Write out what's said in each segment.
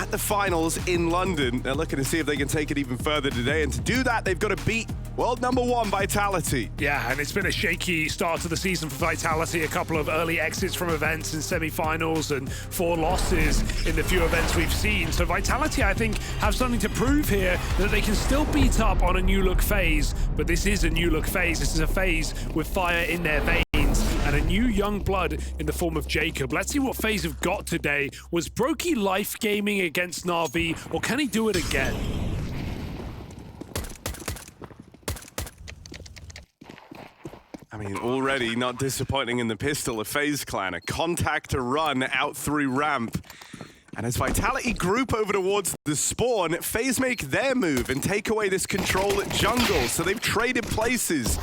at the finals in London. They're looking to see if they can take it even further today, and to do that, they've got to beat world #1 Vitality. Yeah, and it's been a shaky start to the season for Vitality. A couple of early exits from events in semi-finals and 4 losses in the few events we've seen. So Vitality, I think, have something to prove here, that they can still beat up on a new look FaZe, but this is a new look FaZe. This is a FaZe with fire in their veins and a new young blood in the form of Jacob. Let's see what FaZe have got today. Was Brokey life gaming against Na'Vi, or can he do it again? I mean, already not disappointing in the pistol of FaZe Clan. A contact to run out through ramp. And as Vitality group over towards the spawn, FaZe make their move and take away this control at jungle. So they've traded places.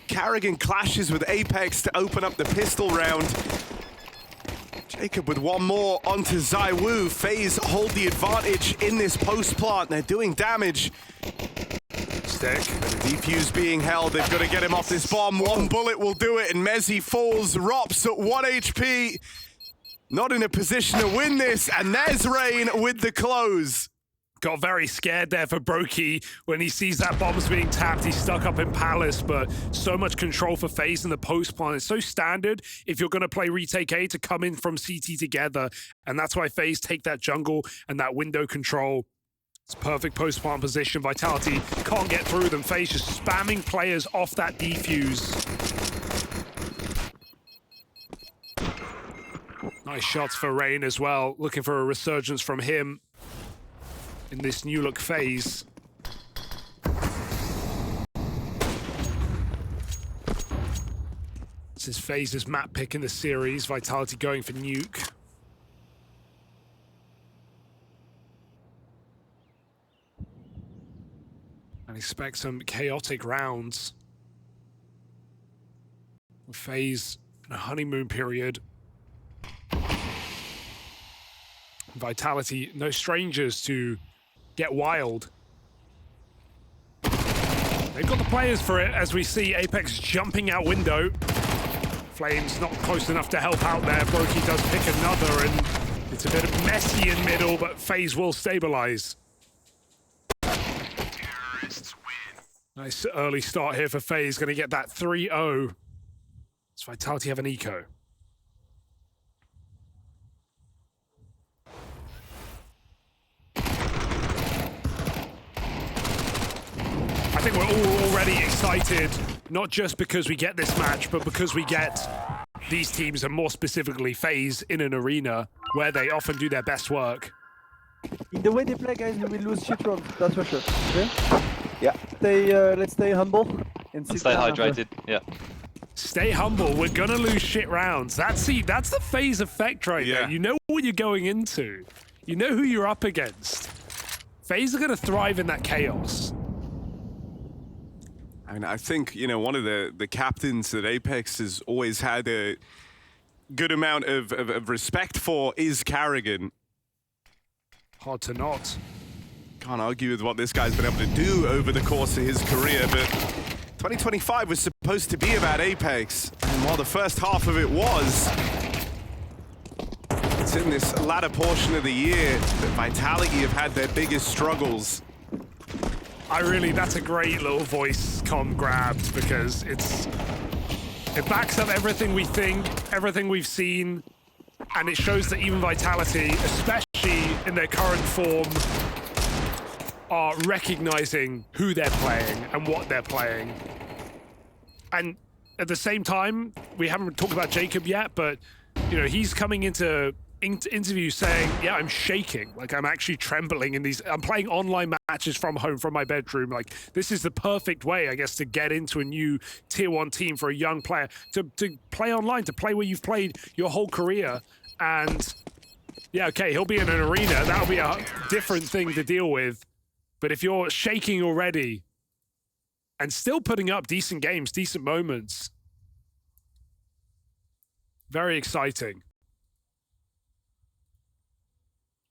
Carrigan clashes with Apex to open up the pistol round. Jacob with one more onto ZywOo. FaZe hold the advantage in this post plant. They're doing damage. Stick. Defuse being held. They've got to get him off this bomb. One bullet will do it, and Mezzy falls. Rops at 1 HP. Not in a position to win this, and there's Rain with the close. Got very scared there for Brokey when he sees that bomb's being tapped. He's stuck up in Palace, but so much control for FaZe in the post plant. It's so standard if you're going to play retake A to come in from CT together, and that's why FaZe take that jungle and that window control. It's perfect post plant position. Vitality can't get through them. FaZe just spamming players off that defuse. Nice shots for Rain as well. Looking for a resurgence from him in this new look FaZe. This is FaZe's map pick in the series. Vitality going for Nuke. And expect some chaotic rounds. FaZe in a honeymoon period. Vitality, no strangers to get wild. They've got the players for it, as we see Apex jumping out window. Flames not close enough to help out there. Brokey does pick another, and it's a bit messy in middle, but FaZe will stabilize. Nice early start here for FaZe, gonna get that 3-0. Does Vitality have an eco? I think we're all already excited, not just because we get this match, but because we get these teams, and more specifically FaZe, in an arena where they often do their best work. In the way they play, guys, we will lose shit rounds, that's for sure. Okay? Yeah. Let's stay humble and stay hydrated. Yeah. Stay humble. We're gonna lose shit rounds. That's the FaZe effect right there. You know what you're going into. You know who you're up against. FaZe are gonna thrive in that chaos. I mean, I think, you know, one of the captains that Apex has always had a good amount of respect for is Carrigan. Hard to not. Can't argue with what this guy's been able to do over the course of his career, but 2025 was supposed to be about Apex, and while the first half of it was, it's in this latter portion of the year that Vitality have had their biggest struggles. That's a great little voice com grabbed, because it backs up everything we think, everything we've seen, and it shows that even Vitality, especially in their current form, are recognizing who they're playing and what they're playing. And at the same time, we haven't talked about Jacob yet, but you know, he's coming into interviews saying, yeah, I'm shaking, like I'm actually trembling in these, I'm playing online matches from home, from my bedroom. Like, this is the perfect way, I guess, to get into a new tier 1 team for a young player, to play online, to play where you've played your whole career. And yeah, okay, he'll be in an arena, that'll be a different thing to deal with. But if you're shaking already and still putting up decent games, decent moments, very exciting.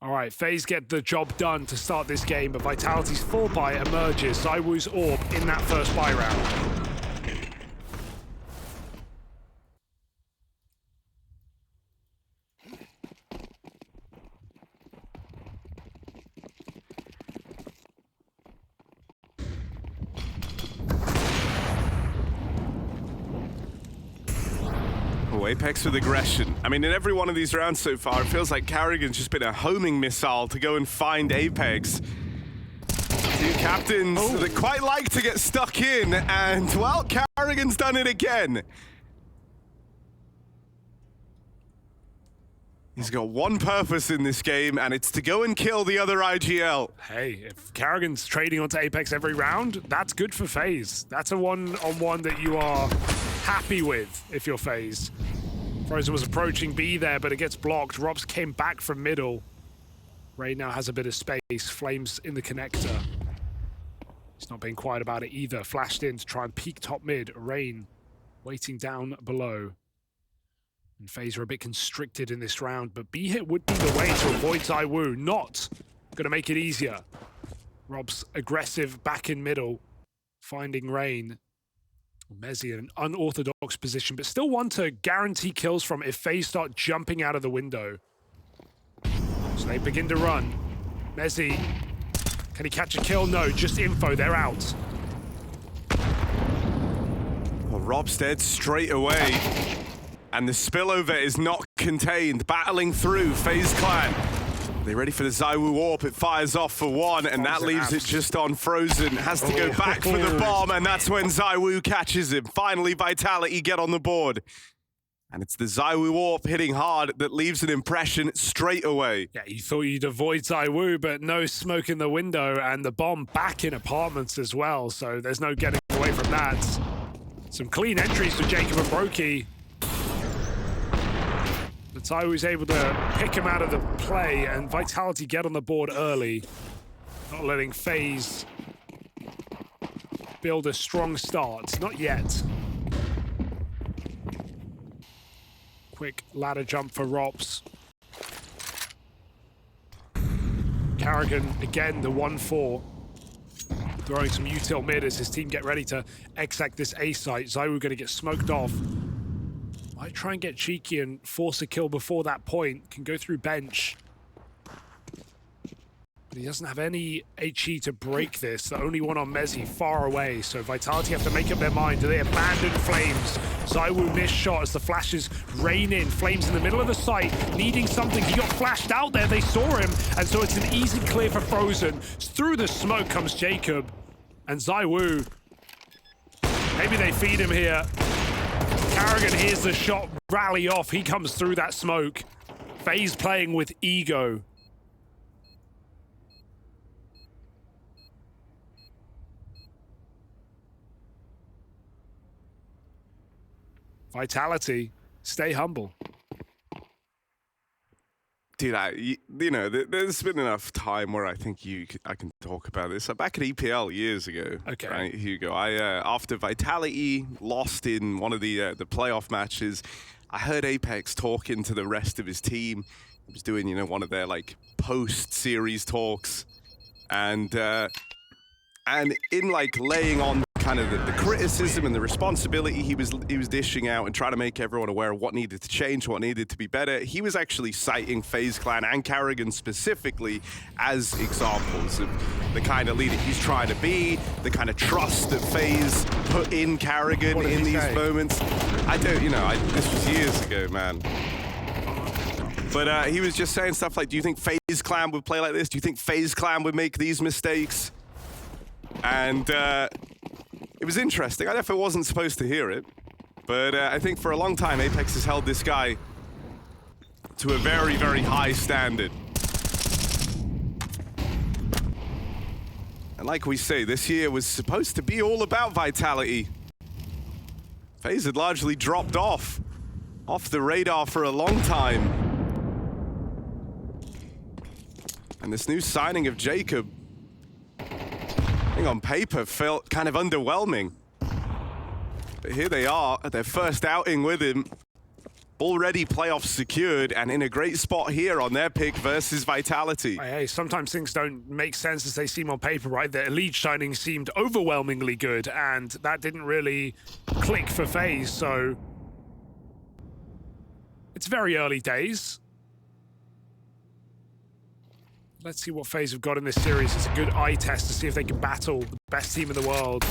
All right, FaZe get the job done to start this game, but Vitality's 4-buy emerges. ZywOo's Orb in that first buy round. Apex with aggression. I mean, in every one of these rounds so far, it feels like Carrigan's just been a homing missile to go and find Apex. Two captains that quite like to get stuck in, and, well, Carrigan's done it again. He's got one purpose in this game, and it's to go and kill the other IGL. Hey, if Carrigan's trading onto Apex every round, that's good for FaZe. That's a one-on-one that you are happy with if you're FaZe. Frozen was approaching B there, but it gets blocked. Robs came back from middle. Ray now has a bit of space. Flames in the connector. He's not being quiet about it either. Flashed in to try and peek top mid. Rain waiting down below. And FaZe are a bit constricted in this round, but B-hit would be the way to avoid ZywOo. Not gonna make it easier. Rob's aggressive back in middle, finding Rain. Mezzi in an unorthodox position, but still one to guarantee kills from if FaZe start jumping out of the window. So they begin to run. Mezzi, can he catch a kill? No, just info, they're out. Well, Rob's dead straight away. And the spillover is not contained. Battling through, FaZe Clan. They ready for the ZywOo AWP. It fires off for one, and that leaves it just on Frozen. Has to go back for the bomb, and that's when ZywOo catches him. Finally, Vitality get on the board. And it's the ZywOo AWP hitting hard that leaves an impression straight away. Yeah, you thought you'd avoid ZywOo, but no smoke in the window, and the bomb back in apartments as well, so there's no getting away from that. Some clean entries for Jacob and Brokey. But ZywOo's able to pick him out of the play, and Vitality get on the board early. Not letting FaZe build a strong start. Not yet. Quick ladder jump for Rops. Carrigan, again, the 1-4. Throwing some util mid as his team get ready to exec this A site. ZywOo going to get smoked off. Might try and get cheeky and force a kill before that point. Can go through bench. But he doesn't have any HE to break this. The only one on Mezzi far away. So Vitality have to make up their mind. Do they abandon Flames? ZywOo missed shot as the flashes rain in. Flames in the middle of the site, needing something. He got flashed out there. They saw him. And so it's an easy clear for Frozen. Through the smoke comes Jacob. And ZywOo, maybe they feed him here. Carrigan hears the shot rally off. He comes through that smoke. FaZe playing with ego. Vitality, stay humble. Dude, you know, there's been enough time where I think I can talk about this. Back at EPL years ago, okay, right, Hugo, after Vitality lost in one of the playoff matches, I heard Apex talking to the rest of his team. He was doing, you know, one of their like post-series talks, and in like laying on kind of the criticism and the responsibility he was dishing out and trying to make everyone aware of what needed to change, what needed to be better, he was actually citing FaZe Clan and Carrigan specifically as examples of the kind of leader he's trying to be, the kind of trust that FaZe put in Carrigan in these moments. I don't, you know, this was years ago, man. But he was just saying stuff like, do you think FaZe Clan would play like this? Do you think FaZe Clan would make these mistakes? And it was interesting. I definitely wasn't supposed to hear it, but I think for a long time, Apex has held this guy to a very, very high standard. And like we say, this year was supposed to be all about Vitality. FaZe had largely dropped off the radar for a long time. And this new signing of Jacob, on paper, felt kind of underwhelming. But here they are at their first outing with him. Already playoffs secured and in a great spot here on their pick versus Vitality. Hey, sometimes things don't make sense as they seem on paper, right? The Elite signing seemed overwhelmingly good, and that didn't really click for FaZe, so it's very early days. Let's see what FaZe have got in this series. It's a good eye test to see if they can battle the best team in the world.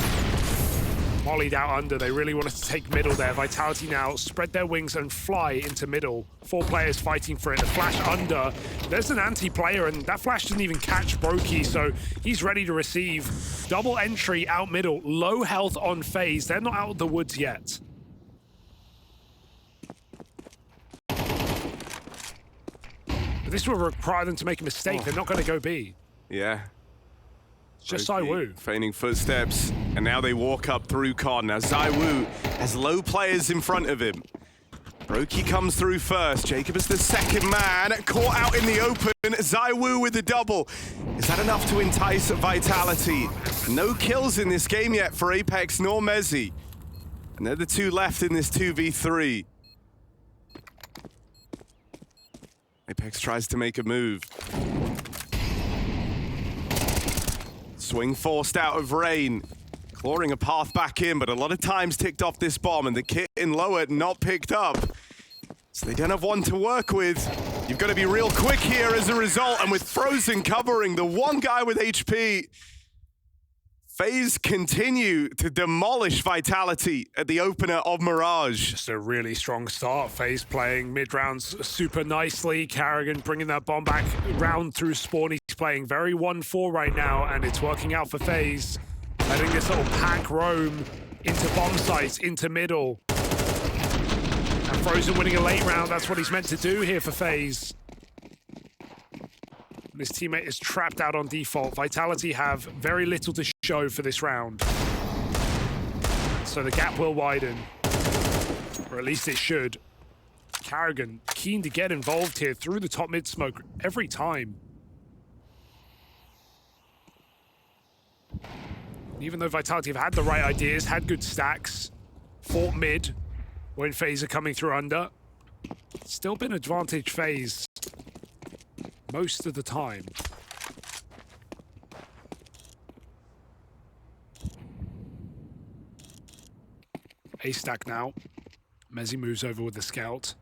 mollied out under. They really wanted to take middle there. Vitality now spread their wings and fly into middle. 4 players fighting for it. The flash under. There's an anti-player, and that flash didn't even catch Brokey, so he's ready to receive. Double entry out middle. Low health on FaZe. They're not out of the woods yet. But this will require them to make a mistake. They're not going to go B. Yeah. Just ZywOo. Feigning footsteps, and now they walk up through Con. Now ZywOo has low players in front of him. Brokey comes through first. Jacob is the second man, caught out in the open. ZywOo with the double. Is that enough to entice Vitality? No kills in this game yet for Apex nor Mezzy. And they're the 2 left in this 2v3. Apex tries to make a move. Swing forced out of rain, clawing a path back in, but a lot of times ticked off this bomb, and the kit in lower not picked up. So they don't have one to work with. You've got to be real quick here as a result, and with Frozen covering the one guy with HP, FaZe continue to demolish Vitality at the opener of Mirage. Just a really strong start. FaZe playing mid-rounds super nicely. Carrigan bringing that bomb back round through spawn. He's playing very 1-4 right now, and it's working out for FaZe. Letting this little pack roam into bomb sites, into middle. And Frozen winning a late round. That's what he's meant to do here for FaZe. His teammate is trapped out on default. Vitality have very little to show for this round. So the gap will widen. Or at least it should. Carrigan keen to get involved here through the top mid smoke every time. Even though Vitality have had the right ideas, had good stacks, fought mid when FaZe are coming through under, still been advantage FaZe most of the time. A stack now. Mezzy moves over with the scout.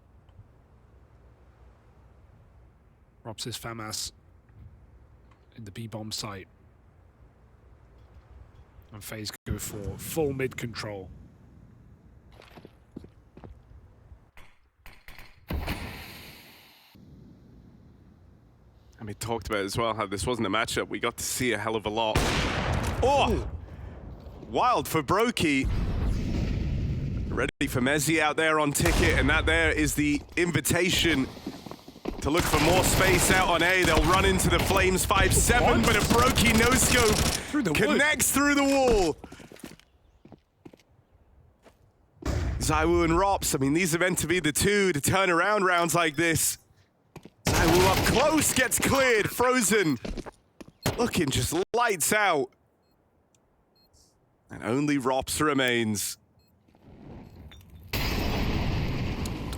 Robs his FAMAS in the B-bomb site. And FaZe go for full mid control. And we talked about as well how this wasn't a matchup. We got to see a hell of a lot. Oh! Wild for Brokey. Ready for Mezzy out there on ticket, and that there is the invitation to look for more space out on A. They'll run into the Flames 5-7, but a Brokey no-scope connects through the wall. ZywOo and Rops, I mean, these are meant to be the 2 to turn around rounds like this. ZywOo up close, gets cleared. Frozen looking just lights out. And only Rops remains.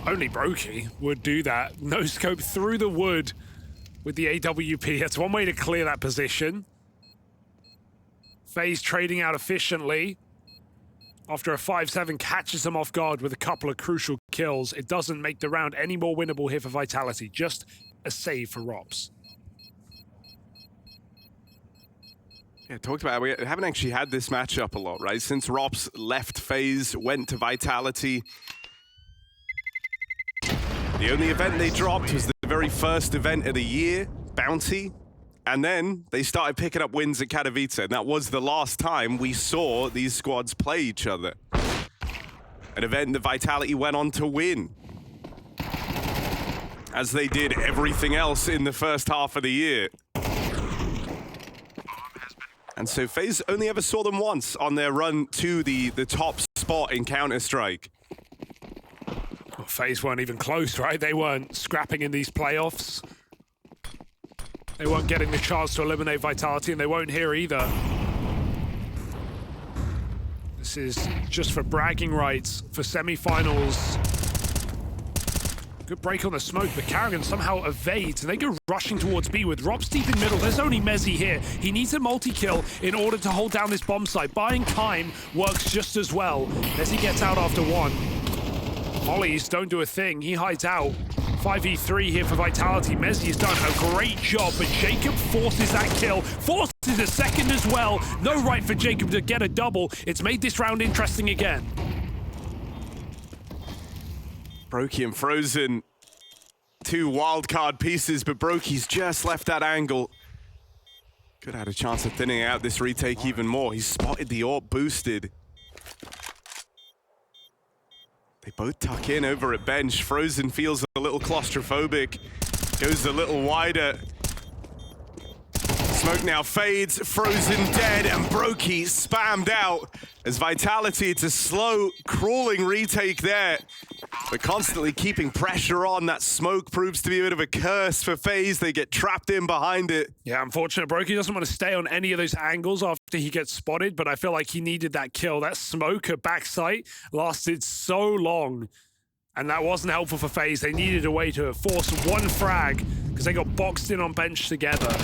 Only Brokey would do that. No scope through the wood with the AWP. That's one way to clear that position. FaZe trading out efficiently. After a 5-7 catches them off guard with a couple of crucial kills. It doesn't make the round any more winnable here for Vitality. Just a save for Rops. Yeah, talked about it. We haven't actually had this matchup a lot, right? Since Rops left FaZe, went to Vitality. The only event they dropped was the very first event of the year, Bounty. And then they started picking up wins at Katowice. And that was the last time we saw these squads play each other. An event that Vitality went on to win, as they did everything else in the first half of the year. And so FaZe only ever saw them once on their run to the top spot in Counter-Strike. Well, FaZe weren't even close, right? They weren't scrapping in these playoffs. They weren't getting the chance to eliminate Vitality, and they won't here either. This is just for bragging rights for semi-finals. Good break on the smoke, but Carrigan somehow evades, and they go rushing towards B with Robs deep in middle. There's only Mezzy here. He needs a multi-kill in order to hold down this bomb site. Buying time works just as well. Mezzy gets out after 1. Mollies don't do a thing. He hides out. 5v3 here for Vitality. Mezzi has done a great job, but Jacob forces that kill, forces a second as well. No right for Jacob to get a double. It's made this round interesting again. Brokey and Frozen, two wildcard pieces, but Brokey's just left that angle. Could have had a chance of thinning out this retake even more. He's spotted the AWP boosted. They both tuck in over at bench. Frozen feels a little claustrophobic, goes a little wider. Smoke now fades, Frozen dead, and Brokey spammed out as Vitality, it's a slow, crawling retake there. But constantly keeping pressure on. That smoke proves to be a bit of a curse for FaZe. They get trapped in behind it. Yeah, unfortunate. Brokey doesn't want to stay on any of those angles after he gets spotted, but I feel like he needed that kill. That smoke at backside lasted so long, and that wasn't helpful for FaZe. They needed a way to force one frag because they got boxed in on bench together.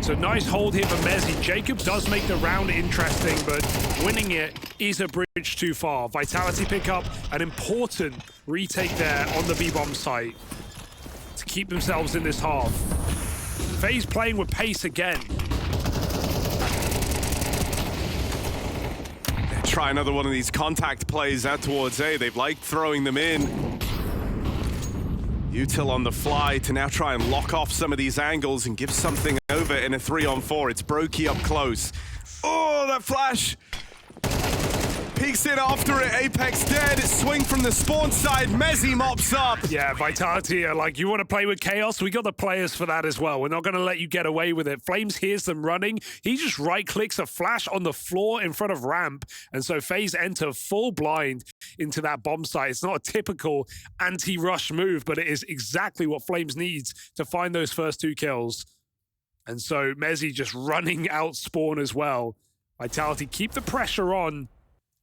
So nice hold here for Mezzi. Jacob does make the round interesting, but winning it is a bridge too far. Vitality pick up an important retake there on the B-bomb site to keep themselves in this half. FaZe playing with pace again. Try another one of these contact plays out towards A. They've liked throwing them in. Util on the fly to now try and lock off some of these angles and give something over in a 3-on-4. It's Brokey up close. Oh, that flash! Peeks in after it, Apex dead. Swing from the spawn side, Mezzi mops up. Yeah, Vitality are like, you want to play with chaos? We got the players for that as well. We're not going to let you get away with it. Flames hears them running. He just right-clicks a flash on the floor in front of ramp. And so FaZe enter full blind into that bomb site. It's not a typical anti-rush move, but it is exactly what Flames needs to find those first two kills. And so Mezzi just running out spawn as well. Vitality keep the pressure on.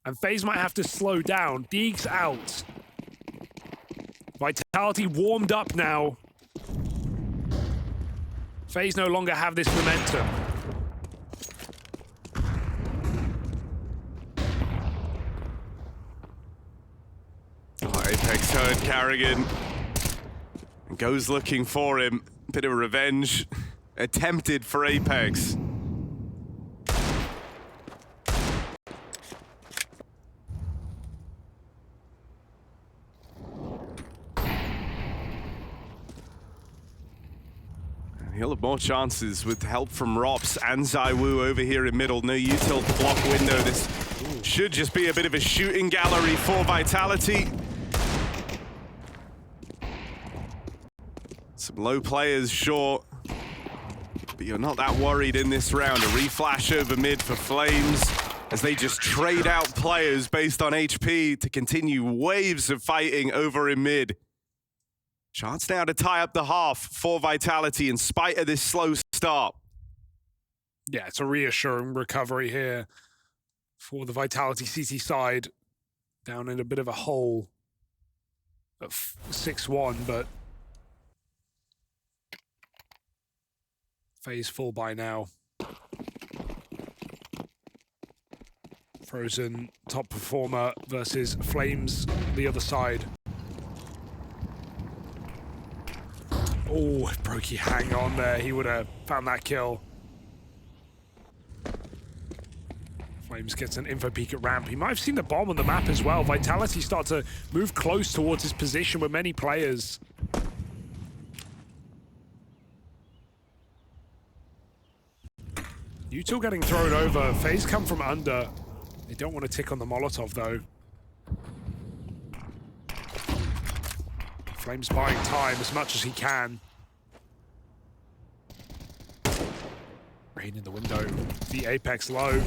And FaZe might have to slow down. Deeg's out. Vitality warmed up now. FaZe no longer have this momentum. Oh, Apex heard Carrigan and goes looking for him. Bit of revenge attempted for Apex. He'll have more chances with help from Rops and Zaiwu over here in middle. No util to block window. This should just be a bit of a shooting gallery for Vitality. Some low players, sure. But you're not that worried in this round. A reflash over mid for Flames as they just trade out players based on HP to continue waves of fighting over in mid. Chance now to tie up the half for Vitality in spite of this slow start. Yeah, it's a reassuring recovery here for the Vitality CT side. Down in a bit of a hole at 6-1, but FaZe full by now. Frozen, top performer versus Flames, the other side. Oh, if Brokey hang on there, he would have found that kill. Flames gets an info peek at ramp. He might have seen the bomb on the map as well. Vitality start to move close towards his position with many players. Util getting thrown over. FaZe come from under. They don't want to tick on the Molotov though. Flames buying time as much as he can. Rain in the window. The Apex low.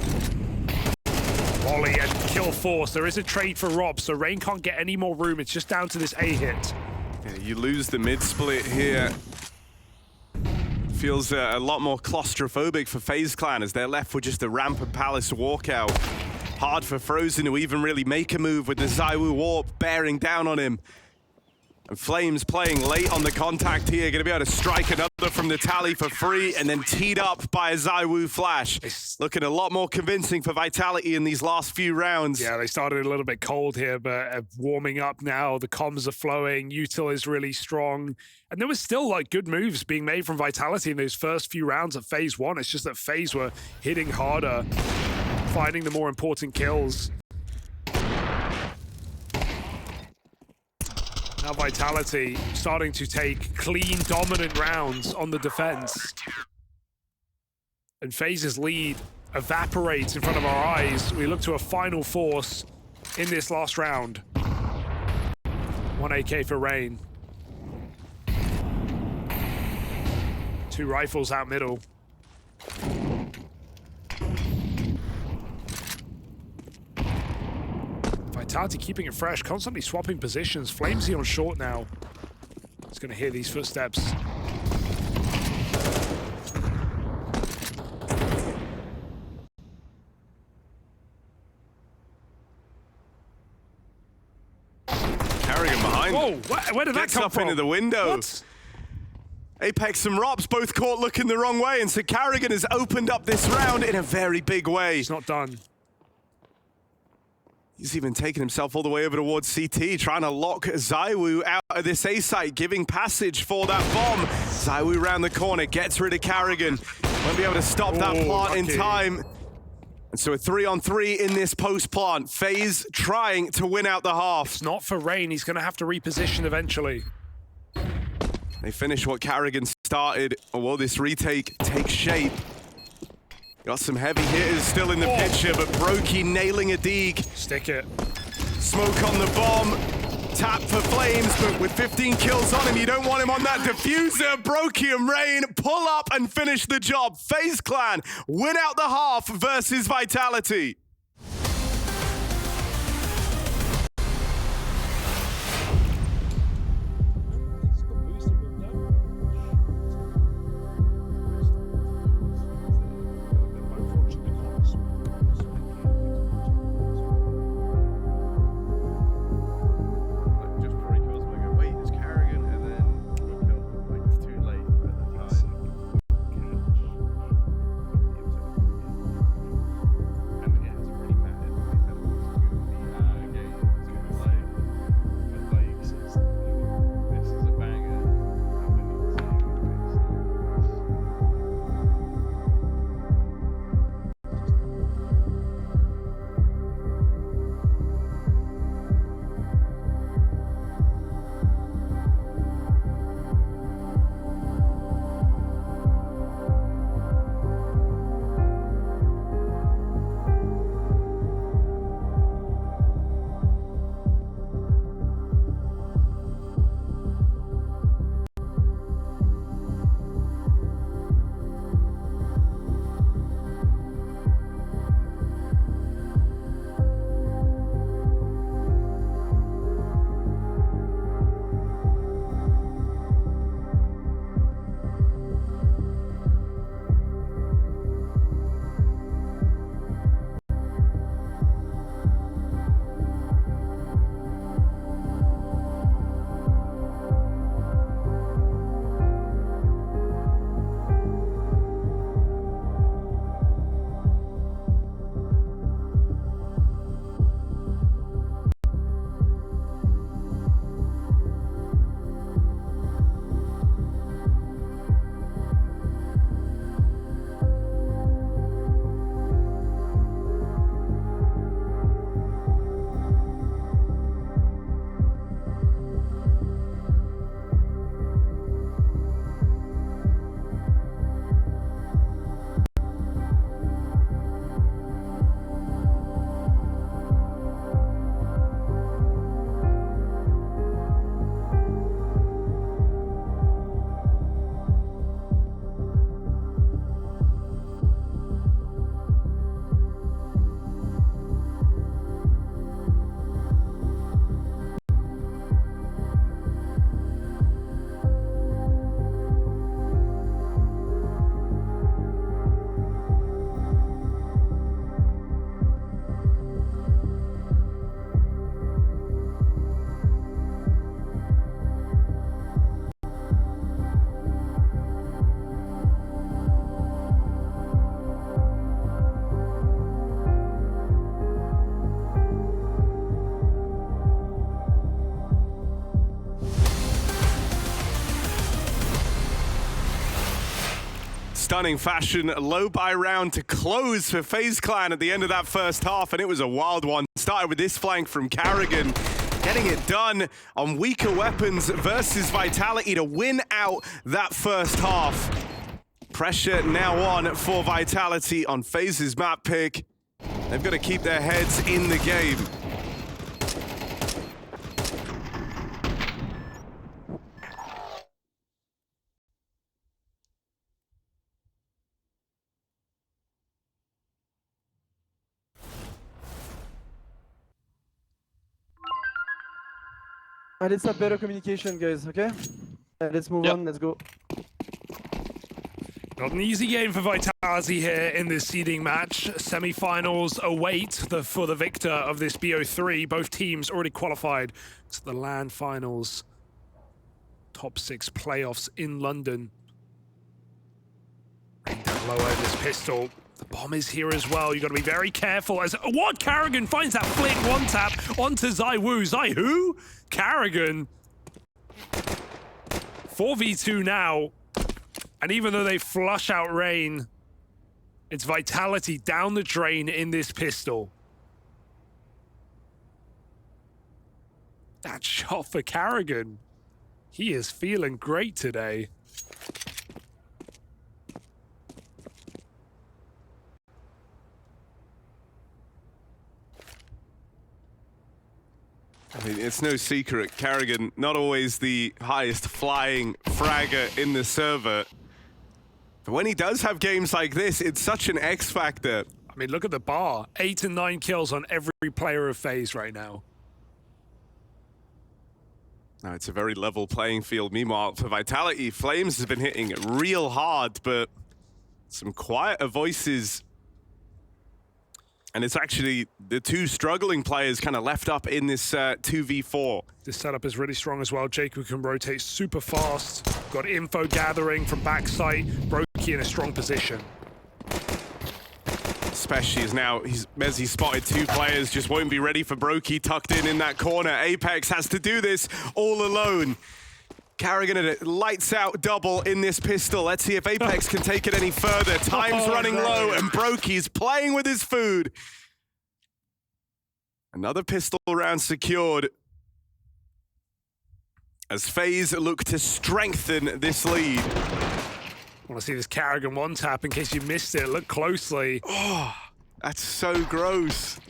Volley and kill force. There is a trade for Rob, so Rain can't get any more room. It's just down to this A hit. Yeah, you lose the mid split here. Feels a lot more claustrophobic for FaZe Clan as they're left with just a ramp and Palace walkout. Hard for Frozen to even really make a move with the Zaiwu warp bearing down on him. And Flames playing late on the contact here, gonna be able to strike another from the tally for free, and then teed up by a ZywOo flash. Looking a lot more convincing for Vitality in these last few rounds. Yeah, they started a little bit cold here, but warming up now. The comms are flowing. Util is really strong. And there was still like good moves being made from Vitality in those first few rounds of phase one. It's just that FaZe were hitting harder, finding the more important kills. Now Vitality starting to take clean, dominant rounds on the defense. And FaZe's lead evaporates in front of our eyes. We look to a final force in this last round. 1 AK for Rain. 2 rifles out middle. Vitality keeping it fresh, constantly swapping positions. Flamesy on short now. He's going to hear these footsteps. Carrigan behind. Whoa, where did that come up from? Into the window. What? Apex and Robs both caught looking the wrong way, and so Carrigan has opened up this round in a very big way. He's not done. He's even taken himself all the way over towards CT, trying to lock ZywOo out of this A site, giving passage for that bomb. ZywOo round the corner, gets rid of Carrigan. Won't be able to stop that plant in time. And so a 3-on-3 in this post plant. FaZe trying to win out the half. It's not for Rain. He's going to have to reposition eventually. They finish what Carrigan started. Oh, will this retake take shape? Got some heavy hitters still in the picture, but Brokey nailing a dig. Stick it. Smoke on the bomb. Tap for Flames, but with 15 kills on him, you don't want him on that diffuser. Brokey and Rain pull up and finish the job. FaZe Clan win out the half versus Vitality. stunning fashion. Low buy round to close for FaZe Clan at the end of that first half, and it was a wild one. Started with this flank from Carrigan, getting it done on weaker weapons versus Vitality to win out that first half. Pressure now on for Vitality on FaZe's map pick. They've got to keep their heads in the game. Let's have better communication, guys, okay? Let's move on, let's go. Not an easy game for Vitality here in this seeding match. Semi-finals await for the victor of this BO3. Both teams already qualified to the LAN finals. Top 6 playoffs in London. Rain down lower in this pistol. The bomb is here as well. You've got to be very careful as what? Carrigan finds that flick one tap onto ZywOo. ZywOo? Carrigan. 4v2 now. And even though they flush out Rain, it's Vitality down the drain in this pistol. That shot for Carrigan. He is feeling great today. I mean, it's no secret, Carrigan, not always the highest flying fragger in the server. But when he does have games like this, it's such an X factor. I mean, look at the bar. 8 and 9 kills on every player of FaZe right now. No, it's a very level playing field. Meanwhile, for Vitality, Flames has been hitting real hard, but some quieter voices. And it's actually the two struggling players kind of left up in this 2v4. This setup is really strong as well. Jacob can rotate super fast. Got info gathering from backside. Brokey in a strong position. Especially as now Mezzy spotted 2 players, just won't be ready for Brokey tucked in that corner. Apex has to do this all alone. Carrigan at a lights out double in this pistol. Let's see if Apex can take it any further. Time's running low and Brokey's playing with his food. Another pistol round secured as FaZe look to strengthen this lead. I want to see this Carrigan one tap in case you missed it. Look closely. Oh, that's so gross.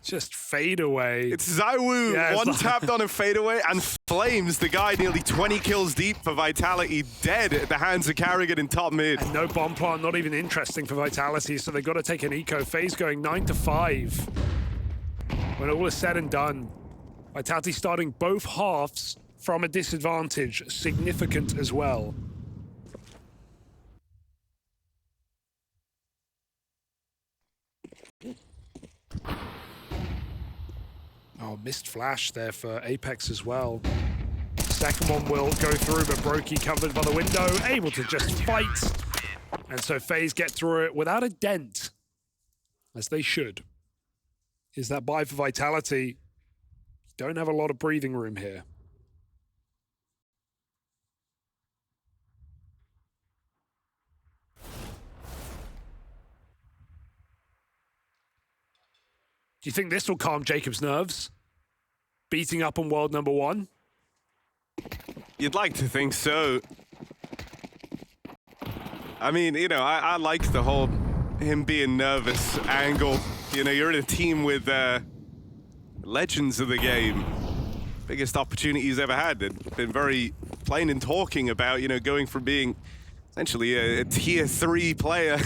Just fade away. It's ZywOo one tapped on a fadeaway, and Flames, the guy nearly 20 kills deep for Vitality, dead at the hands of Carrigan in top mid. And no bomb plant, not even interesting for Vitality, so they've got to take an eco. FaZe going 9-5. When all is said and done, Vitality starting both halves from a disadvantage, significant as well. Oh, missed flash there for Apex as well. Second one will go through, but Brokey covered by the window, able to just fight. And so FaZe get through it without a dent, as they should. Is that buy for Vitality? Don't have a lot of breathing room here. Do you think this will calm Jacob's nerves? Beating up on world number 1? You'd like to think so. I mean, you know, I like the whole him being nervous angle. You know, you're in a team with legends of the game. Biggest opportunity he's ever had. They've been very plain in talking about, you know, going from being essentially a tier 3 player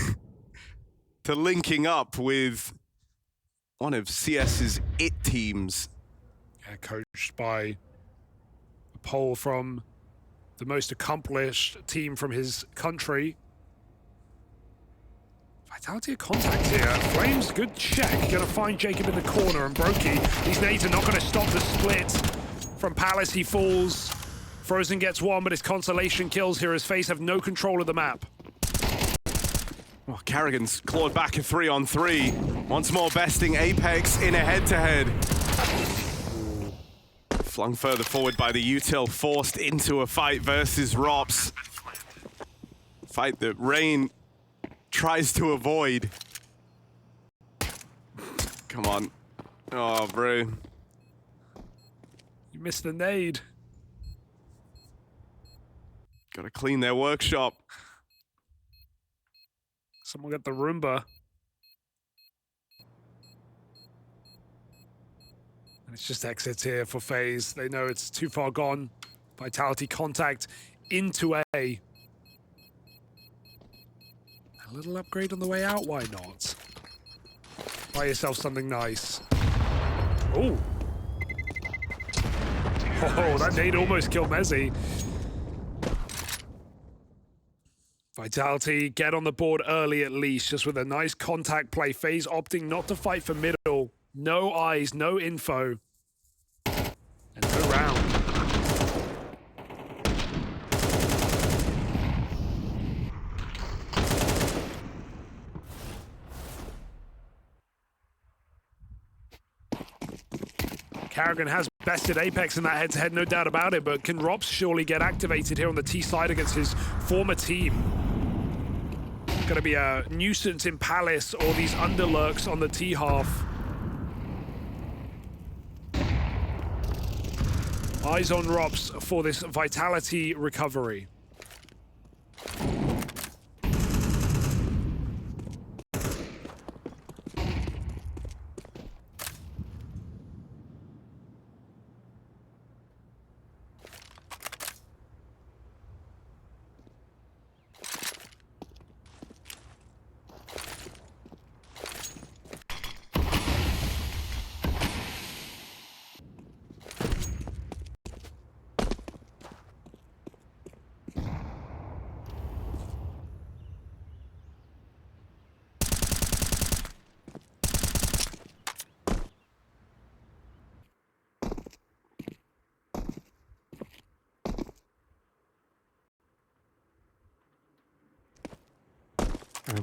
to linking up with one of CS's IT teams. Yeah, coached by a poll from the most accomplished team from his country. Vitality of contact here. Flames, good check. Gonna find Jacob in the corner, and Brokey. These nades are not gonna stop the split. From Palace, he falls. Frozen gets 1, but his consolation kills here as FaZe have no control of the map. Oh, Carrigan's clawed back a 3-on-3. Once more besting Apex in a head-to-head. Flung further forward by the util, forced into a fight versus Rops. Fight that Rain tries to avoid. Come on. Oh, bro. You missed the nade. Gotta clean their workshop. Someone got the Roomba. And it's just exits here for FaZe. They know it's too far gone. Vitality contact into A. A little upgrade on the way out, why not? Buy yourself something nice. Oh! Oh, that nade almost killed Mezzy. Vitality get on the board early at least, just with a nice contact play. FaZe opting not to fight for middle. No eyes, no info. And no round. Karrigan has bested Apex in that head-to-head, no doubt about it, but can Rops surely get activated here on the T side against his former team? Gonna be a nuisance in Palace or these underlurks on the T half. Eyes on Rops for this Vitality recovery.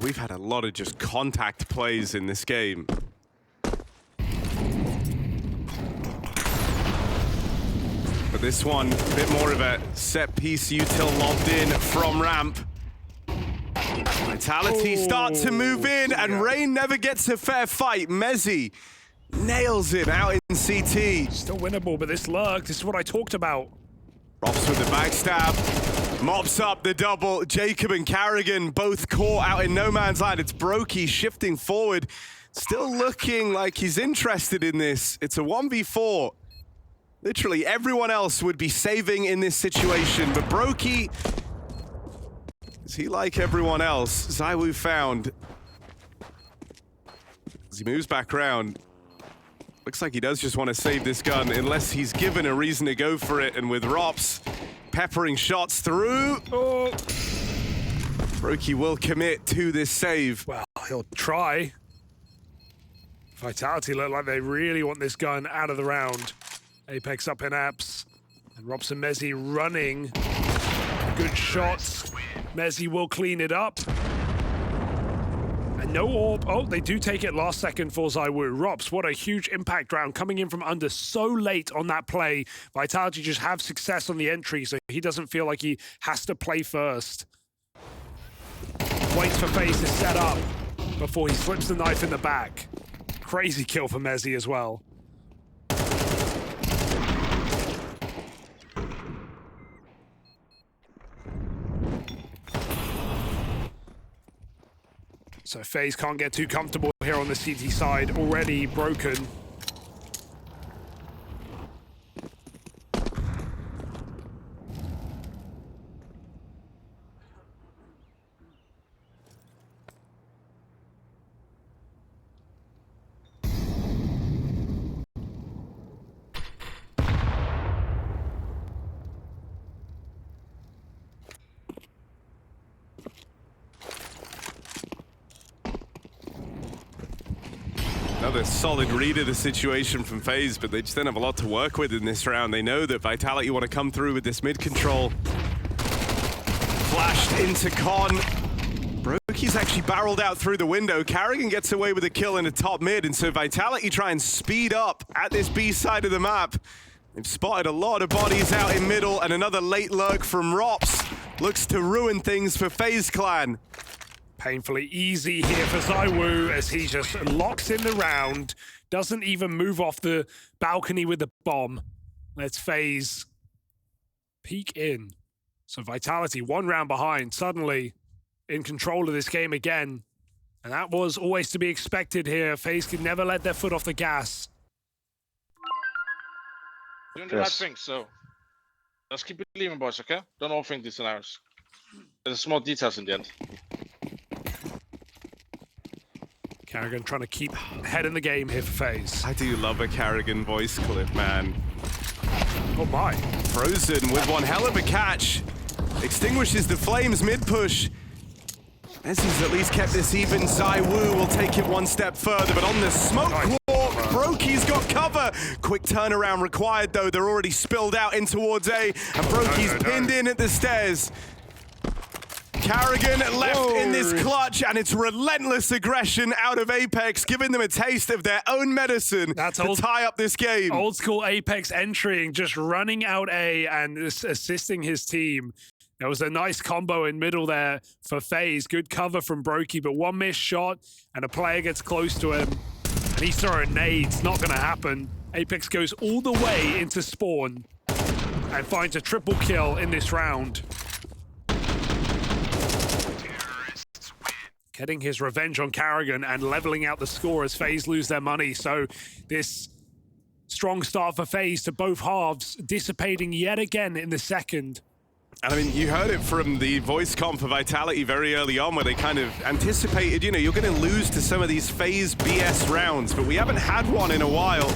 We've had a lot of just contact plays in this game. But this one, a bit more of a set piece util lobbed in from ramp. Vitality start to move in, and Rain never gets a fair fight. Mezzy nails it out in CT. Still winnable, but this lurk, this is what I talked about. Rops with the backstab. Mops up the double. Jacob and Karrigan both caught out in no man's land. It's Brokey shifting forward. Still looking like he's interested in this. It's a 1v4. Literally everyone else would be saving in this situation. But Brokey, is he like everyone else? ZywOo found. As he moves back around, looks like he does just want to save this gun unless he's given a reason to go for it. And with Rops peppering shots through. Oh. Brokey will commit to this save. Well, he'll try. Vitality look like they really want this gun out of the round. Apex up in apps. And Rops and Mezzy running. Good shots. Mezzy will clean it up. And no orb. Oh, they do take it last second for ZywOo. Rops, what a huge impact round coming in from under so late on that play. Vitality just have success on the entry, so he doesn't feel like he has to play first. Waits for FaZe to set up before he slips the knife in the back. Crazy kill for Mezzy as well. So FaZe can't get too comfortable here on the CT side, already broken. Another solid read of the situation from FaZe, but they just don't have a lot to work with in this round. They know that Vitality want to come through with this mid control. Flashed into Con. Brokey's actually barreled out through the window. Karrigan gets away with a kill in the top mid, and so Vitality try and speed up at this B side of the map. They've spotted a lot of bodies out in middle, and another late lurk from Rops. looks to ruin things for FaZe Clan. Painfully easy here for ZywOo as he just locks in the round, doesn't even move off the balcony with the bomb. Let's FaZe peek in. So Vitality, 1 round behind, suddenly in control of this game again. And that was always to be expected here. FaZe could never let their foot off the gas. Doing the right thing, so let's keep believing, boys, okay? Don't overthink these scenarios. There's small details in the end. Carrigan trying to keep head in the game here for FaZe. I do love a Carrigan voice clip, man. Oh my. Frozen with one hell of a catch. Extinguishes the flames mid-push. As he's at least kept this even, ZywOo will take it one step further, but on the smoke walk, Broky's got cover. Quick turnaround required, though. They're already spilled out in towards A, and Broky's pinned in at the stairs. Carrigan left in this clutch, and it's relentless aggression out of Apex, giving them a taste of their own medicine to tie up this game. Old school Apex entering, just running out A and assisting his team. There was a nice combo in middle there for FaZe. Good cover from Brokey, but one missed shot, and a player gets close to him, and he's throwing nades. Not going to happen. Apex goes all the way into spawn and finds a triple kill in this round. Getting his revenge on Carrigan and leveling out the score as FaZe lose their money. So this strong start for FaZe to both halves, dissipating yet again in the second. And I mean, you heard it from the voice comp for Vitality very early on, where they kind of anticipated, you know, you're going to lose to some of these FaZe BS rounds, but we haven't had one in a while.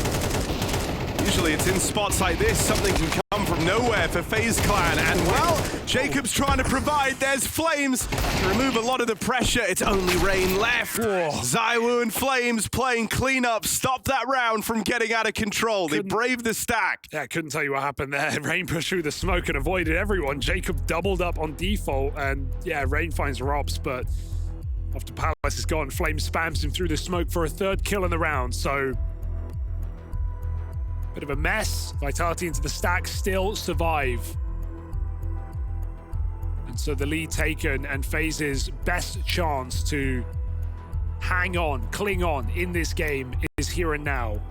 Usually it's in spots like this, something can come from nowhere for FaZe Clan. And well, Jacob's trying to provide. There's Flames to remove a lot of the pressure. It's only Rain left. ZywOo and Flames playing cleanup. Stop that round from getting out of control. They braved the stack. Yeah, I couldn't tell you what happened there. Rain pushed through the smoke and avoided everyone. Jacob doubled up on default, and yeah, Rain finds Robs, but after Palace is gone, Flames spams him through the smoke for a 3rd kill in the round. So bit of a mess. Vitality into the stack, still survive. And so the lead taken, and FaZe's best chance to hang on, cling on in this game is here and now.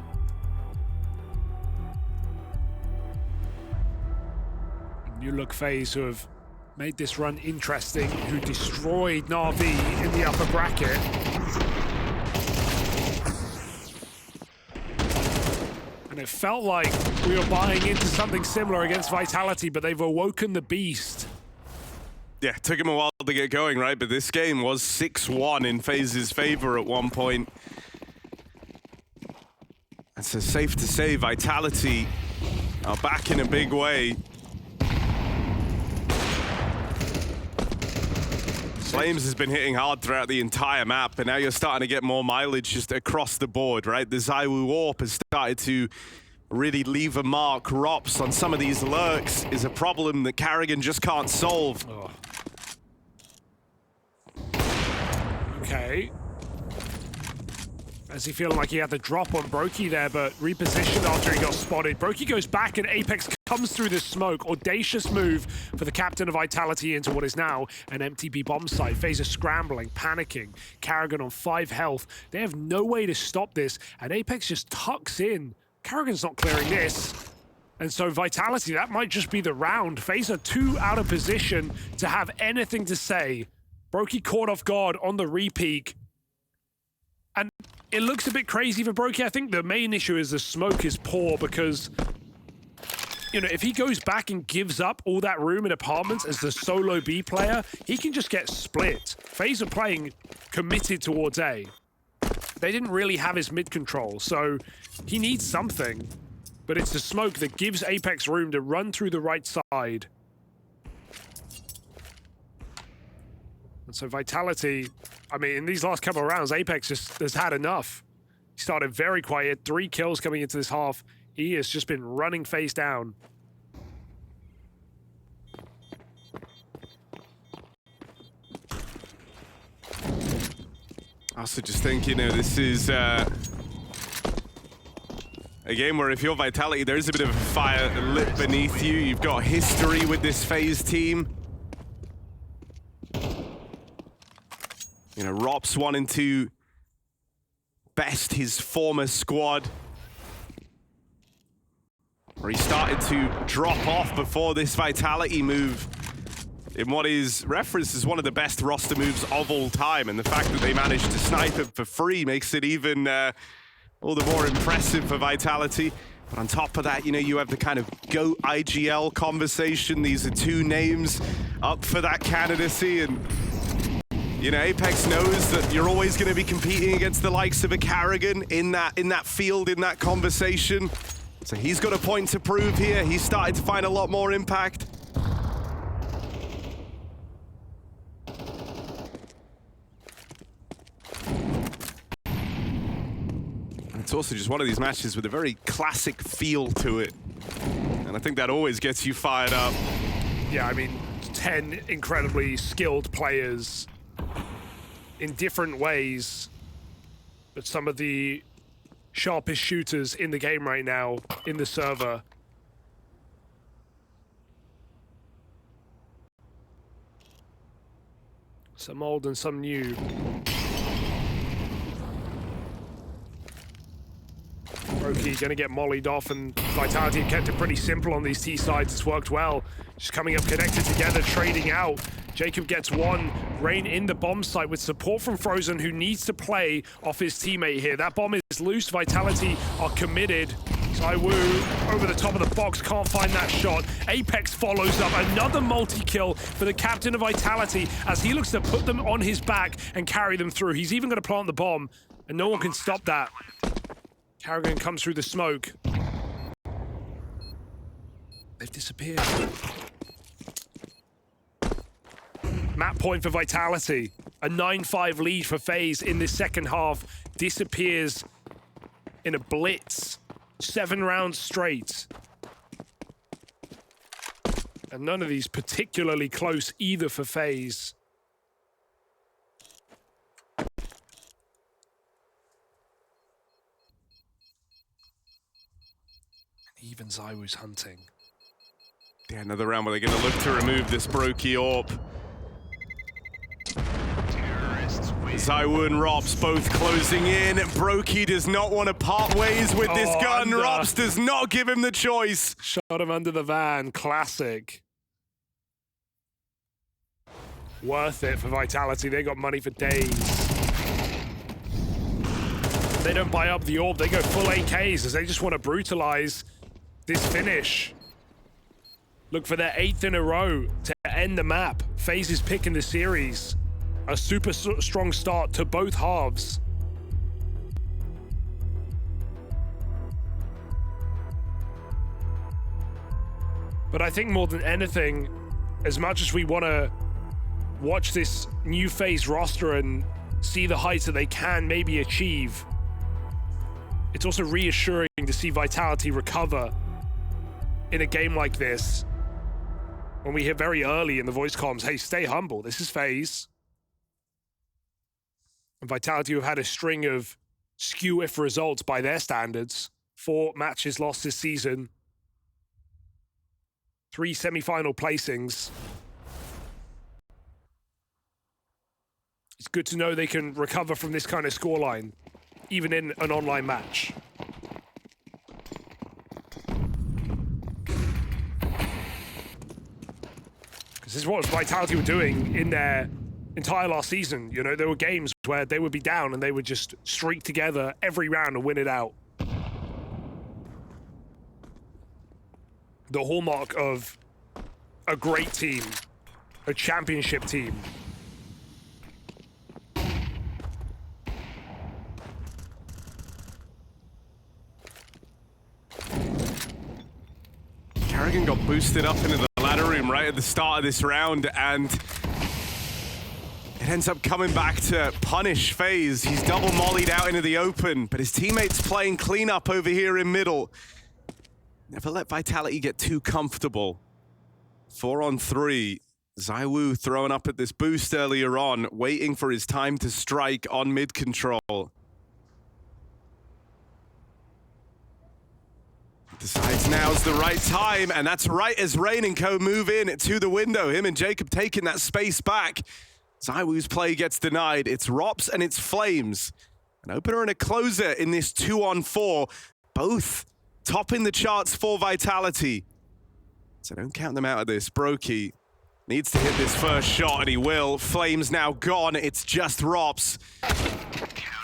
New look FaZe, who have made this run interesting, who destroyed Na'Vi in the upper bracket. And it felt like we were buying into something similar against Vitality, but they've awoken the beast. Yeah, took him a while to get going, right? But this game was 6-1 in FaZe's favor at one point. And so safe to say, Vitality are back in a big way. Flames has been hitting hard throughout the entire map, and now you're starting to get more mileage just across the board, right? The ZywOo AWP has started to really leave a mark. Rops on some of these lurks is a problem that Carrigan just can't solve. Oh. Okay. As he feeling like he had the drop on Brokey there, but repositioned after he got spotted. Brokey goes back and Apex comes through the smoke. Audacious move for the captain of Vitality into what is now an MTB bomb site. FaZe are scrambling, panicking. Carrigan on 5 health. They have no way to stop this, and Apex just tucks in. Carrigan's not clearing this. And so Vitality, that might just be the round. FaZe are too out of position to have anything to say. Brokey caught off guard on the repeak. And it looks a bit crazy for Brokey. I think the main issue is the smoke is poor because, you know, if he goes back and gives up all that room in apartments as the solo B player, he can just get split. FaZe are playing committed towards A. They didn't really have his mid control, so he needs something. But it's the smoke that gives Apex room to run through the right side. And so Vitality, I mean, in these last couple of rounds, Apex just has had enough. He started very quiet, 3 kills coming into this half. He has just been running face down. I also just think, you know, this is a game where if you're Vitality, there is a bit of a fire lit beneath you. You've got history with this FaZe team. You know, Rops wanting to best his former squad, where he started to drop off before this Vitality move in what is referenced as one of the best roster moves of all time. And the fact that they managed to snipe him for free makes it even all the more impressive for Vitality. But on top of that, you know, you have the kind of GOAT IGL conversation. These are two names up for that candidacy. And, you know, Apex knows that you're always going to be competing against the likes of a Carrigan in that field, in that conversation. So he's got a point to prove here. He's started to find a lot more impact. It's also just one of these matches with a very classic feel to it. And I think that always gets you fired up. Yeah, I mean, 10 incredibly skilled players in different ways, but some of the sharpest shooters in the game right now in the server. Some old and some new. Roki gonna get mollied off, and Vitality have kept it pretty simple on these T sides. It's worked well. Just coming up connected together, trading out. Jacob gets one. Rain in the bomb site with support from Frozen, who needs to play off his teammate here. That bomb is loose. Vitality are committed. ZywOo over the top of the box, can't find that shot. Apex follows up, another multi-kill for the captain of Vitality as he looks to put them on his back and carry them through. He's even going to plant the bomb, and no one can stop that. Carrigan comes through the smoke. They've disappeared. Map point for Vitality. A 9-5 lead for FaZe in this second half. Disappears in a blitz. 7 rounds straight. And none of these particularly close either for FaZe. Even ZywOo's hunting. Yeah, another round where they're going to look to remove this Brokey Orb. ZywOo and Rops both closing in. Brokey does not want to part ways with this gun. Rops does not give him the choice. Shot him under the van. Classic. Worth it for Vitality. They got money for days. They don't buy up the orb. They go full AKs as they just want to brutalize this finish. Look for their 8th in a row to end the map. FaZe is picking the series. A super strong start to both halves. But I think more than anything, as much as we want to watch this new FaZe roster and see the heights that they can maybe achieve, it's also reassuring to see Vitality recover in a game like this. When we hear very early in the voice comms, hey, stay humble, this is FaZe. And Vitality have had a string of skew-if results by their standards. 4 matches lost this season. 3 semi-final placings. It's good to know they can recover from this kind of scoreline, even in an online match. Because this is what Vitality were doing in their entire last season. You know, there were games where they would be down and they would just streak together every round and win it out. The hallmark of a great team, a championship team. Carrigan got boosted up into the ladder room right at the start of this round, and it ends up coming back to punish FaZe. He's double mollied out into the open, but his teammates playing cleanup over here in middle. Never let Vitality get too comfortable. 4 on 3. ZywOo throwing up at this boost earlier on, waiting for his time to strike on mid control. Decides now's the right time, and that's right as Rain and Co move in to the window. Him and Jacob taking that space back. ZywOo's play gets denied. It's Rops and it's Flames. An opener and a closer in this 2-on-4. Both topping the charts for Vitality. So don't count them out of this. Brokey needs to hit this first shot, and he will. Flames now gone. It's just Rops.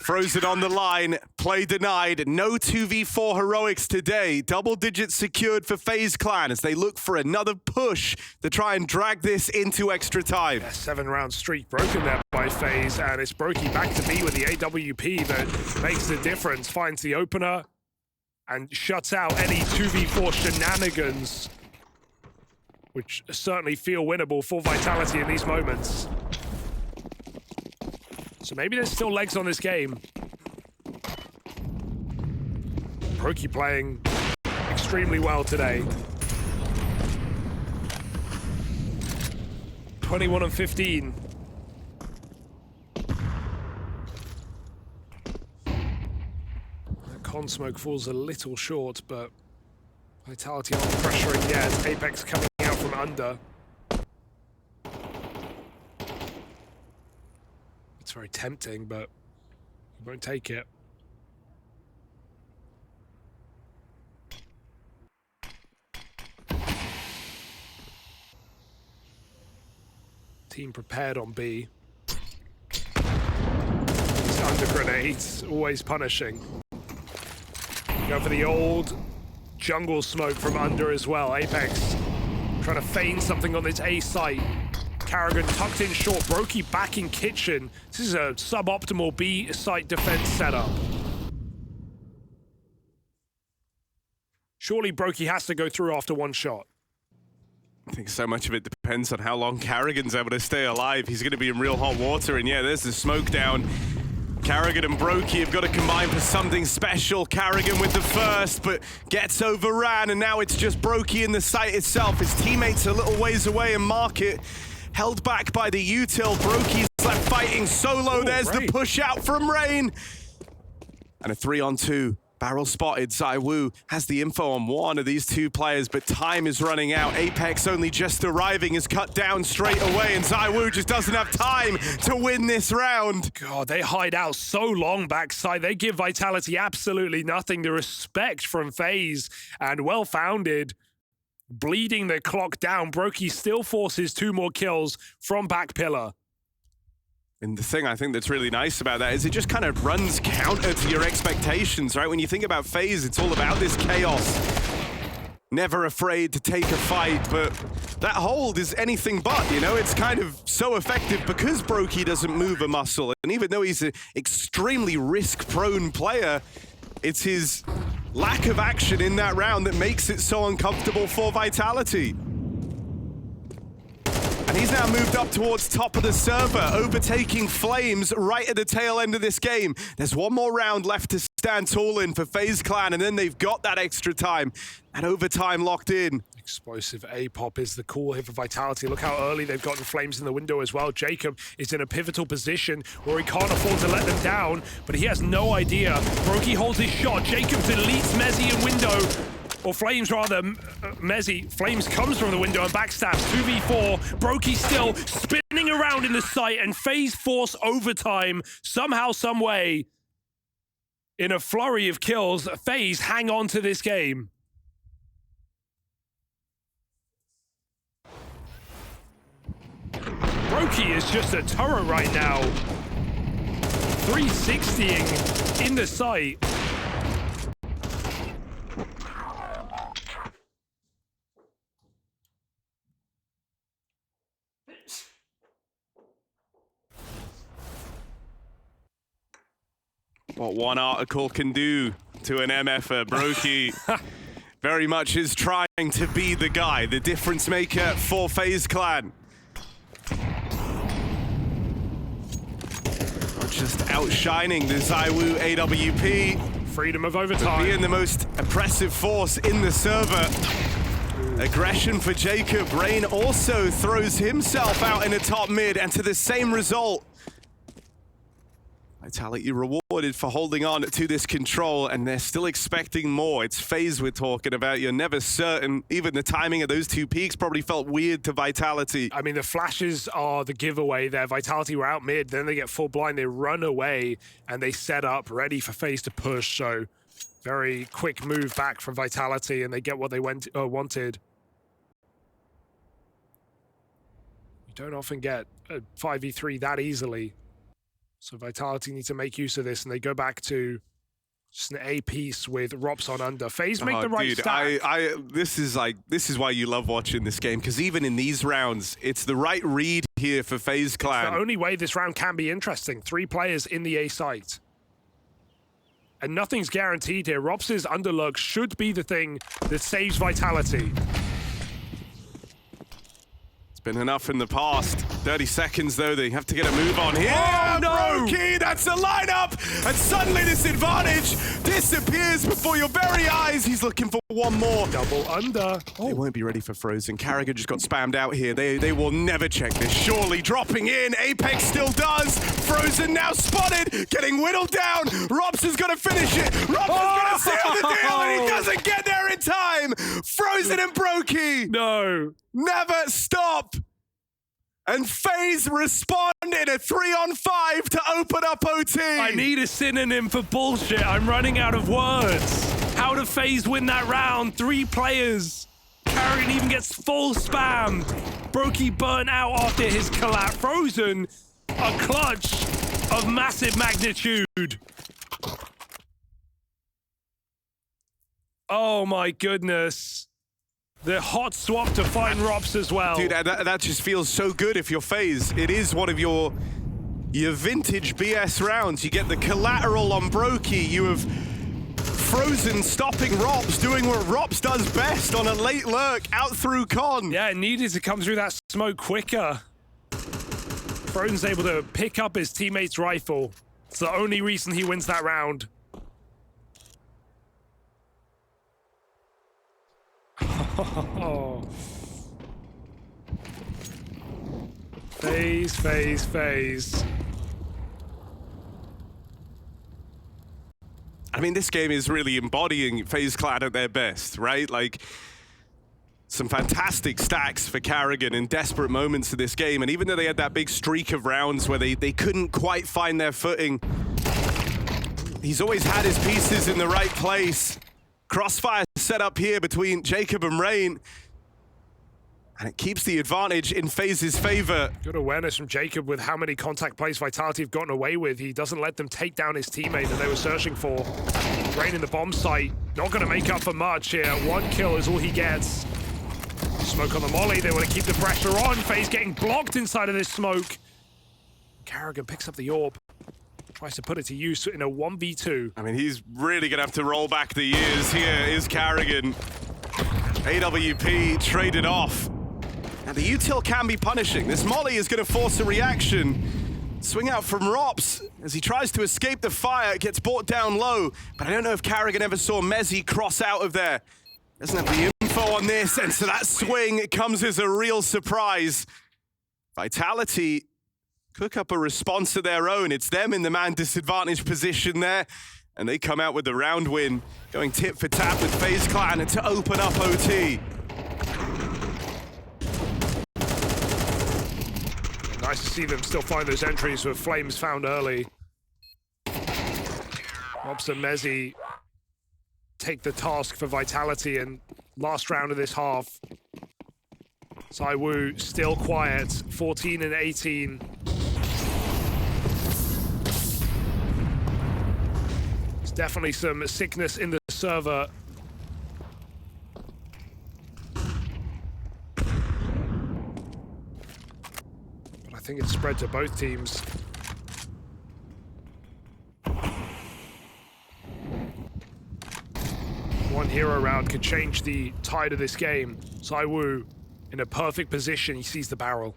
Throws it on the line. Play denied. No 2v4 heroics today. Double digits secured for FaZe Clan as they look for another push to try and drag this into extra time. A 7-round streak broken there by FaZe, and it's Brokey back to B with the AWP that makes the difference. Finds the opener and shuts out any 2v4 shenanigans, which certainly feel winnable for Vitality in these moments. So maybe there's still legs on this game. Brokey playing extremely well today. 21-15. The con smoke falls a little short, but Vitality aren't pressuring yet. Apex coming out from under. It's very tempting, but he won't take it. Team prepared on B. These under grenades, always punishing. Go for the old jungle smoke from under as well. Apex trying to feign something on this A site. Carrigan tucked in short. Brokey back in kitchen. This is a suboptimal B site defense setup. Surely Brokey has to go through after one shot. I think so much of it depends on how long Carrigan's able to stay alive. He's going to be in real hot water, and yeah, there's the smoke down. Carrigan and Brokey have got to combine for something special. Carrigan with the first, but gets overran, and now it's just Brokey in the site itself. His teammates a little ways away, and Market held back by the util. Brokey's left fighting solo. There's the push out from Rain. And a 3-on-2. Barrel spotted. ZywOo has the info on one of these two players, but time is running out. Apex only just arriving is cut down straight away, and ZywOo just doesn't have time to win this round. God, they hide out so long backside. They give Vitality absolutely nothing. The respect from FaZe, and well-founded. Bleeding the clock down. Brokey still forces 2 more kills from back pillar. And the thing I think that's really nice about that is it just kind of runs counter to your expectations, right? When you think about FaZe, it's all about this chaos. Never afraid to take a fight, but that hold is anything but, you know? It's kind of so effective because Brokey doesn't move a muscle. And even though he's an extremely risk-prone player, it's his lack of action in that round that makes it so uncomfortable for Vitality. And he's now moved up towards top of the server, overtaking Flames right at the tail end of this game. There's one more round left to stand tall in for FaZe Clan, and then they've got that extra time. That overtime locked in. Explosive A-pop is the call here for Vitality. Look how early they've gotten Flames in the window as well. Jacob is in a pivotal position where he can't afford to let them down, but he has no idea. Brokey holds his shot. Jacob deletes Mezzy in window. Or Flames rather, Mezzy. Flames comes from the window and backstabs. 2v4. Brokey still spinning around in the site, and FaZe force overtime somehow, some way. In a flurry of kills, FaZe hang on to this game. Brokey is just a turret right now. 360ing in the site. What one article can do to an MFer. Brokey very much is trying to be the guy, the difference maker for FaZe Clan. Just outshining the ZywOo AWP. Freedom of overtime. Being the most oppressive force in the server. Aggression for Jacob. Rain also throws himself out in a top mid, and to the same result. Vitality reward. for holding on to this control, and they're still expecting more. It's FaZe we're talking about. You're never certain. Even the timing of those two peaks probably felt weird to Vitality. I mean, the flashes are the giveaway there. Vitality were out mid, then they get full blind, they run away, and they set up ready for FaZe to push. So very quick move back from Vitality, and they get what they wanted. You don't often get a 5v3 that easily. So Vitality need to make use of this, and they go back to just an A piece with Rops on under. FaZe make the right stack. This is why you love watching this game, because even in these rounds, it's the right read here for FaZe Clan. It's the only way this round can be interesting. 3 players in the A site. And nothing's guaranteed here. Rops' underlook should be the thing that saves Vitality. Been enough in the past. 30 seconds though, they have to get a move on here. Oh no! Brokey, that's the lineup! And suddenly this advantage disappears before your very eyes. He's looking for one more. Double under. They won't be ready for Frozen. Karrigan just got spammed out here. They will never check this. Surely dropping in. Apex still does. Frozen now spotted, getting whittled down. Robson's gonna finish it. Robson's gonna seal the deal, and he doesn't get there in time. Frozen and Brokey. No. Never stop. And FaZe responded a 3-on-5 to open up OT. I need a synonym for bullshit. I'm running out of words. How did FaZe win that round? 3 players. Karrigan even gets full spammed. Brokey burnt out after his collapse. Frozen, a clutch of massive magnitude. Oh my goodness. The hot swap to find Rops as well. Dude, that just feels so good if you're FaZe. It is one of your vintage BS rounds. You get the collateral on Brokey. You have Frozen stopping Rops, doing what Rops does best on a late lurk out through Con. Yeah, it needed to come through that smoke quicker. Frozen's able to pick up his teammate's rifle. It's the only reason he wins that round. Oh. FaZe. I mean, this game is really embodying FaZe Clan at their best, right? Like, some fantastic stacks for Karrigan in desperate moments of this game. And even though they had that big streak of rounds where they couldn't quite find their footing, he's always had his pieces in the right place. Crossfire set up here between Jacob and Rain, and it keeps the advantage in FaZe's favor. Good awareness from Jacob with how many contact plays Vitality have gotten away with. He doesn't let them take down his teammate that they were searching for. Rain in the bomb site, not going to make up for much here. 1 kill is all he gets. Smoke on the molly, they want to keep the pressure on. FaZe getting blocked inside of this smoke. Karrigan picks up the orb. Tries to put it to use in a 1v2. I mean, he's really gonna have to roll back the years. Here is Karrigan. AWP traded off. Now the util can be punishing. This molly is gonna force a reaction. Swing out from Rops as he tries to escape the fire, gets brought down low. But I don't know if Karrigan ever saw Mezzi cross out of there. Doesn't have the info on this, and so that swing comes as a real surprise. Vitality cook up a response of their own. It's them in the man disadvantaged position there, and they come out with the round win, going tit for tat with FaZe Clan to open up OT. Nice to see them still find those entries with Flames found early. Rops and Mezzi take the task for Vitality, and last round of this half. Zywoo still quiet, 14 and 18. There's definitely some sickness in the server. But I think it's spread to both teams. One hero round could change the tide of this game. Zywoo in a perfect position, he sees the barrel.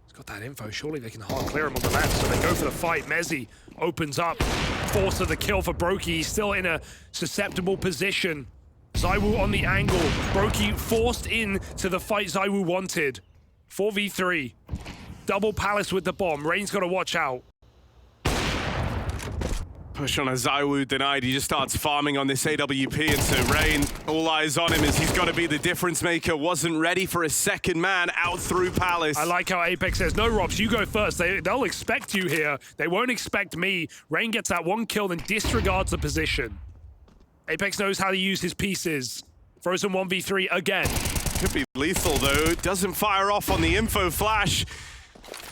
He's got that info, surely they can hard clear him on the left, so they go for the fight. Mezzi opens up, force of the kill for Brokey. He's still in a susceptible position. Zywoo on the angle. Brokey forced in to the fight Zywoo wanted. 4v3. Double Palace with the bomb. Rain's got to watch out. Push on a ZywOo denied. He just starts farming on this AWP, and so Rain, all eyes on him as he's got to be the difference maker. Wasn't ready for a second man out through Palace. I like how Apex says, no, Robs, you go first. They'll expect you here. They won't expect me. Rain gets that one kill, then disregards the position. Apex knows how to use his pieces. Frozen 1v3 again. Could be lethal, though. Doesn't fire off on the info flash.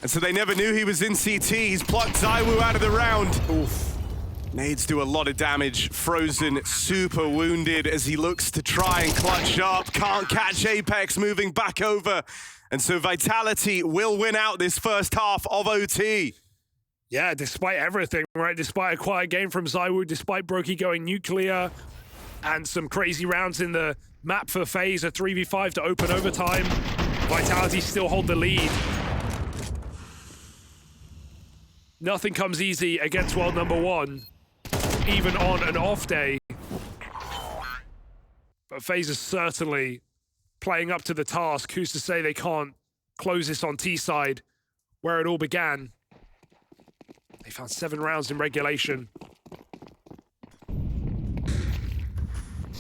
And so they never knew he was in CT. He's plucked ZywOo out of the round. Oof. Nades do a lot of damage. Frozen super wounded as he looks to try and clutch up. Can't catch Apex, moving back over. And so Vitality will win out this first half of OT. Yeah, despite everything, right? Despite a quiet game from ZywOo, despite Brokey going nuclear, and some crazy rounds in the map for FaZe, a 3v5 to open overtime. Vitality still hold the lead. Nothing comes easy against world number 1. Even on an off day. But FaZe is certainly playing up to the task. Who's to say they can't close this on T side, where it all began? They found 7 rounds in regulation.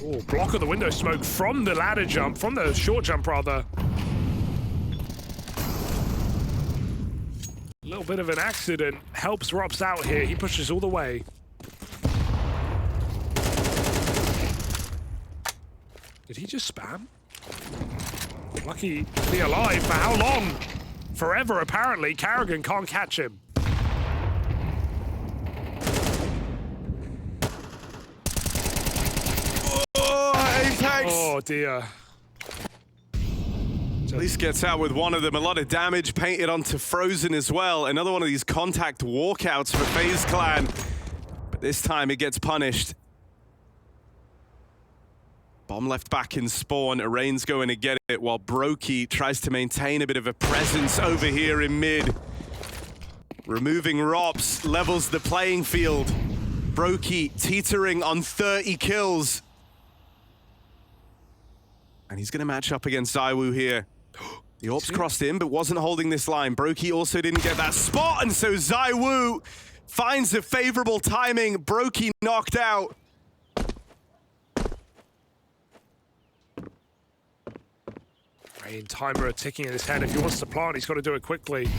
Oh, block of the window smoke from the ladder jump, from the short jump rather. A little bit of an accident helps Rops out here. He pushes all the way. Did he just spam? Lucky to be alive. For how long? Forever, apparently. Karrigan can't catch him. Oh, Apex! Oh, dear. At least gets out with one of them. A lot of damage painted onto Frozen as well. Another one of these contact walkouts for FaZe Clan. But this time it gets punished. Bomb left back in spawn. Arain's going to get it while Brokey tries to maintain a bit of a presence over here in mid. Removing Rops levels the playing field. Brokey teetering on 30 kills. And he's going to match up against ZywOo here. The AWP's crossed in, but wasn't holding this line. Brokey also didn't get that spot, and so ZywOo finds a favorable timing. Brokey knocked out. Rain timer ticking in his head. If he wants to plant, he's got to do it quickly.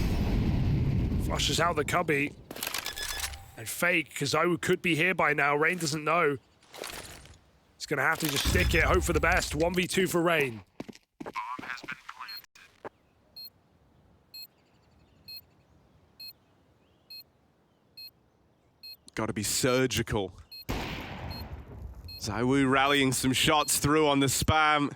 Flushes out the cubby. And fake, because ZywOo could be here by now. Rain doesn't know. He's going to have to just stick it, hope for the best. 1v2 for Rain. Bomb has been planted. Got to be surgical. ZywOo rallying some shots through on the spam.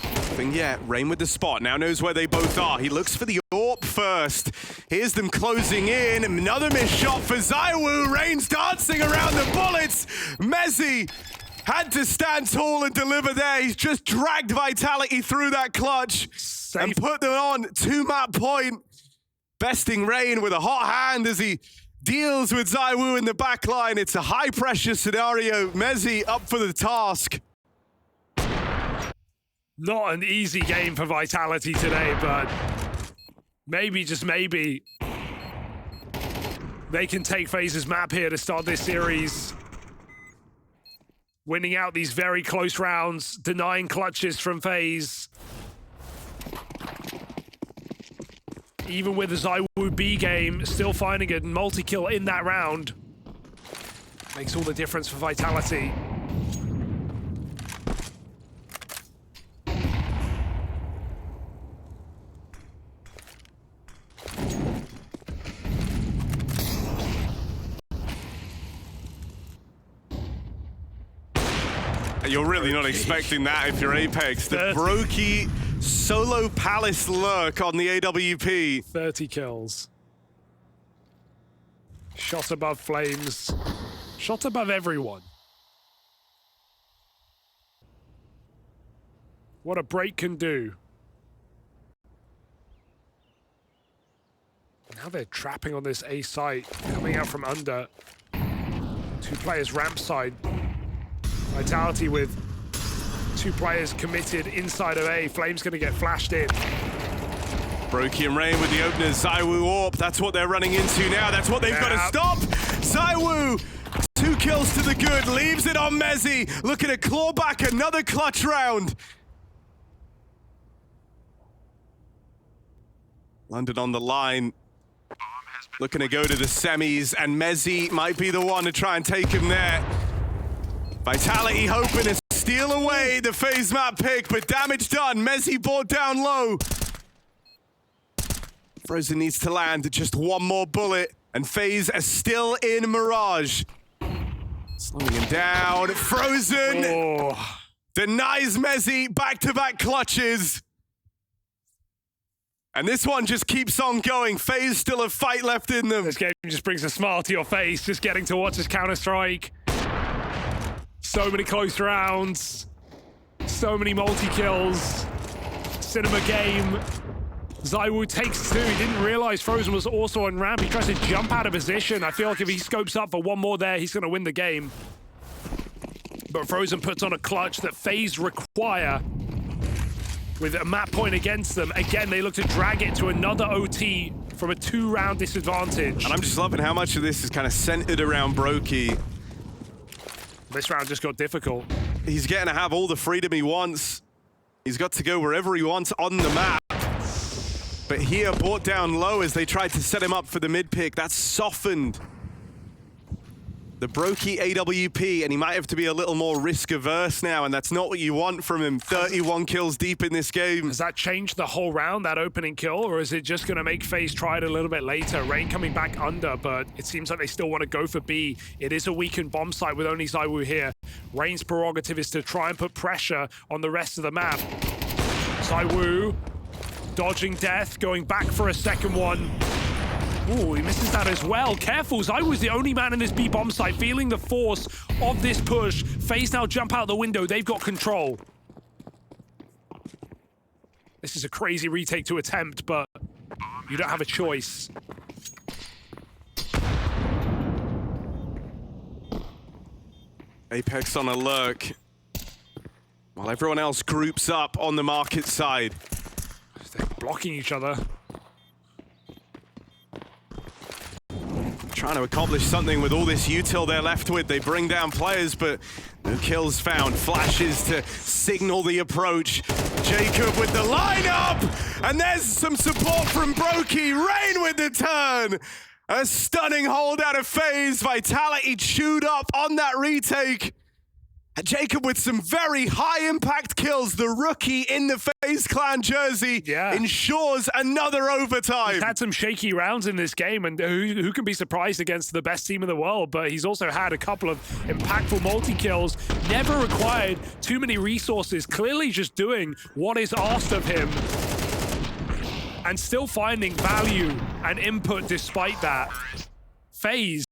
Nothing yet. Rain with the spot. Now knows where they both are. He looks for the AWP first. Here's them closing in. Another missed shot for ZywOo. Rain's dancing around the bullets. Mezzi had to stand tall and deliver there. He's just dragged Vitality through that clutch and put them on 2-map point. Besting Rain with a hot hand as he deals with ZywOo in the back line. It's a high-pressure scenario. Mezzi up for the task. Not an easy game for Vitality today, but maybe, just maybe, they can take FaZe's map here to start this series. Winning out these very close rounds, denying clutches from FaZe. Even with the ZywOo B game, still finding a multi-kill in that round. Makes all the difference for Vitality. You're really not expecting that if you're Apex. The Brokey solo Palace lurk on the AWP. 30 kills. Shot above Flames. Shot above everyone. What a break can do. Now they're trapping on this A site, coming out from under. 2 players ramp side. Vitality with 2 players committed inside of A. Flame's gonna get flashed in. Brokey and Rain with the openers. ZywOo AWP, that's what they're running into now. That's what they've got to stop. ZywOo, 2 kills to the good, leaves it on Mezzy. Looking to claw back another clutch round. London on the line. Looking to go to the semis, and Mezzy might be the one to try and take him there. Vitality hoping to steal away the FaZe map pick, but damage done. Mezzy brought down low. Frozen needs to land just one more bullet, and FaZe are still in Mirage. Slowing him down. Frozen denies Mezzy back-to-back clutches. And this one just keeps on going. FaZe still a fight left in them. This game just brings a smile to your face, just getting to watch this Counter-Strike. So many close rounds. So many multi-kills. Cinema game. ZywOo takes 2. He didn't realize Frozen was also on ramp. He tries to jump out of position. I feel like if he scopes up for one more there, he's going to win the game. But Frozen puts on a clutch that FaZe require. With a map point against them, again, they look to drag it to another OT from a 2-round disadvantage. And I'm just loving how much of this is kind of centered around Brokey. This round just got difficult. He's getting to have all the freedom he wants. He's got to go wherever he wants on the map. But here, brought down low as they tried to set him up for the mid pick. That's softened the Brokey AWP, and he might have to be a little more risk-averse now, and that's not what you want from him. 31 kills deep in this game. Has that changed the whole round, that opening kill, or is it just going to make FaZe try it a little bit later? Rain coming back under, but it seems like they still want to go for B. It is a weakened bomb site with only ZywOo here. Rain's prerogative is to try and put pressure on the rest of the map. ZywOo dodging death, going back for a second one. Ooh, he misses that as well. Careful, ZywOo's the only man in this B bomb site, feeling the force of this push. FaZe now jump out the window. They've got control. This is a crazy retake to attempt, but you don't have a choice. Apex on a lurk, while everyone else groups up on the market side. They're blocking each other. Trying to accomplish something with all this util they're left with. They bring down players, but no kills found. Flashes to signal the approach. Jacob with the lineup, and there's some support from Brokey. Rain with the turn. A stunning hold out of FaZe. Vitality chewed up on that retake. Jacob with some very high impact kills. The rookie in the FaZe Clan jersey ensures another overtime. He's had some shaky rounds in this game, and who can be surprised against the best team in the world? But he's also had a couple of impactful multi-kills. Never required too many resources. Clearly just doing what is asked of him. And still finding value and input despite that. FaZe,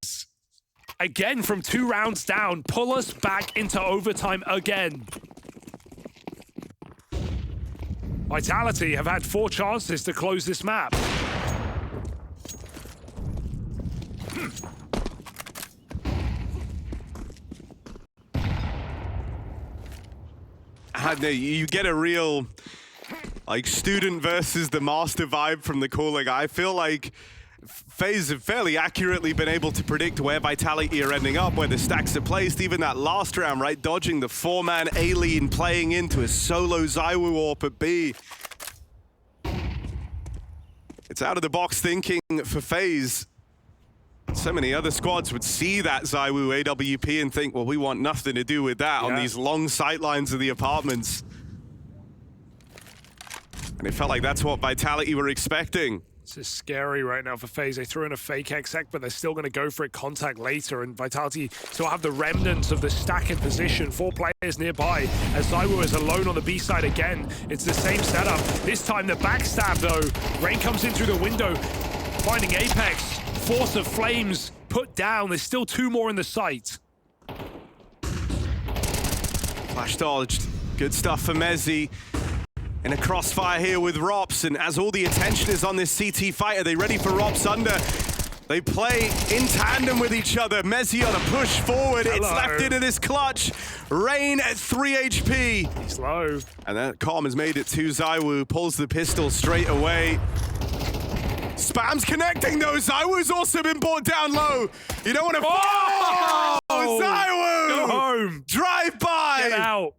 again from 2 rounds down, pull us back into overtime again. Vitality have had 4 chances to close this map. You get a real like student versus the master vibe from the calling. I feel like FaZe have fairly accurately been able to predict where Vitality are ending up, where the stacks are placed. Even that last round, right? Dodging the 4-man alien, playing into a solo ZywOo AWP at B. It's out of the box thinking for FaZe. So many other squads would see that ZywOo AWP and think, well, we want nothing to do with that on these long sightlines of the apartments. And it felt like that's what Vitality were expecting. This is scary right now for FaZe. They threw in a fake exec, but they're still going to go for it contact later, and Vitality still have the remnants of the stack in position. 4 players nearby, as ZywOo is alone on the B side again. It's the same setup. This time the backstab though. Rain comes in through the window, finding Apex. Force of Flames put down. There's still 2 more in the site. Flash dodged. Good stuff for Mezzy. In a crossfire here with Rops, and as all the attention is on this CT fight, are they ready for Rops under? They play in tandem with each other. Mezzy on a push forward. It's left into this clutch. Rain at 3 HP. He's low. And that Calm has made it to ZywOo, pulls the pistol straight away. Spam's connecting though. ZywOo's also been brought down low. You don't want to. Oh! ZywOo! Go home. Drive by. Get out.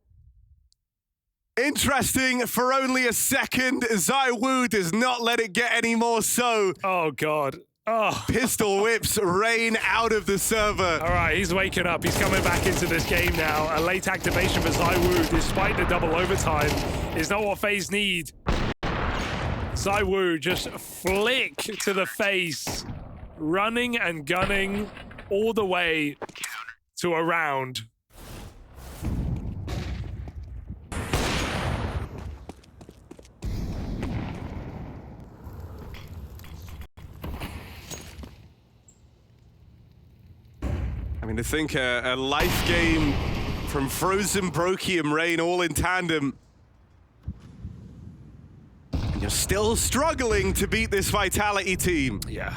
Interesting for only a second. ZywOo does not let it get any more so. Oh, God. Oh. Pistol whips rain out of the server. All right, he's waking up. He's coming back into this game now. A late activation for ZywOo, despite the double overtime, is not what FaZe need. ZywOo just flick to the face, running and gunning all the way to a round. I mean, to think a life game from Frozen, Brokey, and Rain all in tandem. And you're still struggling to beat this Vitality team. Yeah.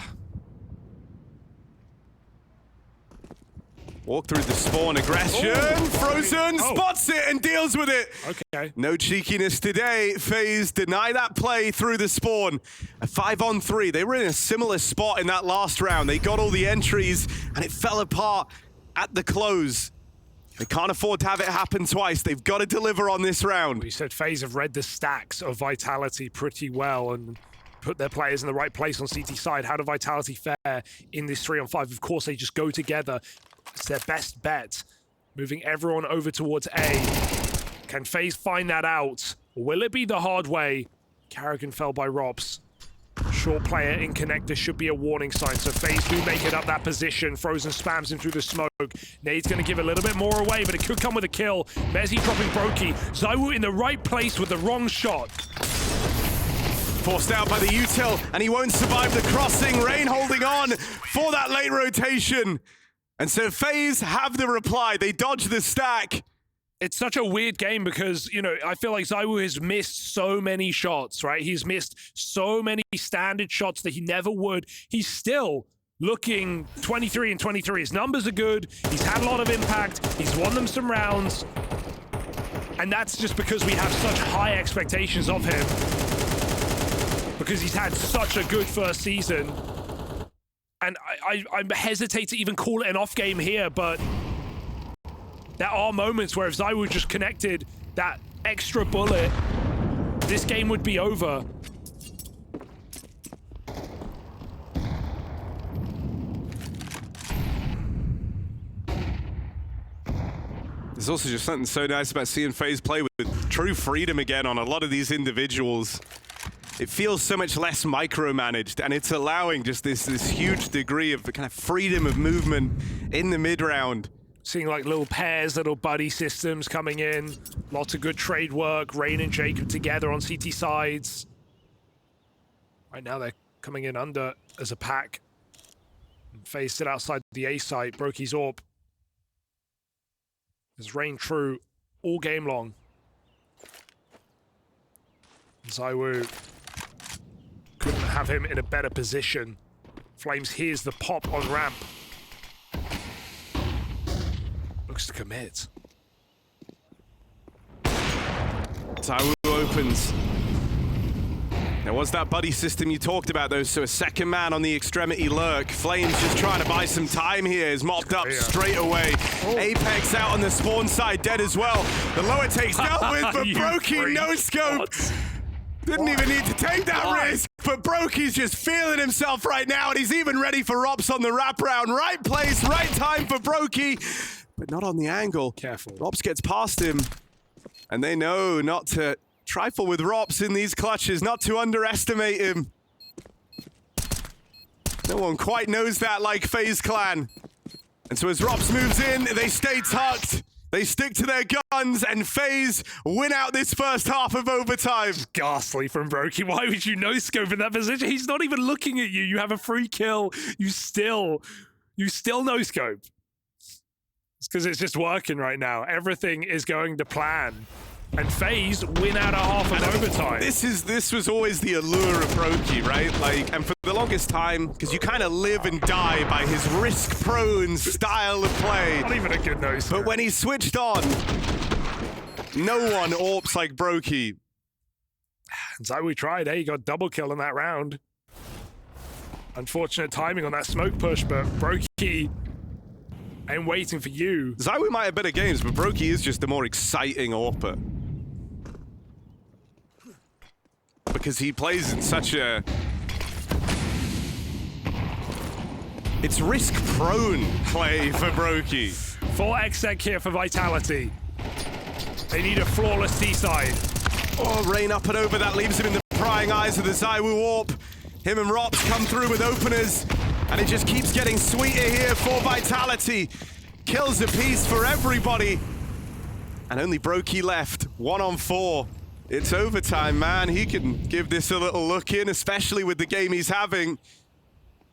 Walk through the spawn aggression. Frozen spots it and deals with it. Okay. No cheekiness today. FaZe deny that play through the spawn. A 5-on-3. They were in a similar spot in that last round. They got all the entries and it fell apart at the close. They can't afford to have it happen twice. They've got to deliver on this round. We said FaZe have read the stacks of Vitality pretty well and put their players in the right place on CT side. How do Vitality fare in this 3-on-5? Of course, they just go together. It's their best bet. Moving everyone over towards A. Can FaZe find that out? Or will it be the hard way? Carrigan fell by Rops. Short player in connector should be a warning sign. So FaZe do make it up that position. Frozen spams him through the smoke. Nade's going to give a little bit more away, but it could come with a kill. Mezzy dropping Brokey. ZywOo in the right place with the wrong shot. Forced out by the util, and he won't survive the crossing. Rain holding on for that late rotation. And so FaZe have the reply. They dodge the stack. It's such a weird game because, you know, I feel like ZywOo has missed so many shots, right? He's missed so many standard shots that he never would. He's still looking 23 and 23. His numbers are good. He's had a lot of impact. He's won them some rounds. And that's just because we have such high expectations of him. Because he's had such a good first season. And I hesitate to even call it an off game here, but there are moments where if ZywOo just connected that extra bullet, this game would be over. There's also just something so nice about seeing FaZe play with true freedom again on a lot of these individuals. It feels so much less micromanaged, and it's allowing just this huge degree of kind of freedom of movement in the mid-round. Seeing like little pairs, little buddy systems coming in. Lots of good trade work. Rain and Jacob together on CT sides. Right now they're coming in under as a pack. FaZe sit outside the A site. Brokey's AWP. There's Rain true all game long. ZywOo couldn't have him in a better position. Flames hears the pop on ramp. Looks to commit. ZywOo opens. There was that buddy system you talked about, though, so a second man on the extremity lurk. Flames just trying to buy some time here. Is mopped up straight away. Apex out on the spawn side, dead as well. The lower take's dealt with, but Brokey no scope. Didn't even need to take that risk, but Brokey's just feeling himself right now, and he's even ready for Rops on the wraparound. Right place, right time for Brokey, but not on the angle. Careful. Rops gets past him, and they know not to trifle with Rops in these clutches, not to underestimate him. No one quite knows that like FaZe Clan. And so as Rops moves in, they stay tucked. They stick to their guns, and FaZe win out this first half of overtime. Ghastly from Brokey. Why would you no-scope in that position? He's not even looking at you. You have a free kill. You still no-scope. It's because it's just working right now. Everything is going to plan. And FaZe win out a half of overtime. This was always the allure of Brokey, right? Like, and for the longest time, because you kind of live and die by his risk-prone style of play. Not even a good nose. But when he switched on, no one AWPs like Brokey. ZywOo tried, eh? He got double kill in that round. Unfortunate timing on that smoke push, but Brokey ain't waiting for you. ZywOo might have better games, but Brokey is just the more exciting AWPer. Because he plays in such a... It's risk-prone play for Brokey. 4x sec here for Vitality. They need a flawless T-side. Oh, Rain up and over, that leaves him in the prying eyes of the ZywOo AWP. Him and Rops come through with openers, and it just keeps getting sweeter here for Vitality. Kills apiece for everybody. And only Brokey left, 1-on-4. It's overtime, man. He can give this a little look in, especially with the game he's having.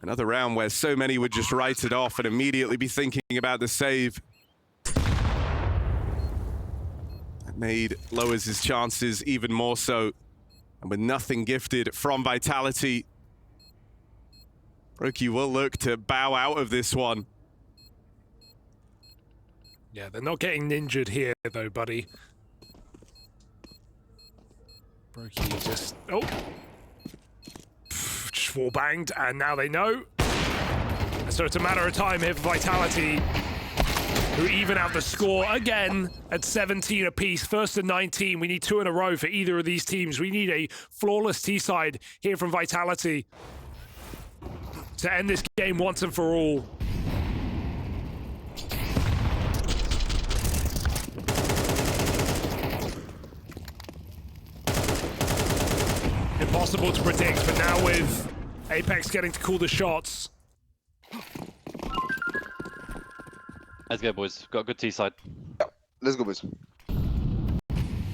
Another round where so many would just write it off and immediately be thinking about the save. That lowers his chances even more so. And with nothing gifted from Vitality, Brokey will look to bow out of this one. Yeah, they're not getting ninjured here, though, buddy. Brokey just... Oh! Just wall banged, and now they know. And so it's a matter of time here for Vitality, who even out the score again at 17 apiece. First and 19. We need 2 in a row for either of these teams. We need a flawless T-side here from Vitality to end this game once and for all. Impossible to predict, but now with Apex getting to call the shots. Let's go, boys. Got a good T-side. Yeah, let's go, boys.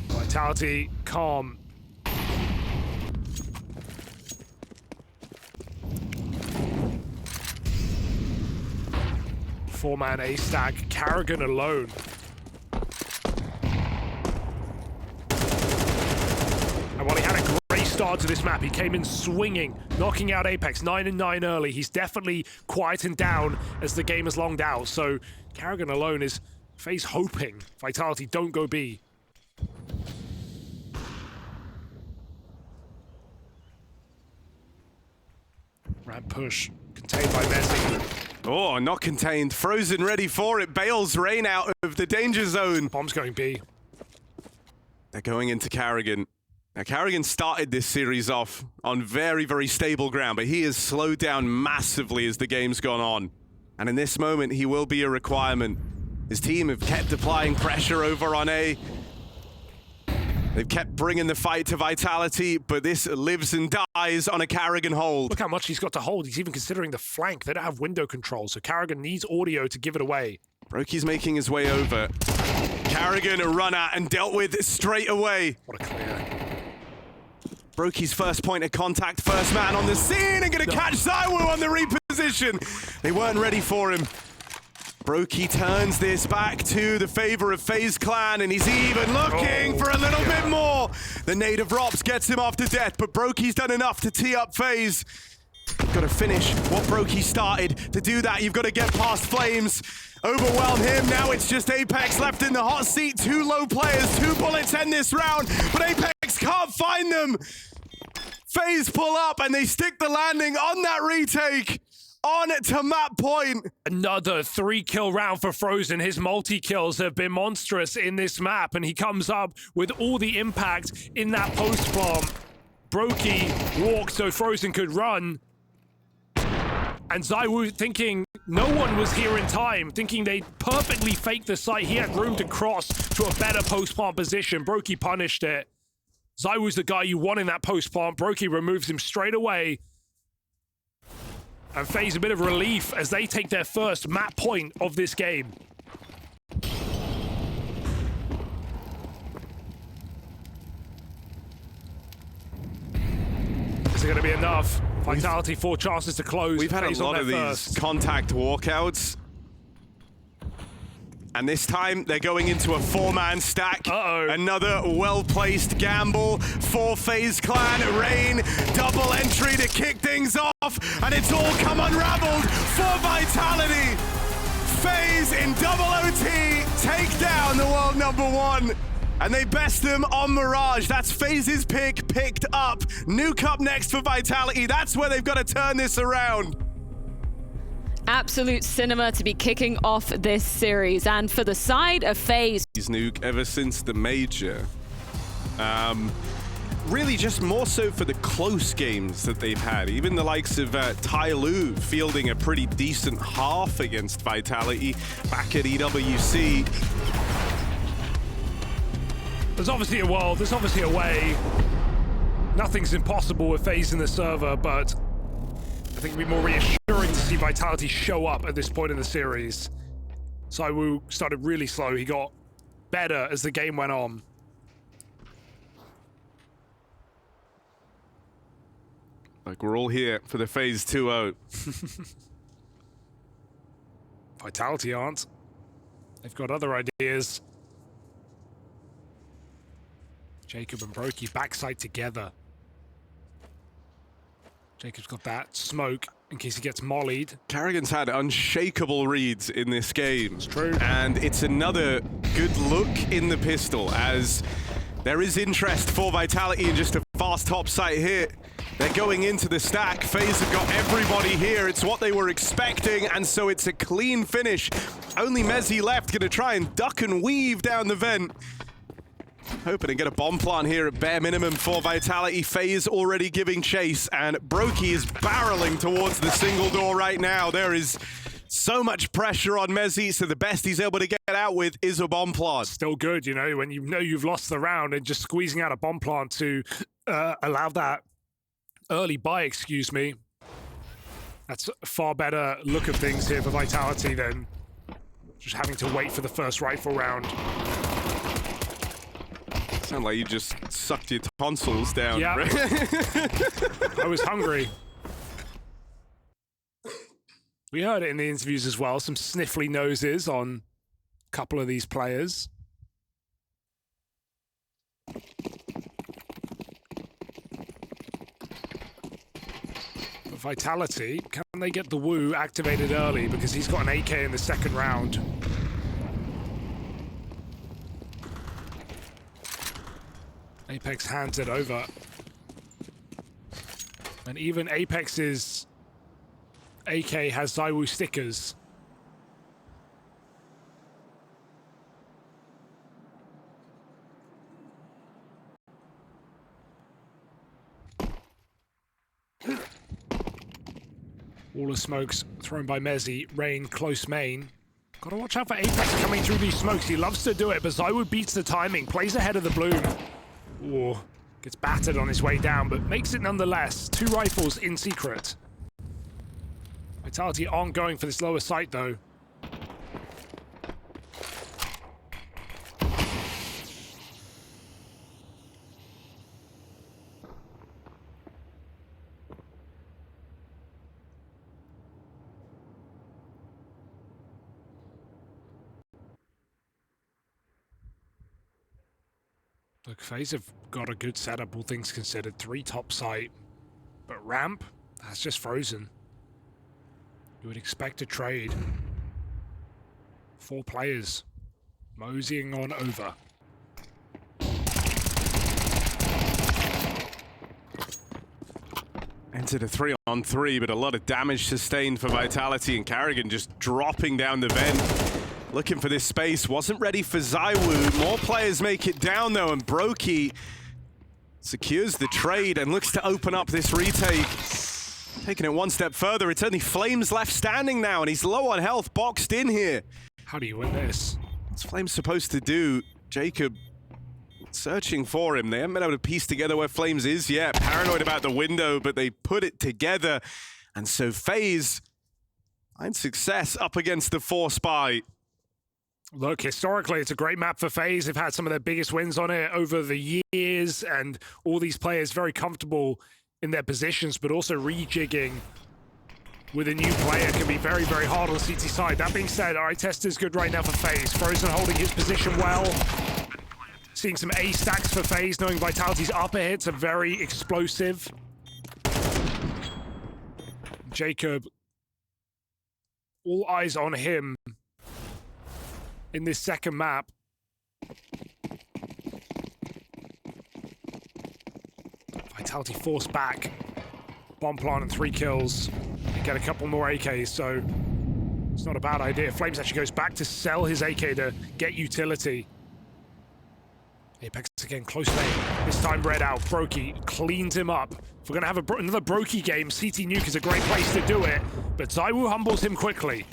Vitality, calm. Four-man A-stack, Carrigan alone. And while he had a great start to this map, he came in swinging, knocking out Apex 9-9 early. He's definitely quieting down as the game has longed out. So Carrigan alone is FaZe hoping Vitality don't go B. Ramp push, contained by Messi. Oh, not contained. Frozen ready for it. Bails Rain out of the danger zone. Bomb's going B. They're going into Carrigan. Now, Carrigan started this series off on very, very stable ground, but he has slowed down massively as the game's gone on. And in this moment, he will be a requirement. His team have kept applying pressure over on A. They've kept bringing the fight to Vitality, but this lives and dies on a Carrigan hold. Look how much he's got to hold. He's even considering the flank. They don't have window control, so Carrigan needs audio to give it away. Brokey's making his way over. Carrigan a run at and dealt with straight away. What a clear. Brokey's first point of contact, first man on the scene, and gonna catch ZywOo on the reposition. They weren't ready for him. Brokey turns this back to the favor of FaZe Clan, and he's even looking for a little bit more. The native Rops gets him after death, but Brokey's done enough to tee up FaZe. Got to finish what Brokey started. To do that, you've got to get past Flames. Overwhelm him. Now it's just Apex left in the hot seat. 2 low players, 2 bullets end this round, but Apex can't find them. FaZe pull up and they stick the landing on that retake. On to map point. Another 3-kill round for Frozen. His multi-kills have been monstrous in this map, and he comes up with all the impact in that post bomb. Brokey walked so Frozen could run. And ZywOo thinking no one was here in time, thinking they perfectly faked the site. He had room to cross to a better post-plant position. Brokey punished it. ZywOo's the guy you want in that post-plant. Brokey removes him straight away. And FaZe a bit of relief as they take their first map point of this game. Is it going to be enough? Vitality 4 chances to close. We've had FaZe a lot of these first. contact walkouts. And this time, they're going into a 4-man stack. Uh-oh. Another well-placed gamble for FaZe Clan. Rain, double entry to kick things off. And it's all come unraveled for Vitality. FaZe in double OT take down the world #1. And they best them on Mirage. That's FaZe's pick. picked up. Nuke up next for Vitality. That's where they've got to turn this around. Absolute cinema to be kicking off this series. And for the side of FaZe, Nuke ever since the major. Really just more so for the close games that they've had. Even the likes of Ty Lue fielding a pretty decent half against Vitality back at EWC. There's obviously a world, there's obviously a way. Nothing's impossible with FaZe in the server, but I think it'd be more reassuring to see Vitality show up at this point in the series. Saiwu started really slow. He got better as the game went on. Like, we're all here for the FaZe 2-0. Vitality aren't. They've got other ideas. Jacob and Brokey backside together. Jacob's got that smoke in case he gets mollied. Carrigan's had unshakable reads in this game. It's true. And it's another good look in the pistol as there is interest for Vitality in just a fast top site hit. They're going into the stack. FaZe have got everybody here. It's what they were expecting, and so it's a clean finish. Only Mezzi left, gonna try and duck and weave down the vent. Hoping to get a bomb plant here at bare minimum for Vitality. FaZe already giving chase, and Brokey is barreling towards the single door right now. There is so much pressure on Mezzi, so the best he's able to get out with is a bomb plant. Still good, you know you've lost the round, and just squeezing out a bomb plant to allow that early buy, excuse me. That's a far better look of things here for Vitality than just having to wait for the first rifle round. Sound like you just sucked your tonsils down. Yeah. I was hungry. We heard it in the interviews as well, some sniffly noses on a couple of these players. But Vitality, can they get the Woo activated early because he's got an AK in the second round? Apex hands it over. And even Apex's AK has Zaiwu stickers. All the smokes thrown by Mezzi. Rain, close main. Gotta watch out for Apex coming through these smokes. He loves to do it, but Zaiwu beats the timing. Plays ahead of the bloom. Ooh, gets battered on his way down, but makes it nonetheless. 2 rifles in secret. Vitality aren't going for this lower site, though. Look, FaZe have got a good setup, all things considered. 3 top site, but ramp, that's just frozen. You would expect a trade. 4 players moseying on over. Entered a 3-on-3, but a lot of damage sustained for Vitality, and Carrigan just dropping down the vent. Looking for this space, wasn't ready for Zaiwu. More players make it down though, and Brokey secures the trade and looks to open up this retake. Taking it one step further, it's only Flames left standing now, and he's low on health, boxed in here. How do you win this? What's Flames supposed to do? Jacob searching for him. They haven't been able to piece together where Flames is yet. Paranoid about the window, but they put it together. And so FaZe find success up against the 4 spy. Look, historically, it's a great map for FaZe. They've had some of their biggest wins on it over the years, and all these players very comfortable in their positions, but also rejigging with a new player can be very, very hard on CT side. That being said, eye test is good right now for FaZe. Frozen holding his position well. Seeing some A stacks for FaZe, knowing Vitality's upper hits are very explosive. Jacob, all eyes on him in this second map. Vitality forced back. Bomb plant and 3 kills. They get a couple more AKs, so it's not a bad idea. Flames actually goes back to sell his AK to get utility. Apex again, close lane. This time Red out. Brokey cleans him up. If we're going to have another Brokey game, CT Nuke is a great place to do it, but ZywOo humbles him quickly.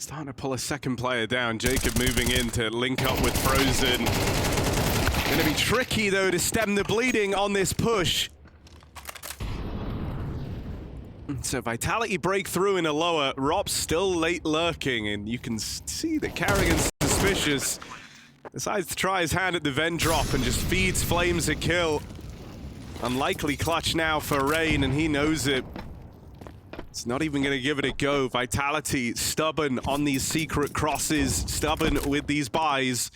Starting to pull a second player down. Jacob moving in to link up with Frozen. Gonna be tricky though to stem the bleeding on this push. So Vitality break through in a lower. Rob's still late lurking, and you can see that Carrigan's suspicious. Decides to try his hand at the vent drop and just feeds Flames a kill. Unlikely clutch now for Rain, and he knows it. It's not even going to give it a go. Vitality stubborn on these secret crosses, stubborn with these buys.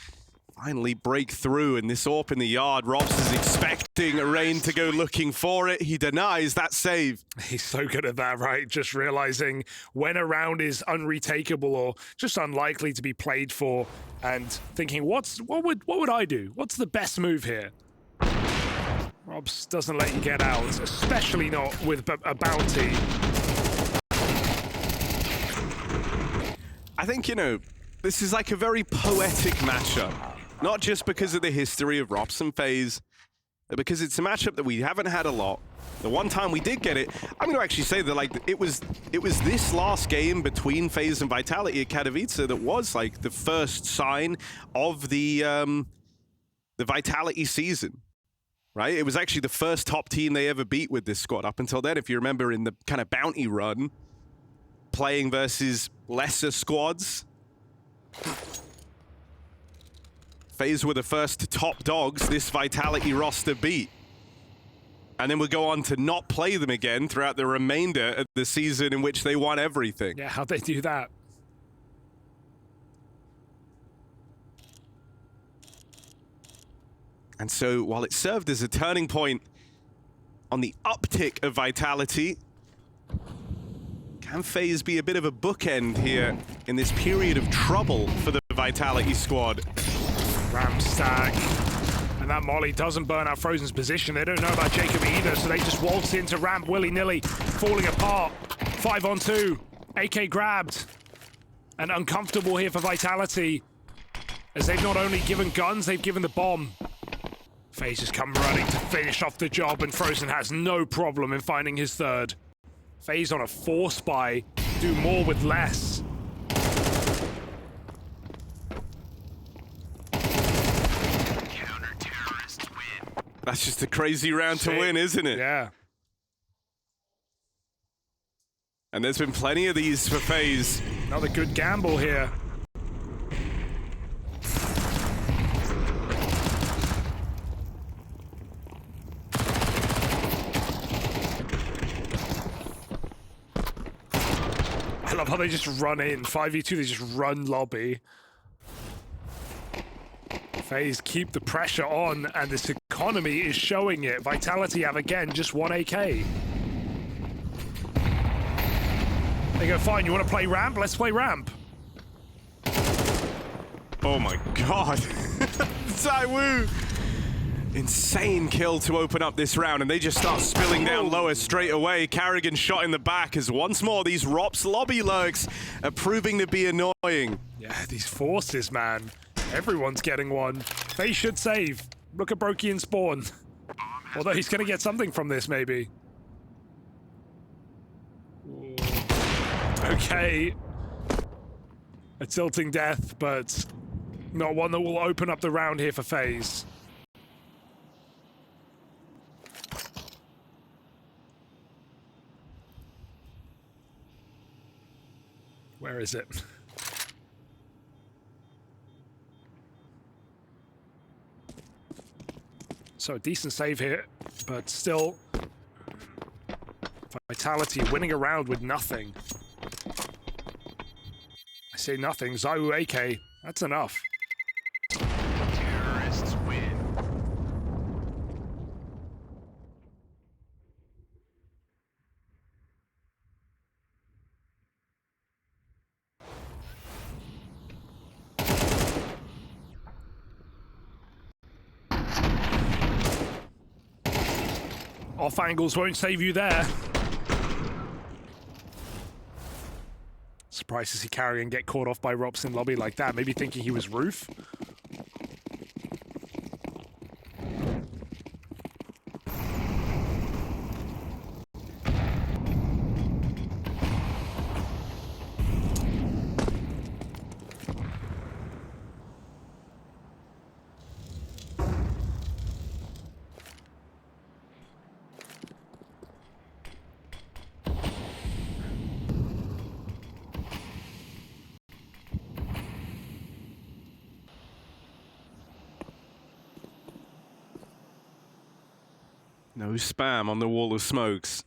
Finally break through, and this AWP in the yard. Robs is expecting Rain to go looking for it. He denies that save. He's so good at that, right? Just realizing when a round is unretakeable or just unlikely to be played for, and thinking, what would I do? What's the best move here? Robs doesn't let you get out, especially not with a bounty. I think, you know, this is like a very poetic matchup. Not just because of the history of Robs and FaZe, but because it's a matchup that we haven't had a lot. The one time we did get it, I'm going to actually say that like it was this last game between FaZe and Vitality at Katowice that was like the first sign of the Vitality season. Right? It was actually the first top team they ever beat with this squad. Up until then, if you remember in the kind of bounty run, playing versus lesser squads. FaZe were the first top dogs this Vitality roster beat. And then we'll go on to not play them again throughout the remainder of the season in which they won everything. Yeah, how'd they do that? And so while it served as a turning point on the uptick of Vitality, can FaZe be a bit of a bookend here in this period of trouble for the Vitality squad? Ram stack. And that molly doesn't burn out Frozen's position. They don't know about Jacob either, so they just waltz into ramp willy-nilly, falling apart. 5-on-2. AK grabbed. And uncomfortable here for Vitality, as they've not only given guns, they've given the bomb. FaZe has come running to finish off the job, and Frozen has no problem in finding his third. FaZe on a force buy, do more with less. Counter-terrorists win. That's just a crazy round to win, isn't it? Yeah. And there's been plenty of these for FaZe. Another good gamble here. I love how they just run in. 5v2, they just run lobby. FaZe keep the pressure on, and this economy is showing it. Vitality have, again, just 1 AK. They go, fine, you want to play ramp? Let's play ramp. Oh my god. ZywOo! Insane kill to open up this round, and they just start spilling down lower straight away. Carrigan shot in the back as once more these ROPS lobby lurks are proving to be annoying. Yeah, these forces, man. Everyone's getting one. FaZe should save. Look at Brokey and Spawn. Although he's going to get something from this, maybe. Okay. A tilting death, but not one that will open up the round here for FaZe. Where is it? So, decent save here, but still Vitality winning a round with nothing. I say nothing. ZywOo AK, that's enough. Terrorists win. Off angles won't save you there. Surprised to see Carrion get caught off by Rops in lobby like that, maybe thinking he was Roof. No spam on the wall of smokes.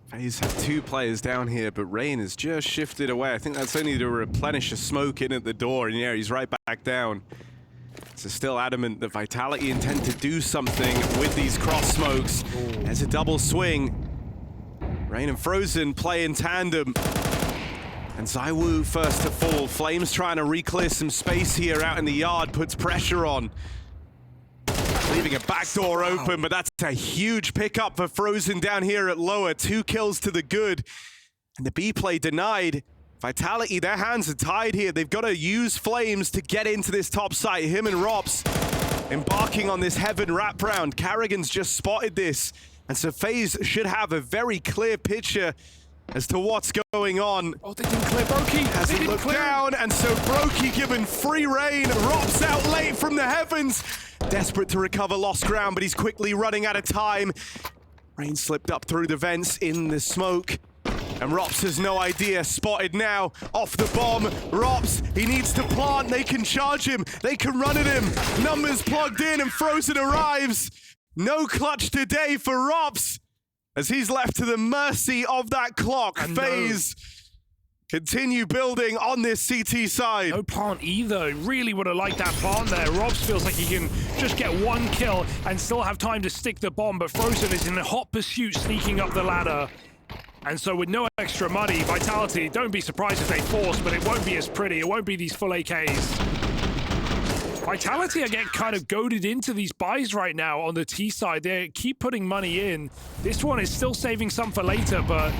FaZe have 2 players down here, but Rain has just shifted away. I think that's only to replenish a smoke in at the door, and yeah, he's right back down. So still adamant that Vitality intend to do something with these cross smokes. There's a double swing. Rain and Frozen play in tandem. And ZywOo first to fall. Flames trying to re-clear some space here out in the yard, puts pressure on. Leaving a back door open, but that's a huge pickup for Frozen down here at lower. 2 kills to the good. And the B play denied. Vitality, their hands are tied here. They've got to use Flames to get into this top site. Him and Rops embarking on this Heaven wraparound. Carrigan's just spotted this. And so FaZe should have a very clear picture as to what's going on. Oh, they didn't clear Brokey. As he looked down, and so Brokey given free reign. Rops out late from the heavens. Desperate to recover lost ground, but he's quickly running out of time. Rain slipped up through the vents in the smoke. And Rops has no idea. Spotted now, off the bomb. Rops, he needs to plant. They can charge him. They can run at him. Numbers plugged in, and Frozen arrives. No clutch today for Rops, as he's left to the mercy of that clock. FaZe continue building on this CT side. No plant either. Really would have liked that plant there. Robs feels like he can just get 1 kill and still have time to stick the bomb, but Frozen is in a hot pursuit, sneaking up the ladder. And so with no extra money, Vitality, don't be surprised if they force, but it won't be as pretty. It won't be these full AKs. Vitality are getting kind of goaded into these buys right now on the T side. They keep putting money in. This one is still saving some for later, but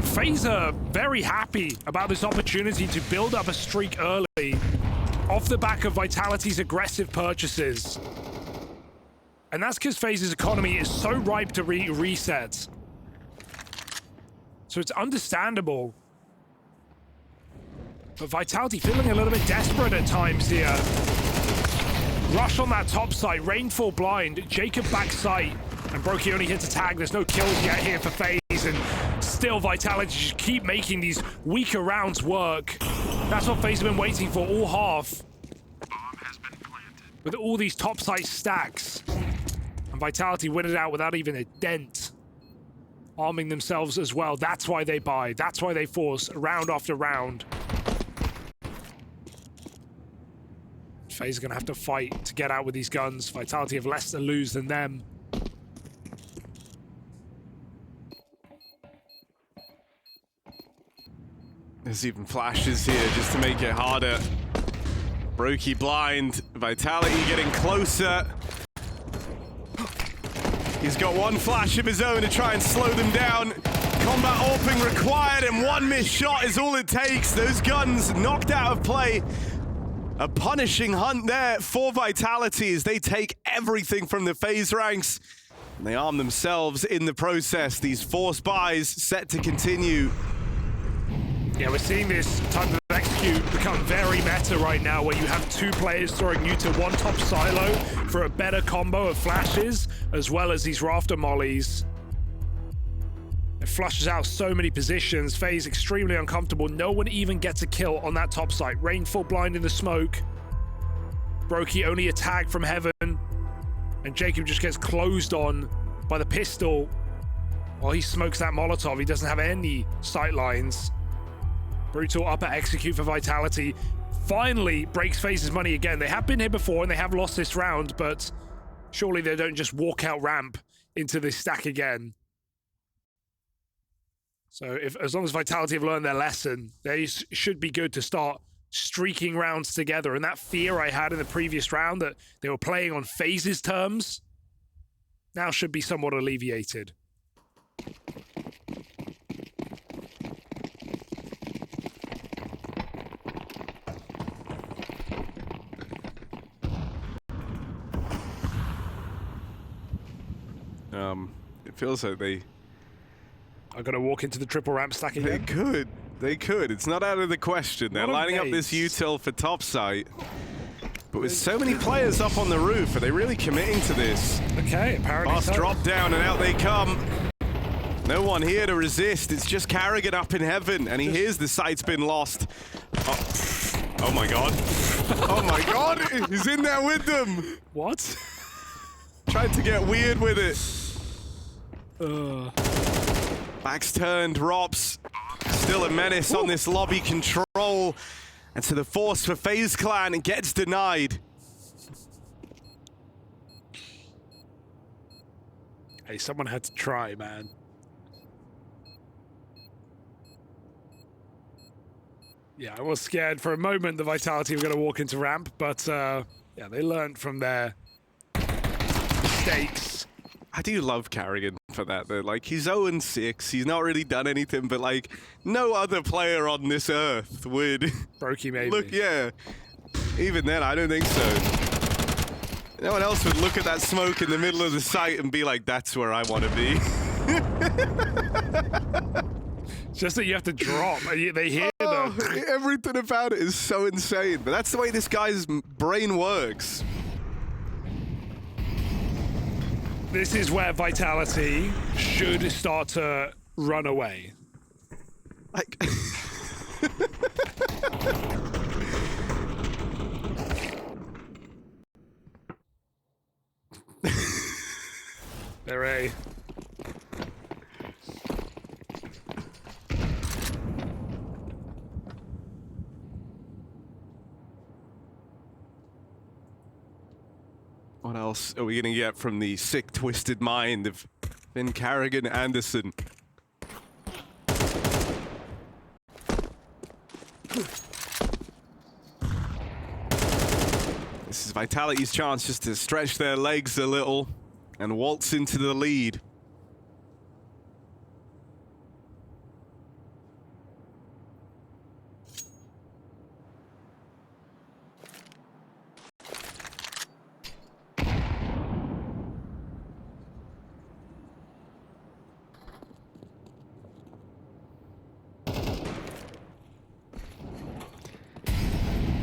FaZe are very happy about this opportunity to build up a streak early off the back of Vitality's aggressive purchases. And that's because FaZe's economy is so ripe to reset. So it's understandable. But Vitality feeling a little bit desperate at times here. Rush on that top side, Rainfall blind, Jacob back sight, and Brokey only hits a tag. There's no kills yet here for FaZe, and still Vitality just keep making these weaker rounds work. That's what FaZe have been waiting for all half. Bomb has been planted. With all these top site stacks. And Vitality win it out without even a dent. Arming themselves as well. That's why they buy. That's why they force round after round. FaZe are going to have to fight to get out with these guns. Vitality have less to lose than them. There's even flashes here just to make it harder. Brokey blind. Vitality getting closer. He's got 1 flash of his own to try and slow them down. Combat AWPing required, and 1 missed shot is all it takes. Those guns knocked out of play. A punishing hunt there for Vitality as they take everything from the FaZe ranks. And they arm themselves in the process. These force buys set to continue. Yeah, we're seeing this type of execute become very meta right now, where you have 2 players throwing you to 1 top silo for a better combo of flashes, as well as these rafter mollies. It flushes out so many positions. FaZe extremely uncomfortable. No one even gets a kill on that top site. Rainfall blind in the smoke. Brokey only a tag from Heaven. And Jacob just gets closed on by the pistol while he smokes that Molotov. He doesn't have any sight lines. Brutal upper execute for Vitality. Finally breaks FaZe's money again. They have been here before and they have lost this round, but surely they don't just walk out ramp into this stack again. So as long as Vitality have learned their lesson, they should be good to start streaking rounds together, and that fear I had in the previous round that they were playing on FaZe's terms now should be somewhat alleviated. It feels like they I'm gonna walk into the triple ramp stack again. They could. It's not out of the question. They're Not a lining up this base. util for top site. But with so many players up on the roof, are they really committing to this? Okay, apparently Fast so. drop down and out they come. No one here to resist. It's just Carrigan up in heaven, and he hears the site's been lost. Oh my god. Oh my god, he's in there with them. What? Tried to get weird with it. Back's turned, Rops. Still a menace on this lobby control. And so the force for FaZe Clan gets denied. Hey, someone had to try, man. Yeah, I was scared for a moment the Vitality were going to walk into ramp, but yeah, they learned from their mistakes. I do love Carrigan for that, though. Like, he's 0-6. He's not really done anything, but, like, no other player on this earth would... Brokey, maybe. Look, yeah. Even then, I don't think so. No one else would look at that smoke in the middle of the site and be like, that's where I want to be. Just that you have to drop. They hear them. Everything about it is so insane. But that's the way this guy's brain works. This is where Vitality should start to run away. Like... They're A. What else are we going to get from the sick, twisted mind of Finn Carrigan Anderson? This is Vitality's chance just to stretch their legs a little and waltz into the lead.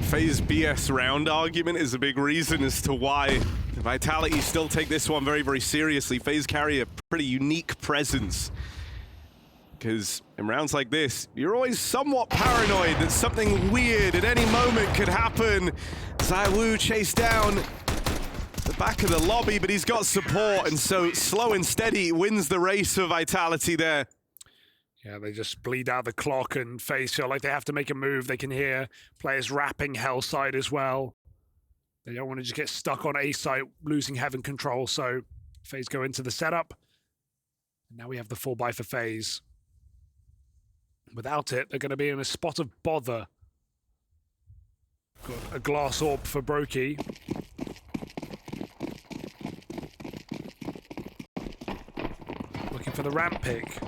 FaZe BS round argument is a big reason as to why Vitality still take this one very, very seriously. FaZe carry a pretty unique presence. Because in rounds like this, you're always somewhat paranoid that something weird at any moment could happen. ZywOo chased down the back of the lobby, but he's got support, and so slow and steady wins the race for Vitality there. Yeah, they just bleed out the clock, and FaZe feel like they have to make a move. They can hear players rapping Hellside as well. They don't want to just get stuck on A site, losing Heaven control, so FaZe go into the setup. And now we have the 4x for FaZe. Without it, they're going to be in a spot of bother. Got a glass orb for Brokey. Looking for the ramp pick.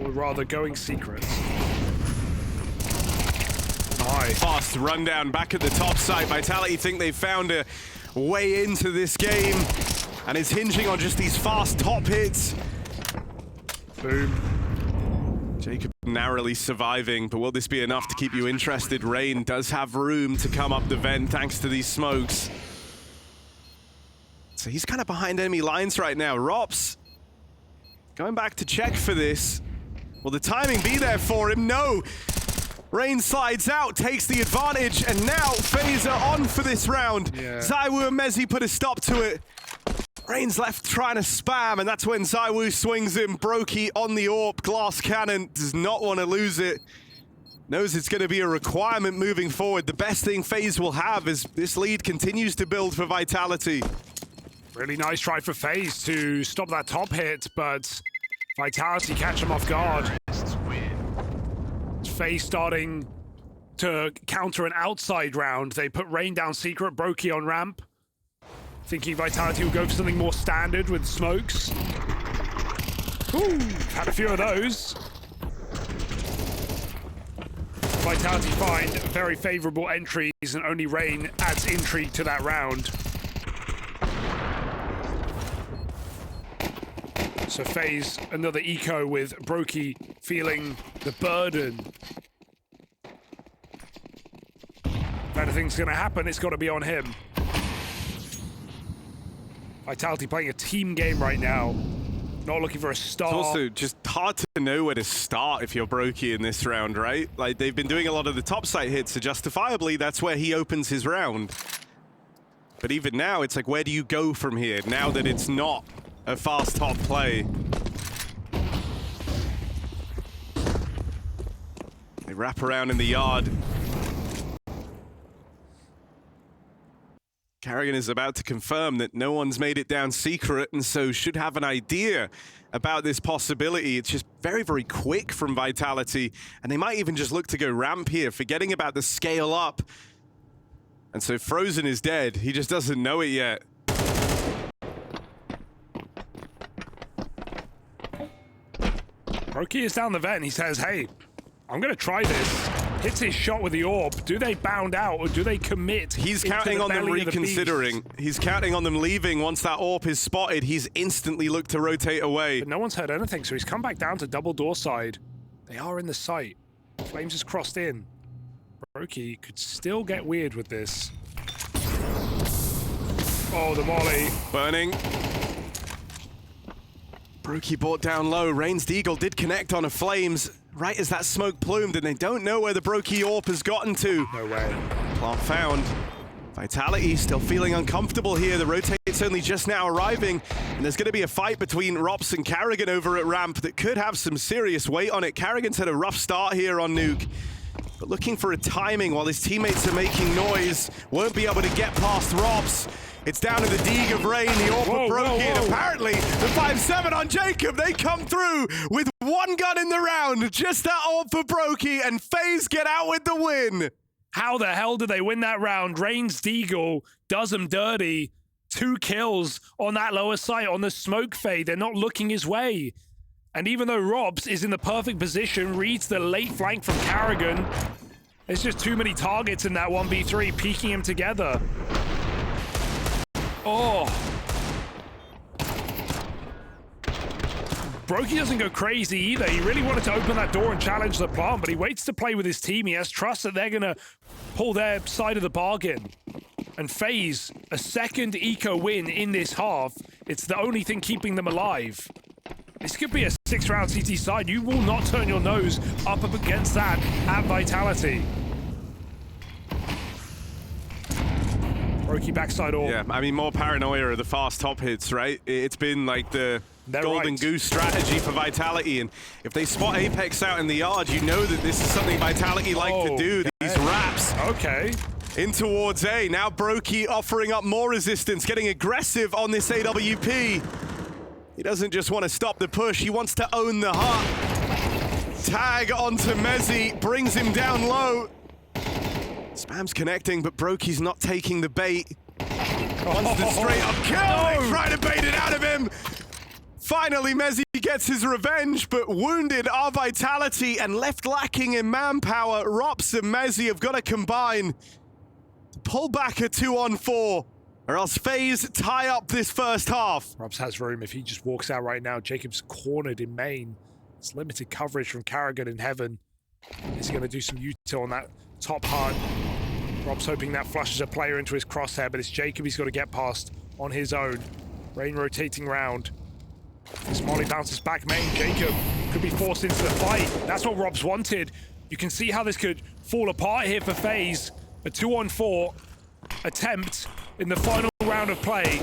Or rather, going secret. Nice. Fast rundown back at the top side. Vitality think they've found a way into this game, and it's hinging on just these fast top hits. Boom. Jacob narrowly surviving, but will this be enough to keep you interested? Rain does have room to come up the vent thanks to these smokes. So he's kind of behind enemy lines right now. Rops going back to check for this. Will the timing be there for him? No. Rain slides out, takes the advantage, and now FaZe are on for this round. Yeah. ZywOo and Mezzi put a stop to it. Rain's left trying to spam, and that's when ZywOo swings him. Brokey on the AWP. Glass Cannon does not want to lose it. Knows it's going to be a requirement moving forward. The best thing FaZe will have is this lead continues to build for Vitality. Really nice try for FaZe to stop that top hit, but Vitality catch him off guard. FaZe starting to counter an outside round. They put Rain down secret, Brokey on ramp. Thinking Vitality will go for something more standard with smokes. Ooh, had a few of those. Vitality find very favorable entries, and only Rain adds intrigue to that round. So FaZe, another eco with Brokey feeling the burden. If anything's gonna happen, it's gotta be on him. Vitality playing a team game right now. Not looking for a star. It's also just hard to know where to start if you're Brokey in this round, right? Like, they've been doing a lot of the top site hits, so justifiably, that's where he opens his round. But even now, it's like, where do you go from here, now that it's not a fast top play? They wrap around in the yard. Karrigan is about to confirm that no one's made it down secret, and so should have an idea about this possibility. It's just very, very quick from Vitality, and they might even just look to go ramp here, forgetting about the scale up. And so Frozen is dead. He just doesn't know it yet. Brokey is down the vent. He says, hey, I'm going to try this. Hits his shot with the orb. Do they bound out or do they commit? He's counting on them reconsidering. He's counting on them leaving. Once that orb is spotted, he's instantly looked to rotate away. But no one's heard anything, so he's come back down to double door side. They are in the site. Flames has crossed in. Brokey could still get weird with this. Oh, the volley. Burning. Brokey brought down low. Rain's Deagle did connect on a Flames right as that smoke plumed, and they don't know where the Brokey AWP has gotten to. No way. Plant found. Vitality still feeling uncomfortable here. The rotate's only just now arriving, and there's going to be a fight between Rops and Karrigan over at ramp that could have some serious weight on it. Karrigan's had a rough start here on Nuke, but looking for a timing while his teammates are making noise. Won't be able to get past Rops. It's down to the Deeg of Rain, the AWP of Brokey, and apparently the 5-7 on Jacob. They come through with one gun in the round. Just that AWP for Brokey, and FaZe get out with the win. How the hell did they win that round? Rain's Deagle does him dirty. 2 kills on that lower site on the smoke fade. They're not looking his way. And even though Robs is in the perfect position, reads the late flank from Karrigan, there's just too many targets in that 1v3, peeking him together. Oh. Brokey doesn't go crazy either. He really wanted to open that door and challenge the plant, but he waits to play with his team. He has trust that they're going to pull their side of the bargain. And FaZe, a second eco win in this half. It's the only thing keeping them alive. This could be a 6-round CT side. You will not turn your nose up against that at Vitality. Brokey backside AWP. Yeah, I mean, more paranoia of the fast top hits, right? It's been like the golden goose strategy for Vitality, and if they spot Apex out in the yard, you know that this is something Vitality like to do. These wraps. Okay. In towards A. Now Brokey offering up more resistance, getting aggressive on this AWP. He doesn't just want to stop the push, he wants to own the hut. Tag onto Mezzi, brings him down low. Spam's connecting, but Brokey's not taking the bait. Wants the straight up kill. They try to bait it out of him. Finally, Mezzi gets his revenge, but wounded our Vitality and left lacking in manpower. Rops and Mezzi have got to combine to pull back a 2-on-4, or else FaZe tie up this first half. Rops has room if he just walks out right now. Jacob's cornered in main. It's limited coverage from Karrigan in heaven. Is he going to do some util on that top hut? Rob's hoping that flushes a player into his crosshair, but it's Jacob he's got to get past on his own. Rain rotating round. This Molly bounces back main. Jacob could be forced into the fight. That's what Rob's wanted. You can see how this could fall apart here for FaZe. A 2-on-4 attempt in the final round of play.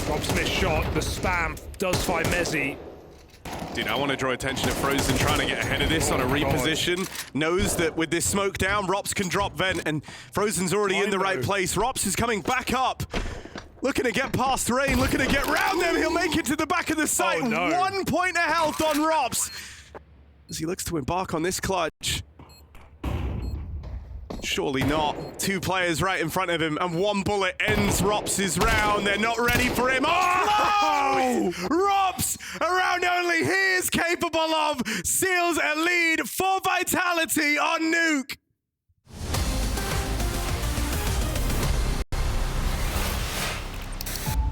Rob's missed shot. The spam does find Mezzi. Dude, I want to draw attention to Frozen trying to get ahead of this on a reposition. Knows that with this smoke down, Rops can drop vent, and Frozen's already in the right place. Rops is coming back up. Looking to get past Rain, looking to get round them. He'll make it to the back of the site. Oh, no. 1 point of health on Rops as he looks to embark on this clutch. Surely not. Two players right in front of him, and one bullet ends Rops' round. They're not ready for him. Oh! Rops, around only he is capable of, seals a lead for Vitality on Nuke.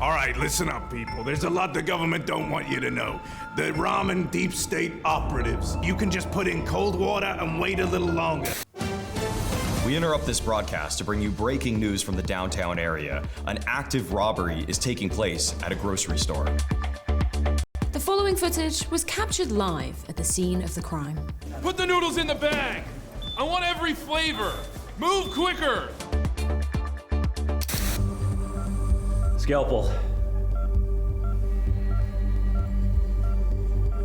All right, listen up, people. There's a lot the government don't want you to know. The ramen deep state operatives. You can just put in cold water and wait a little longer. We interrupt this broadcast to bring you breaking news from the downtown area. An active robbery is taking place at a grocery store. The following footage was captured live at the scene of the crime. Put the noodles in the bag. I want every flavor. Move quicker. Scalpel.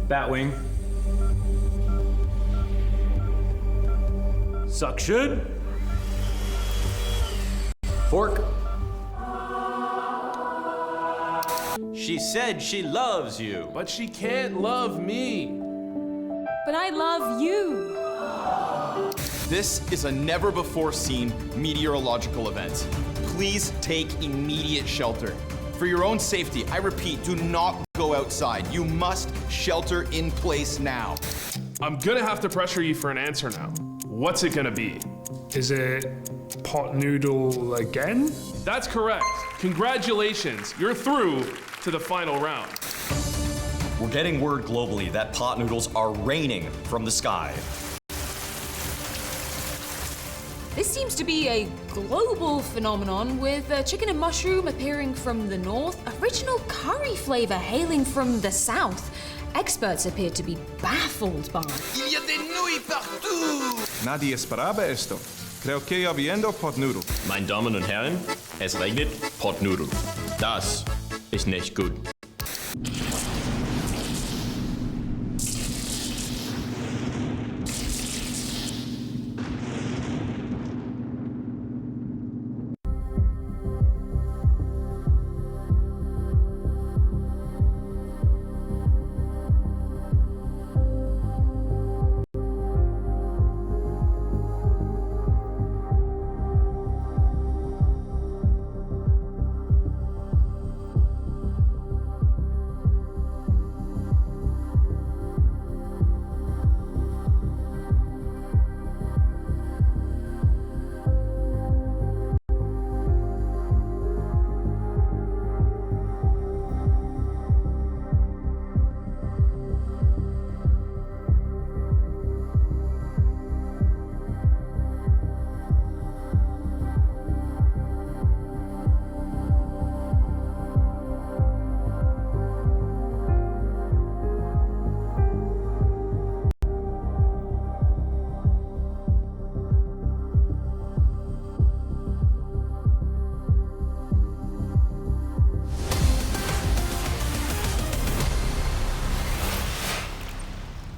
Batwing. Suction. Fork. She said she loves you. But she can't love me. But I love you. This is a never-before-seen meteorological event. Please take immediate shelter. For your own safety, I repeat, do not go outside. You must shelter in place now. I'm gonna have to pressure you for an answer now. What's it gonna be? Is it pot noodle again? That's correct. Congratulations, you're through to the final round. We're getting word globally that pot noodles are raining from the sky. This seems to be a global phenomenon, with chicken and mushroom appearing from the north, original curry flavor hailing from the south. Experts appear to be baffled by. Il y a des nouilles partout! Nadie esperaba esto. Creo que habiendo pot noodle. Meine Damen und Herren, es regnet Potnudel. Das ist nicht gut.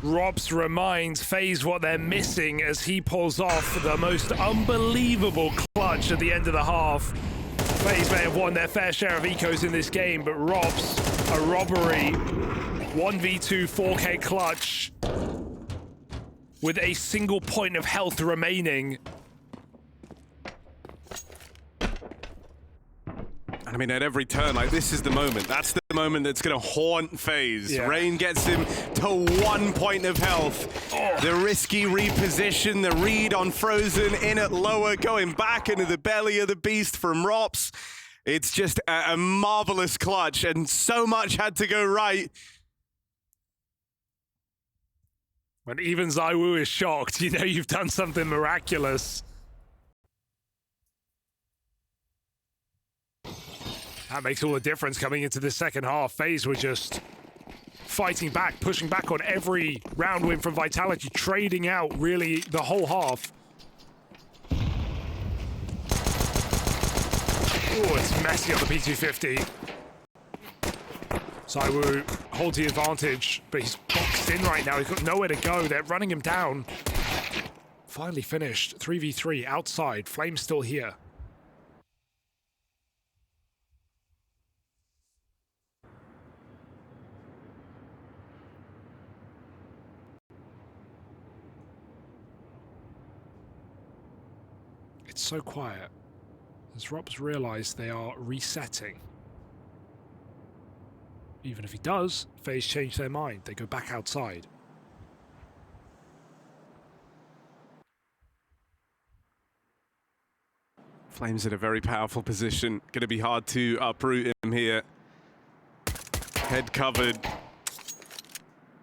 Robs reminds FaZe what they're missing as he pulls off the most unbelievable clutch at the end of the half. FaZe may have won their fair share of ecos in this game, but Robs, a robbery, 1v2 4K clutch with a single point of health remaining. I mean, at every turn, like, this is the moment. That's the moment that's going to haunt FaZe. Yeah. Rain gets him to 1 point of health. Oh. The risky reposition, the read on Frozen in at lower, going back into the belly of the beast from Rops. It's just a marvelous clutch, and so much had to go right. When even Zaiwu is shocked, you know you've done something miraculous. That makes all the difference coming into the second half. FaZe were just fighting back, pushing back on every round win from Vitality, trading out really the whole half. Oh, it's messy on the P250. Zaiwu holds the advantage, but he's boxed in right now. He's got nowhere to go. They're running him down. Finally finished. 3v3 outside. Flame's still here. It's so quiet. As Robs realize they are resetting. Even if he does, FaZe change their mind. They go back outside. Flames in a very powerful position. Gonna be hard to uproot him here. Head covered.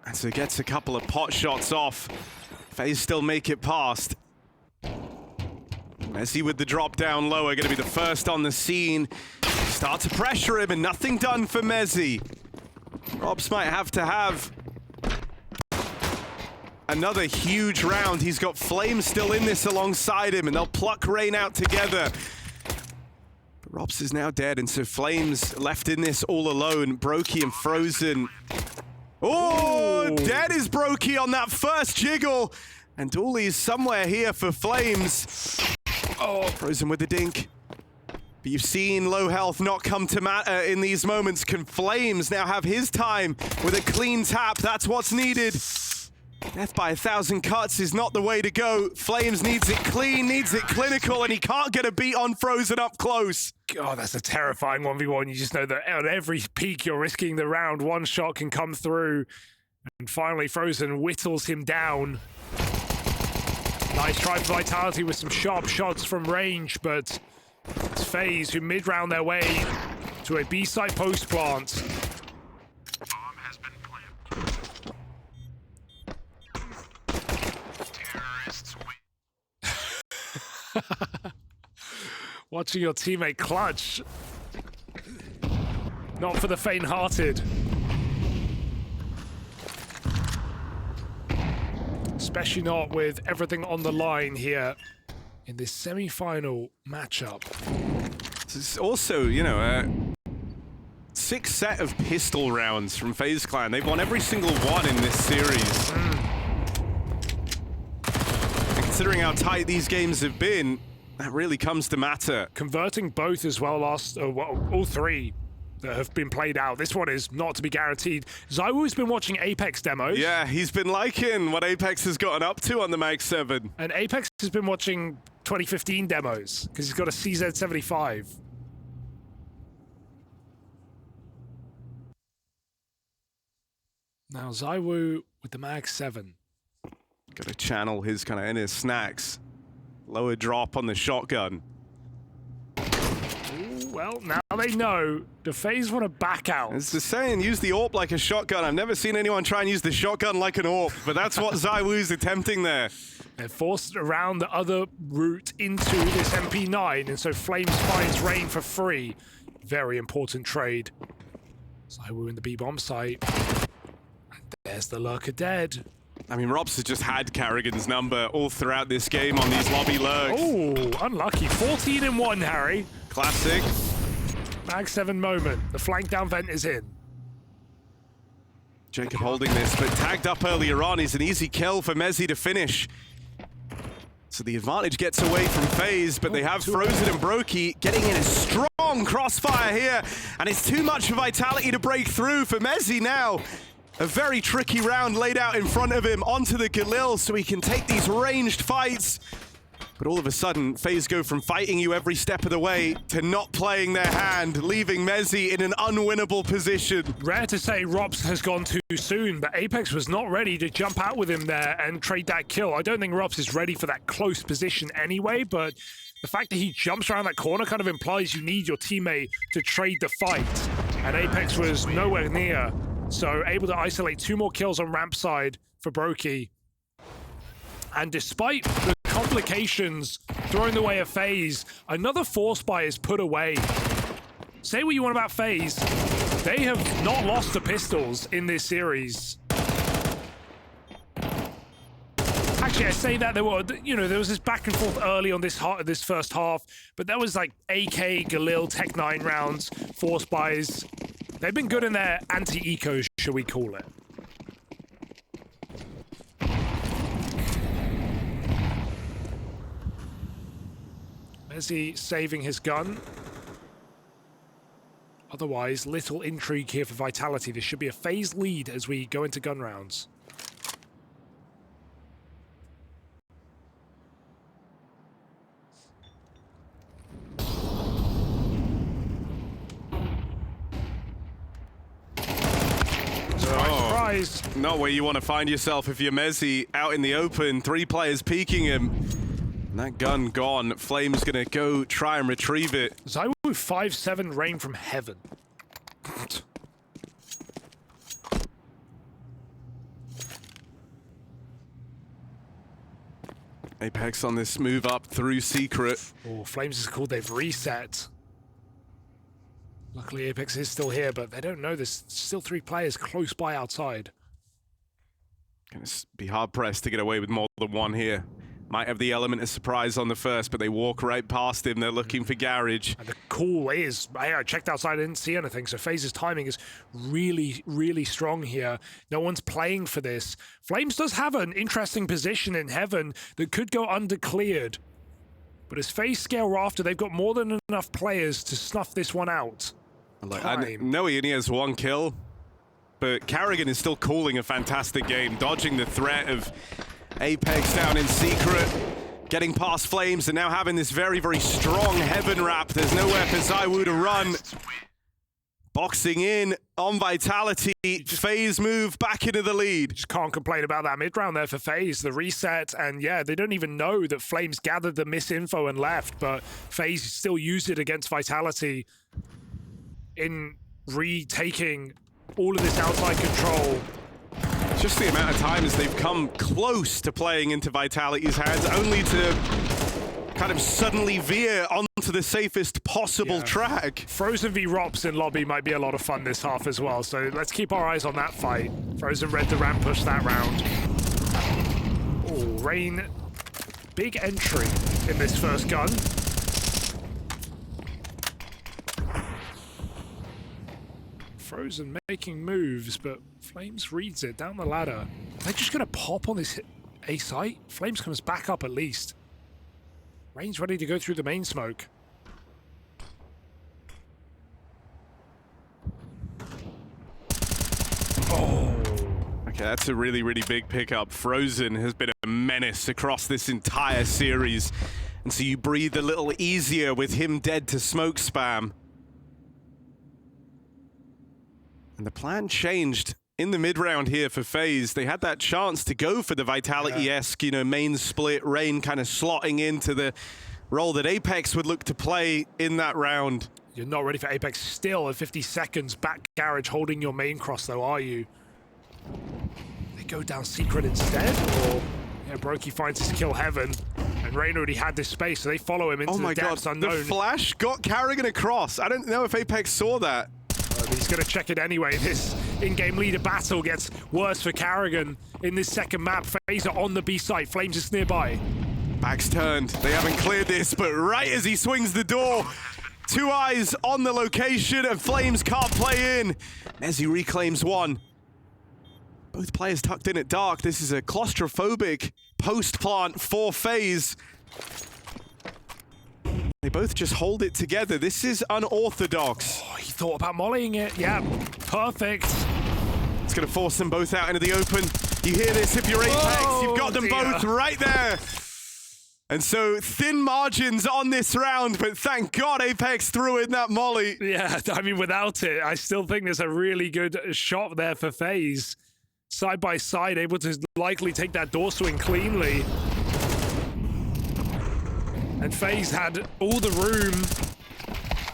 And so he gets a couple of pot shots off. FaZe still make it past. Messi with the drop down lower, gonna be the first on the scene. Start to pressure him and nothing done for Messi. Robs might have to have another huge round. He's got Flames still in this alongside him, and they'll pluck Rain out together. But Robs is now dead, and so Flames left in this all alone. Brokey and Frozen. Oh, dead is Brokey on that first jiggle. And Dooley's somewhere here for Flames. Oh, Frozen with the dink. But you've seen low health not come to matter in these moments. Can Flames now have his time with a clean tap? That's what's needed. Death by 1,000 cuts is not the way to go. Flames needs it clean, needs it clinical, and he can't get a beat on Frozen up close. God, that's a terrifying 1v1. You just know that at every peak you're risking the round. One shot can come through. And finally, Frozen whittles him down. Nice try for Vitality with some sharp shots from range, but it's FaZe who mid-round their way to a B-side post-plant. Bomb has been planted. Terrorists win. Watching your teammate clutch. Not for the faint-hearted. Especially not with everything on the line here in this semi-final matchup. This is also, you know, a 6th set of pistol rounds from FaZe Clan. They've won every single one in this series. And considering how tight these games have been, that really comes to matter. Converting both as well, all three that have been played out. This one is not to be guaranteed. Zywoo's been watching Apex demos. Yeah, he's been liking what Apex has gotten up to on the Mag 7. And Apex has been watching 2015 demos because he's got a CZ75. Now Zywoo with the Mag 7. Got to channel his kind of inner snacks. Lower drop on the shotgun. Well, now they know. The FaZe want to back out. It's the saying, use the AWP like a shotgun. I've never seen anyone try and use the shotgun like an AWP, but that's what Zywoo's attempting there. They're forced around the other route into this MP9, and so Flames finds Rain for free. Very important trade. Zywoo in the B-bomb site. And there's the lurker dead. I mean, Robs has just had Carrigan's number all throughout this game on these lobby lurks. Oh, unlucky. 14 in 1, Harry. Classic. Mag 7 moment. The flank down vent is in. Jacob holding this, but tagged up earlier on is an easy kill for Messi to finish. So the advantage gets away from FaZe, but they have Frozen and Brokey getting in a strong crossfire here, and it's too much for Vitality to break through for Messi now. A very tricky round laid out in front of him onto the Galil so he can take these ranged fights. But all of a sudden, FaZe go from fighting you every step of the way to not playing their hand, leaving Messi in an unwinnable position. Rare to say Robs has gone too soon, but Apex was not ready to jump out with him there and trade that kill. I don't think Robs is ready for that close position anyway, but the fact that he jumps around that corner kind of implies you need your teammate to trade the fight. And Apex was nowhere near, so able to isolate 2 more kills on ramp side for Brokey. And despite the complications thrown the way of FaZe, another force buy is put away. Say what you want about FaZe, they have not lost the pistols in this series. Actually, I say that there was this back and forth early on this first half, but that was like AK, Galil, Tech 9 rounds, force buys. They've been good in their anti-ecos, shall we call it. Messi saving his gun. Otherwise, little intrigue here for Vitality. This should be a FaZe lead as we go into gun rounds. is... Not where you want to find yourself if you're Messi out in the open. 3 players peeking him. And that gun gone. Flame's gonna go try and retrieve it. ZywOo 5-7 rain from heaven. Apex on this move up through Secret. Oh, Flames is called. They've reset. Luckily, Apex is still here, but they don't know there's still 3 players close by outside. Gonna be hard pressed to get away with more than 1 here. Might have the element of surprise on the first, but they walk right past him. They're looking for Garage. And the call is, I checked outside, I didn't see anything, so FaZe's timing is really, really strong here. No one's playing for this. Flames does have an interesting position in heaven that could go undercleared. But as FaZe scale Rafter, they've got more than enough players to snuff this one out. Like, I know he only has 1 kill, but Carrigan is still calling a fantastic game, dodging the threat of Apex down in Secret, getting past Flames, and now having this very, very strong heaven wrap. There's nowhere for ZywOo to run. Boxing in on Vitality. FaZe move back into the lead. Just can't complain about that mid-round there for FaZe. The reset, and yeah, they don't even know that Flames gathered the misinfo and left, but FaZe still used it against Vitality in retaking all of this outside control. Just the amount of times they've come close to playing into Vitality's hands, only to kind of suddenly veer onto the safest possible track. Frozen v Rops in lobby might be a lot of fun this half as well, so let's keep our eyes on that fight. Frozen read the ramp push that round. Oh, Rain, big entry in this first gun. Frozen making moves, but Flames reads it down the ladder. They're just gonna pop on this A site. Flames comes back up at least. Rain's ready to go through the main smoke. Oh. Okay, that's a really, really big pickup. Frozen has been a menace across this entire series. And so you breathe a little easier with him dead to smoke spam. And the plan changed in the mid-round here for FaZe. They had that chance to go for the Vitality-esque, you know, main split, Rain kind of slotting into the role that Apex would look to play in that round. You're not ready for Apex still at 50 seconds. Back Garage holding your main cross, though, are you? They go down Secret instead, or yeah, Brokey finds his kill heaven, and Rain already had this space, so they follow him into the depths unknown. The flash got Carrigan across. I don't know if Apex saw that. He's going to check it anyway. This in-game leader battle gets worse for Carrigan in this second map. FaZe are on the B site. Flames is nearby. Back's turned. They haven't cleared this, but right as he swings the door, 2 eyes on the location, and Flames can't play in. Messi reclaims 1. Both players tucked in at dark. This is a claustrophobic post-plant for FaZe. They both just hold it together. This is unorthodox. Oh, he thought about mollying it. Yeah, perfect. It's going to force them both out into the open. You hear this if you're Apex. You've got them both right there. And so thin margins on this round, but thank God Apex threw in that molly. Yeah, I mean, without it, I still think there's a really good shot there for FaZe. Side by side, able to likely take that door swing cleanly. And FaZe had all the room,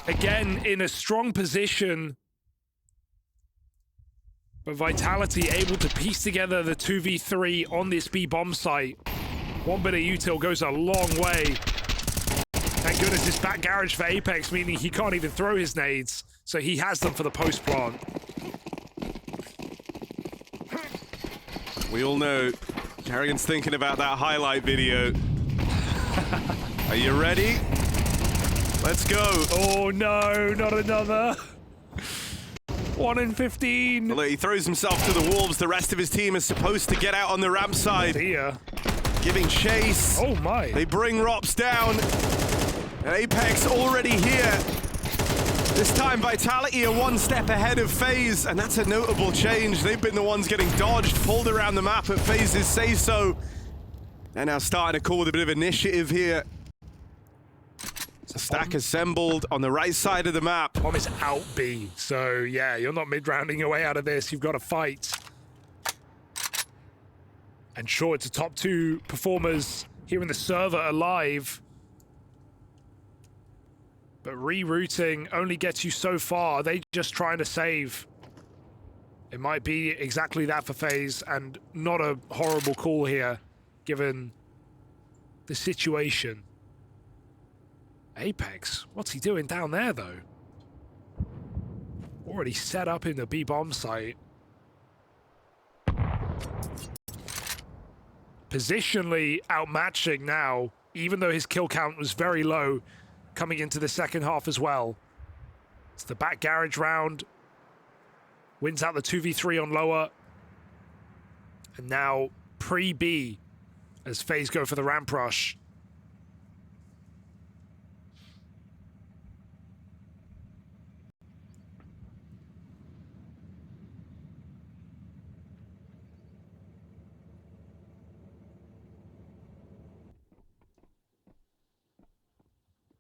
again, in a strong position. But Vitality able to piece together the 2v3 on this B bomb site. 1 bit of util goes a long way. Thank goodness it's back Garage for Apex, meaning he can't even throw his nades. So he has them for the post plant. We all know Carrigan's thinking about that highlight video. Are you ready? Let's go. Oh no, not another. 1 in 15. Well, he throws himself to the wolves. The rest of his team is supposed to get out on the ramp side. Here. Giving chase. Oh my. They bring Rops down. And Apex already here. This time Vitality are 1 step ahead of FaZe, and that's a notable change. They've been the ones getting dodged, pulled around the map at FaZe's say-so. They're now starting to call with a bit of initiative here. Stack assembled on the right side of the map. Bomb is out B, so yeah, you're not mid-rounding your way out of this. You've got to fight. And sure, it's the top 2 performers here in the server alive. But rerouting only gets you so far. They just trying to save. It might be exactly that for FaZe, and not a horrible call here, given the situation. Apex, what's he doing down there, though? Already set up in the B-bomb site. Positionally outmatching now, even though his kill count was very low coming into the second half as well. It's the back garage round. Wins out the 2v3 on lower. And now pre-B as FaZe go for the ramp rush.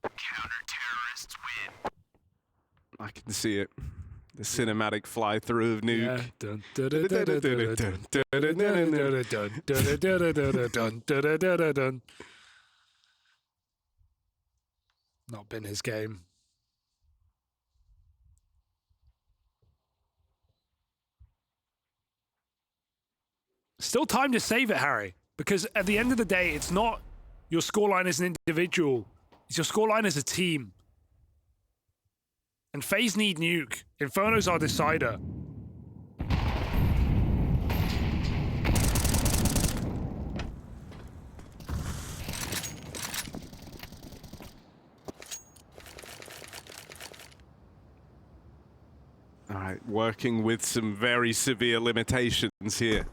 Counter-terrorists win. I can see it. The cinematic fly through of Nuke. Not been his game. Still time to save it, Harry, because at the end of the day, it's not your scoreline as an individual. It's your scoreline as a team. And FaZe need Nuke. Inferno's our decider. All right, working with some very severe limitations here.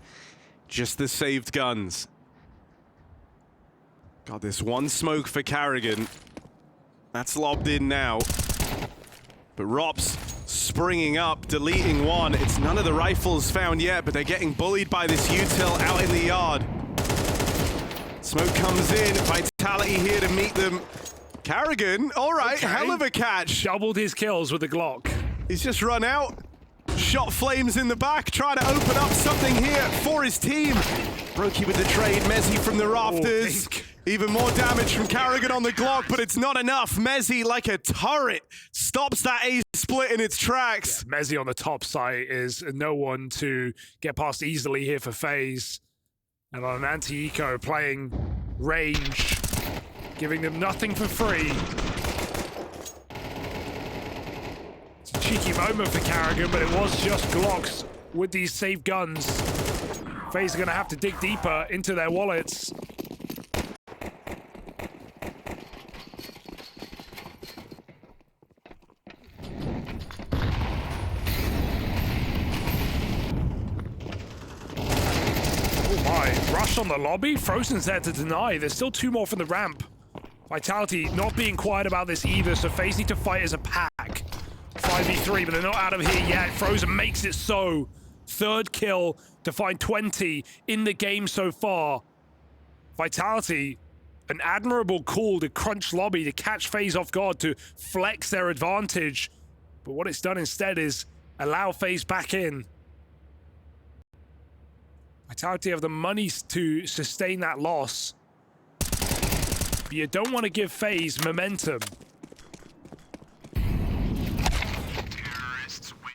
Just the saved guns. Got this one smoke for Carrigan. That's lobbed in now. But Rops springing up, deleting one. It's none of the rifles found yet, but they're getting bullied by this util out in the yard. Smoke comes in, Vitality here to meet them. Carrigan, all right, Okay. hell of a catch. Doubled his kills with the Glock. He's just run out. Shot Flames in the back, trying to open up something here for his team. Brokey with the trade, Mezzy from the rafters. Even more damage from Carrigan on the Glock, but it's not enough. Mezzy, like a turret, stops that A split in its tracks. Yeah, Mezzy on the top site is no one to get past easily here for FaZe. And on an anti-eco playing range, giving them nothing for free. It's a cheeky moment for Carrigan, but it was just Glocks with these safe guns. FaZe are going to have to dig deeper into their wallets. Rush on the lobby. Frozen's there to deny. There's still 2 more from the ramp. Vitality not being quiet about this either, so FaZe need to fight as a pack. 5v3, but they're not out of here yet. Frozen makes it so. 3rd kill to find 20 in the game so far. Vitality, an admirable call to crunch lobby, to catch FaZe off guard, to flex their advantage. But what it's done instead is allow FaZe back in. Vitality have the money to sustain that loss. But you don't want to give FaZe momentum. Terrorists win.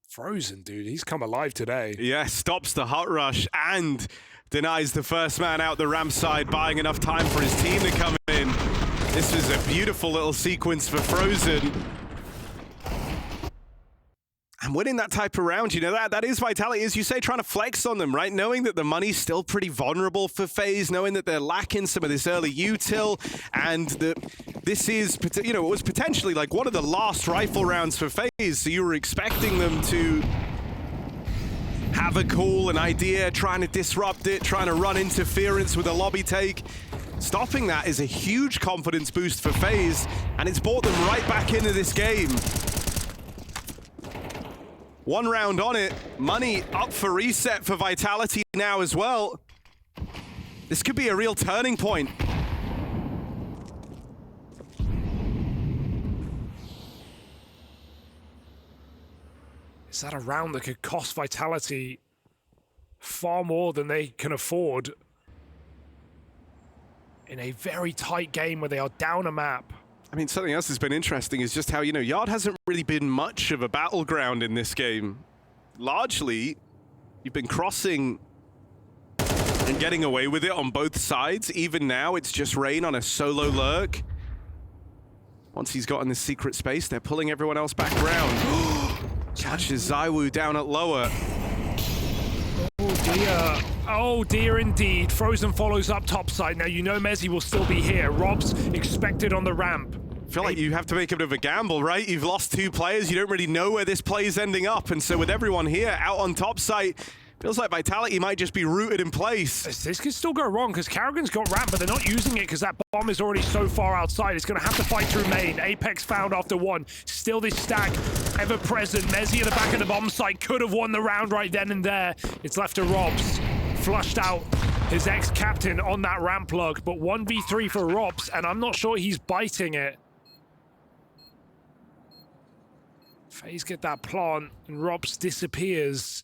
Frozen, dude, he's come alive today. Yeah, stops the hot rush and denies the first man out the ramp side, buying enough time for his team to come in. This was a beautiful little sequence for Frozen. And winning that type of round, you know, that is Vitality, as you say, trying to flex on them, right? Knowing that the money's still pretty vulnerable for FaZe, knowing that they're lacking some of this early util, and that this is, you know, it was potentially like one of the last rifle rounds for FaZe, so you were expecting them to have a call, an idea, trying to disrupt it, trying to run interference with a lobby take. Stopping that is a huge confidence boost for FaZe, and it's brought them right back into this game. 1 round on it, money up for reset for Vitality now as well. This could be a real turning point. Is that a round that could cost Vitality far more than they can afford in a very tight game where they are down a map? I mean, something else that's been interesting is just how, you know, Yard hasn't really been much of a battleground in this game. Largely, you've been crossing and getting away with it on both sides. Even now, it's just Rain on a solo lurk. Once he's gotten this secret space, they're pulling everyone else back around. Catches Zywoo down at lower. Oh dear. Oh dear indeed. Frozen follows up topside. Now you know Mezzy will still be here. Rob's expected on the ramp. I feel like you have to make a bit of a gamble, right? You've lost 2 players. You don't really know where this play is ending up. And so with everyone here out on top site, feels like Vitality might just be rooted in place. This could still go wrong because Karrigan's got ramp, but they're not using it because that bomb is already so far outside. It's going to have to fight through main. Apex found after 1. Still this stack ever present. Mezzy at the back of the bomb site could have won the round right then and there. It's left to Robs. Flushed out his ex-captain on that ramp plug, but 1v3 for Robs, and I'm not sure he's biting it. FaZe get that plant, and Robs disappears.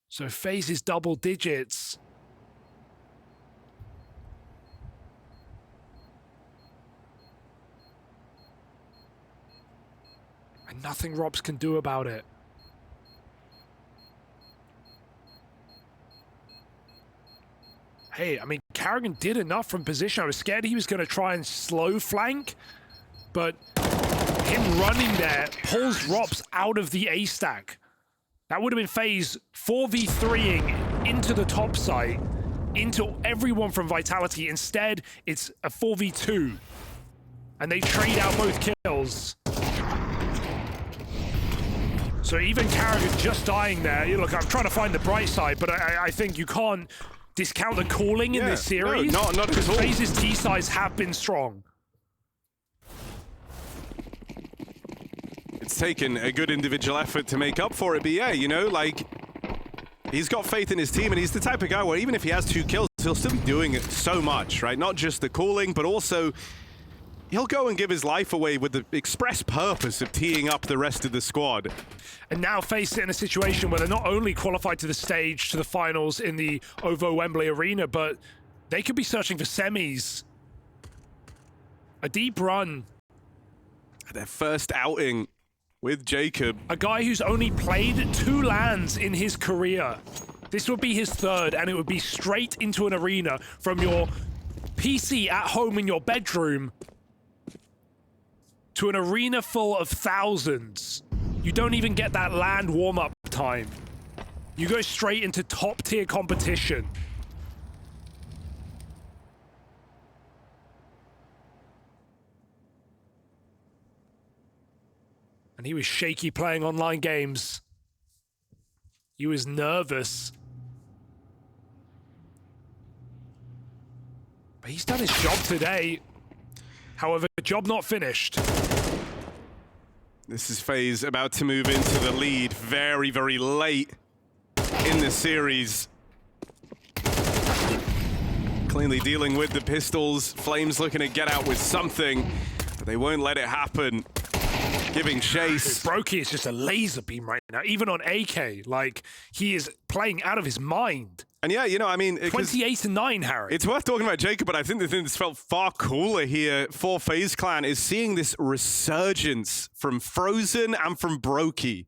So FaZe is double digits. And nothing Robs can do about it. Hey, I mean, Karrigan did enough from position. I was scared he was going to try and slow flank, but him running there pulls Robs out of the A stack. That would have been FaZe 4v3ing into the top site, into everyone from Vitality. Instead, it's a 4v2, and they trade out both kills. So even Karrigan just dying there. Look, I'm trying to find the bright side, but I think you can't discount the calling in this series. No, not at all. FaZe's T-sides have been strong. It's taken a good individual effort to make up for it, but yeah, you know, like, he's got faith in his team, and he's the type of guy where even if he has 2 kills, he'll still be doing it so much, right? Not just the calling, but also he'll go and give his life away with the express purpose of teeing up the rest of the squad. And now FaZe sit in a situation where they're not only qualified to the stage, to the finals in the OVO Wembley Arena, but they could be searching for semis. A deep run. Their first outing with Jacob. A guy who's only played 2 LANs in his career. This would be his 3rd, and it would be straight into an arena from your PC at home in your bedroom to an arena full of thousands. You don't even get that LAN warm-up time. You go straight into top-tier competition. And he was shaky playing online games. He was nervous. But he's done his job today. However, job not finished. This is FaZe about to move into the lead very, very late in the series. Cleanly dealing with the pistols. Flames looking to get out with something, but they won't let it happen. Giving chase. Brokey is just a laser beam right now, even on AK. Like, he is playing out of his mind. And yeah, you know, I mean... 28-9, Harry. It's worth talking about Jacob, but I think the thing that's felt far cooler here for FaZe Clan is seeing this resurgence from Frozen and from Brokey.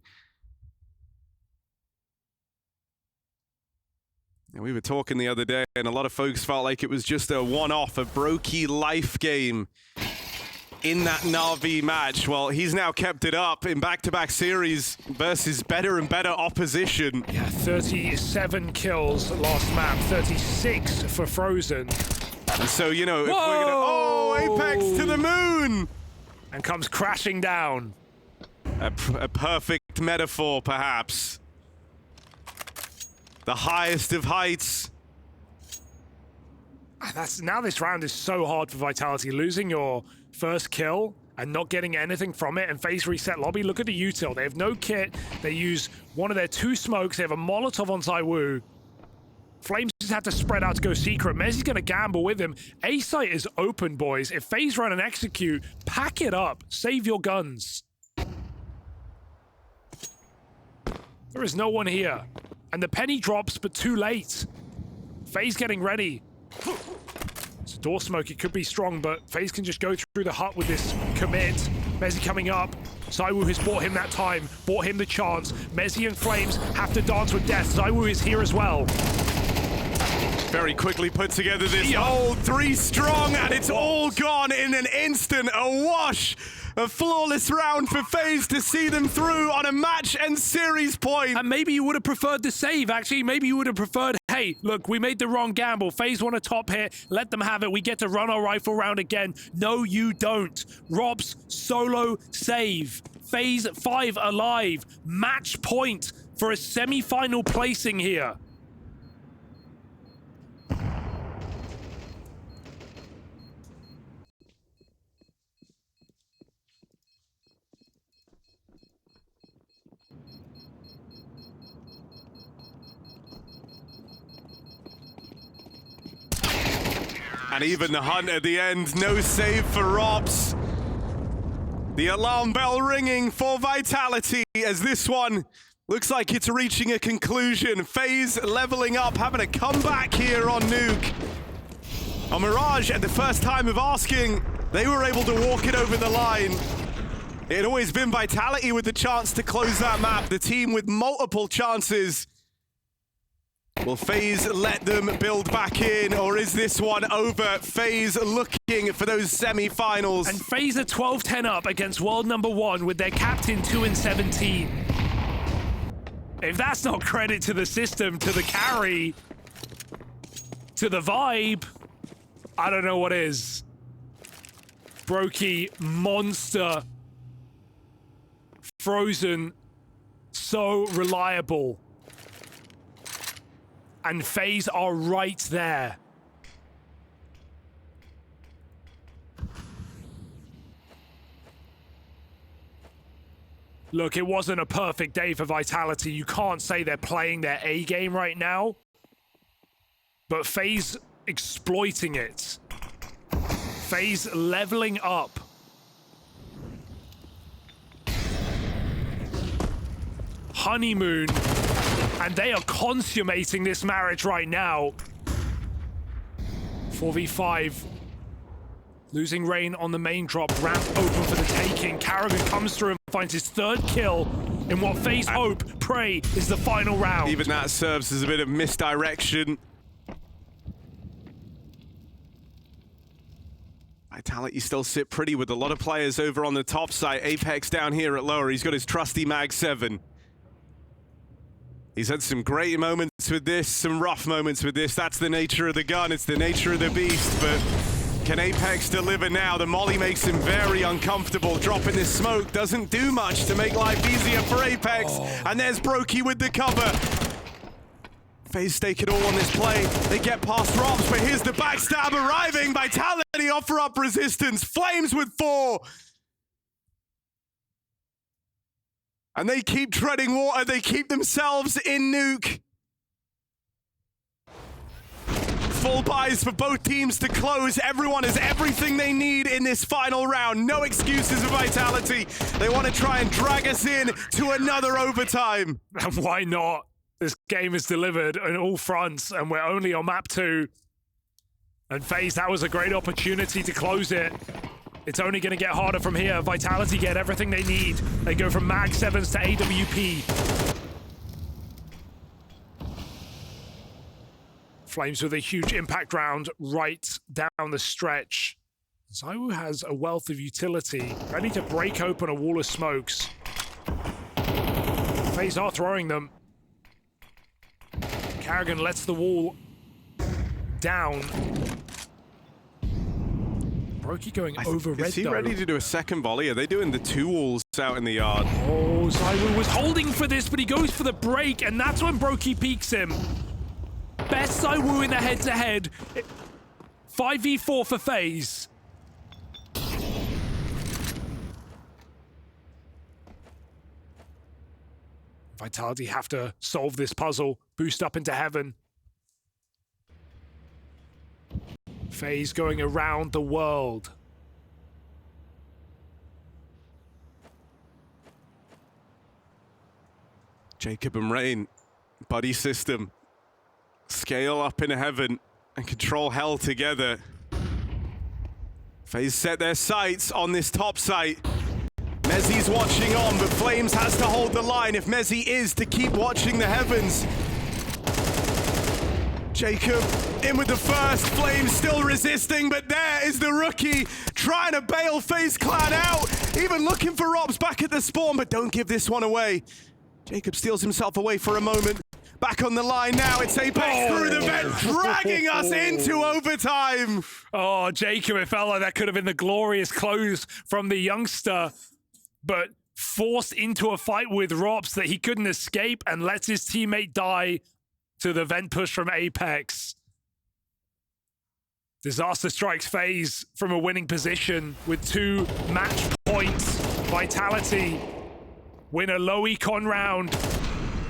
And we were talking the other day, and a lot of folks felt like it was just a one-off, a Brokey life game in that Na'Vi match. Well, he's now kept it up in back-to-back series versus better and better opposition. Yeah, 37 kills last map, 36 for Frozen. And so, you know, if we're gonna... Oh, Apex to the moon! And comes crashing down. A perfect metaphor, perhaps. The highest of heights. Now this round is so hard for Vitality. Losing your first kill and not getting anything from it, and FaZe reset lobby. Look at the util. They have no kit. They use one of their 2 smokes. They have a Molotov on Zywoo. Flames just had to spread out to go secret. Mezzy's going to gamble with him. A site is open, boys. If FaZe run and execute, pack it up. Save your guns. There is no one here. And the penny drops, but too late. FaZe getting ready. It's a door smoke, it could be strong, but FaZe can just go through the hut with this commit. Mezzy coming up. ZywOo has bought him that time, bought him the chance. Mezzy and Flames have to dance with death. ZywOo is here as well. Very quickly put together this hold, 3 strong, and it's all gone in an instant. A wash. A flawless round for FaZe to see them through on a match and series point. And maybe you would have preferred the save, actually. Maybe you would have preferred, hey, look, we made the wrong gamble. FaZe want a top hit. Let them have it. We get to run our rifle round again. No, you don't. Rob's solo save. FaZe 5 alive. Match point for a semi-final placing here. And even the hunt at the end, no save for Robs. The alarm bell ringing for Vitality as this one looks like it's reaching a conclusion. FaZe leveling up, having a comeback here on Nuke. On Mirage, at the first time of asking, they were able to walk it over the line. It had always been Vitality with the chance to close that map, the team with multiple chances. Will FaZe let them build back in, or is this one over? FaZe looking for those semi-finals. And FaZe are 12-10 up against world number 1 with their captain 2-17. If that's not credit to the system, to the carry, to the vibe, I don't know what is. Brokey, monster, Frozen, so reliable. And FaZe are right there. Look, it wasn't a perfect day for Vitality. You can't say they're playing their A game right now. But FaZe exploiting it. FaZe leveling up. Honeymoon. And they are consummating this marriage right now. 4v5. Losing Rain on the main drop. Ramp open for the taking. Karrigan comes through and finds his 3rd kill in what FaZe hope, pray, is the final round. Even that serves as a bit of misdirection. Vitality still sit pretty with a lot of players over on the top side. Apex down here at lower. He's got his trusty Mag 7. He's had some great moments with this, some rough moments with this. That's the nature of the gun, it's the nature of the beast, but can Apex deliver now? The molly makes him very uncomfortable. Dropping this smoke doesn't do much to make life easier for Apex. And there's Brokey with the cover. FaZe stake it all on this play. They get past Robs, but here's the backstab arriving. Vitality offer up resistance. Flames with 4. And they keep treading water. They keep themselves in Nuke. Full buys for both teams to close. Everyone has everything they need in this final round. No excuses for Vitality. They want to try and drag us in to another overtime. And why not? This game is delivered on all fronts, and we're only on map 2. And FaZe, that was a great opportunity to close it. It's only going to get harder from here. Vitality get everything they need. They go from Mag 7s to AWP. Flames with a huge impact round right down the stretch. ZywOo has a wealth of utility, ready to break open a wall of smokes. FaZe are throwing them. Karrigan lets the wall down. Brokey going over red, Is he though. ready to do a second volley? Are they doing the 2 walls out in the yard? Oh, ZywOo was holding for this, but he goes for the break, and that's when Brokey peeks him. Best ZywOo in the head-to-head. 5v4 for FaZe. Vitality have to solve this puzzle, boost up into heaven. FaZe going around the world. Jacob and Rain, buddy system. Scale up in heaven and control hell together. FaZe set their sights on this top site. Mezzi's watching on, but Flames has to hold the line if Mezzi is to keep watching the heavens. Jacob in with the first, Flames still resisting, but there is the rookie trying to bail FaZe Clan out. Even looking for Robs back at the spawn, but don't give this one away. Jacob steals himself away for a moment. Back on the line now, it's Apex through the vent, dragging us into overtime. Oh, Jacob, it felt like that could have been the glorious close from the youngster, but forced into a fight with Robs that he couldn't escape and lets his teammate die to the vent push from Apex. Disaster strikes FaZe from a winning position with 2 match points. Vitality win a low econ round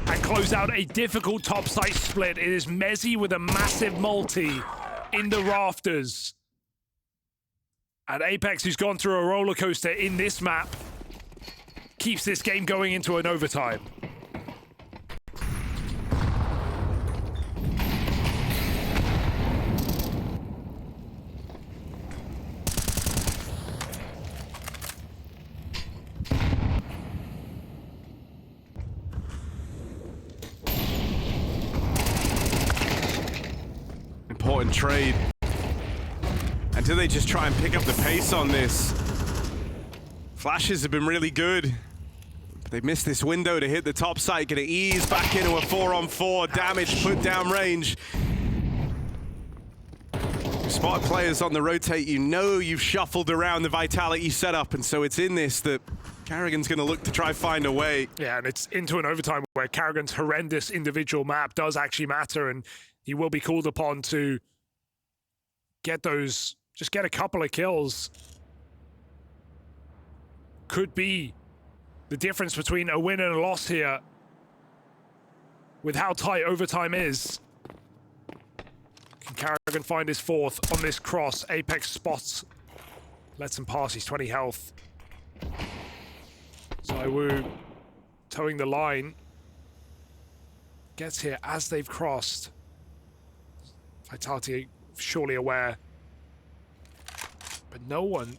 and close out a difficult top site split. It is Mezzi with a massive multi in the rafters. And Apex, who's gone through a roller coaster in this map, keeps this game going into an overtime. Important trade. And do they just try and pick up the pace on this? Flashes have been really good. They missed this window to hit the top site. Gonna ease back into a 4-on-4 damage, put down range. You spot players on the rotate, you know you've shuffled around the Vitality setup, and so it's in this that Carrigan's gonna look to try find a way. Yeah, and it's into an overtime where Carrigan's horrendous individual map does actually matter, and he will be called upon to get those, just get a couple of kills. Could be the difference between a win and a loss here with how tight overtime is. Can Carrigan find his 4th on this cross? Apex spots, lets him pass, he's 20 health. Zaiwu towing the line. Gets here as they've crossed. Vitality surely aware. But no one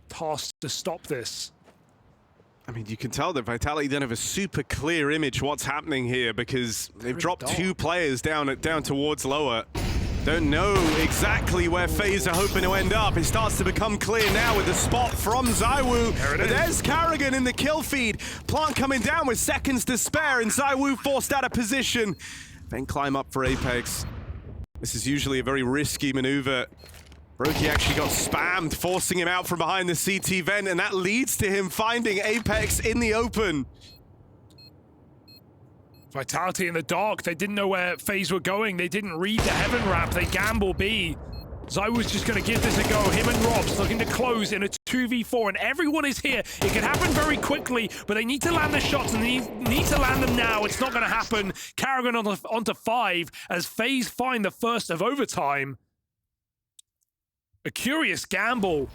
tasked to stop this. I mean, you can tell that Vitality don't have a super clear image what's happening here because they've dropped 2 players down towards lower. Don't know exactly where FaZe are hoping to end up. It starts to become clear now with the spot from Zaiwu. There's Carrigan in the kill feed. Plant coming down with seconds to spare, and Zaiwu forced out of position. Then climb up for Apex. This is usually a very risky maneuver. Roki actually got spammed, forcing him out from behind the CT vent, and that leads to him finding Apex in the open. Vitality in the dark. They didn't know where FaZe were going. They didn't read the heaven wrap. They gamble B. Zaiwu's just going to give this a go. Him and Robs looking to close in a 2v4, and everyone is here. It can happen very quickly, but they need to land the shots, and they need to land them now. It's not going to happen. Carrigan onto 5 as FaZe find the first of overtime. A curious gamble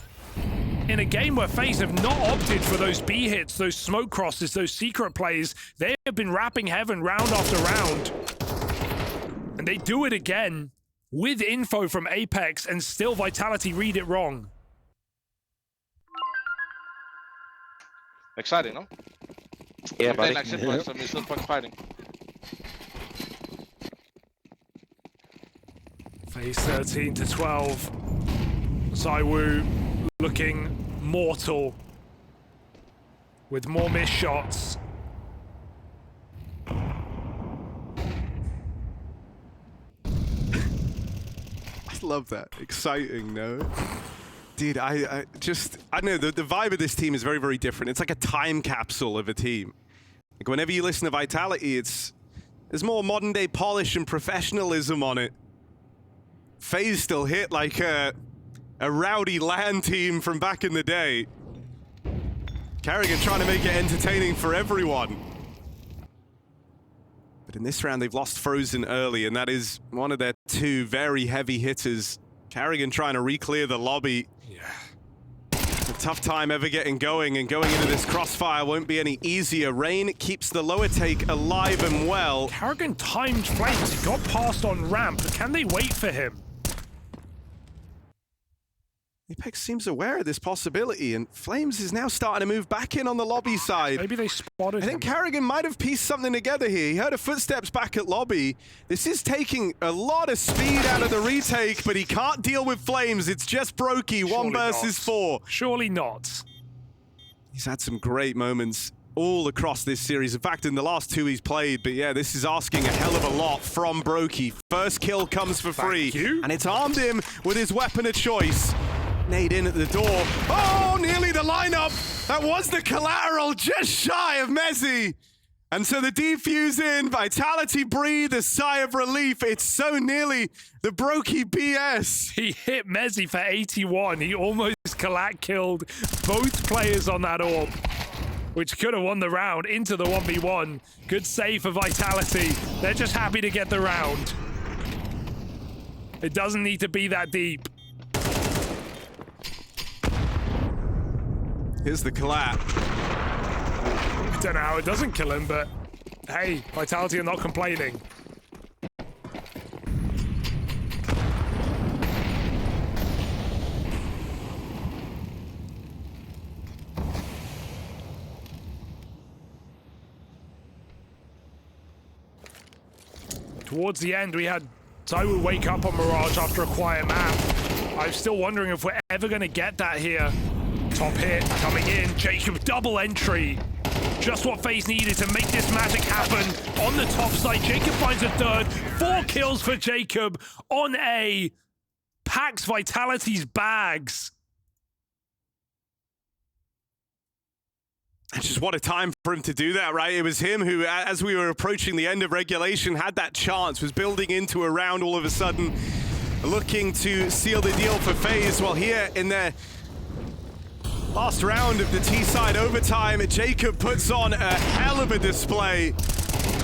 in a game where FaZe have not opted for those B hits, those smoke crosses, those secret plays. They have been wrapping heaven round after round. And they do it again with info from Apex, and still Vitality read it wrong. Exciting, no? Yeah, buddy. Like points, I mean, still fucking fighting. FaZe 13 to 12. Zaiwu looking mortal with more missed shots. I love that. Exciting, no? Dude, I don't know, the vibe of this team is very, very different. It's like a time capsule of a team. Like whenever you listen to Vitality, there's more modern day polish and professionalism on it. FaZe still hit like a rowdy LAN team from back in the day. Carrigan trying to make it entertaining for everyone. But in this round, they've lost Frozen early, and that is one of their 2 very heavy hitters. Carrigan trying to re-clear the lobby. Yeah. The tough time ever getting going, and going into this crossfire won't be any easier. Rain keeps the lower take alive and well. Karrigan timed Flames. He got past on ramp, but can they wait for him? Apex seems aware of this possibility, and Flames is now starting to move back in on the lobby side. Maybe they spotted I think Karrigan might have pieced something together here. He heard a footsteps back at lobby. This is taking a lot of speed out of the retake, but he can't deal with Flames. It's just Brokey, 1 versus 4. Surely not. He's had some great moments all across this series. In fact, in the last 2 he's played, but yeah, this is asking a hell of a lot from Brokey. First kill comes for free, and it's armed him with his weapon of choice. Nade in at the door. Oh, nearly the lineup. That was the collateral, just shy of Mezzy. And so the defuse in, Vitality breathe a sigh of relief. It's so nearly the Brokey BS. He hit Mezzy for 81. He almost killed both players on that orb, which could have won the round into the 1v1. Good save for Vitality. They're just happy to get the round. It doesn't need to be that deep. Here's the collab. I don't know how it doesn't kill him, but hey, Vitality are not complaining. Towards the end, we had Taiwu wake up on Mirage after a quiet map. I'm still wondering if we're ever going to get that here. Top hit coming in. Jacob double entry. Just what FaZe needed to make this magic happen on the top side. Jacob finds a third. 4 kills for Jacob on A. Packs Vitality's bags. And just what a time for him to do that, right? It was him who, as we were approaching the end of regulation, had that chance, was building into a round all of a sudden, looking to seal the deal for FaZe. Well, here in their last round of the T-side overtime, Jacob puts on a hell of a display.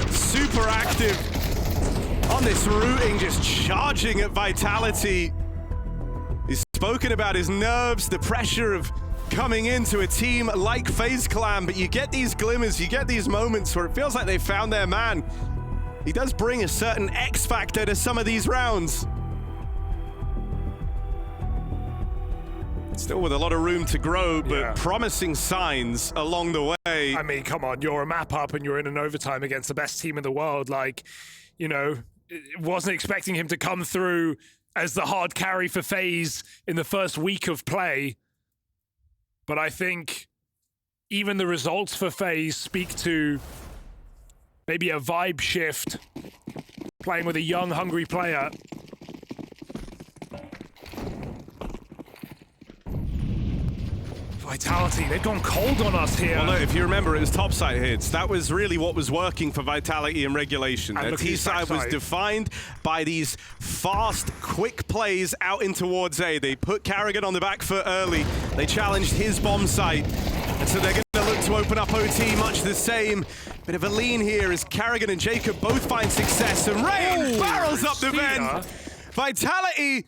Super active on this routing, just charging at Vitality. He's spoken about his nerves, the pressure of coming into a team like FaZe Clan, but you get these glimmers, you get these moments where it feels like they found their man. He does bring a certain X factor to some of these rounds. Still with a lot of room to grow, but promising signs along the way. I mean, come on, you're a map up and you're in an overtime against the best team in the world. Like, you know, wasn't expecting him to come through as the hard carry for FaZe in the first week of play. But I think even the results for FaZe speak to maybe a vibe shift, playing with a young, hungry player. Vitality, they've gone cold on us here. Well, no, if you remember, it was topside hits. That was really what was working for Vitality in regulation. Their T-side was defined by these fast, quick plays out in towards A. They put Karrigan on the back foot early. They challenged his bomb site. And so they're going to look to open up OT much the same. Bit of a lean here as Karrigan and Jacob both find success. And Rain barrels up the vent. Vitality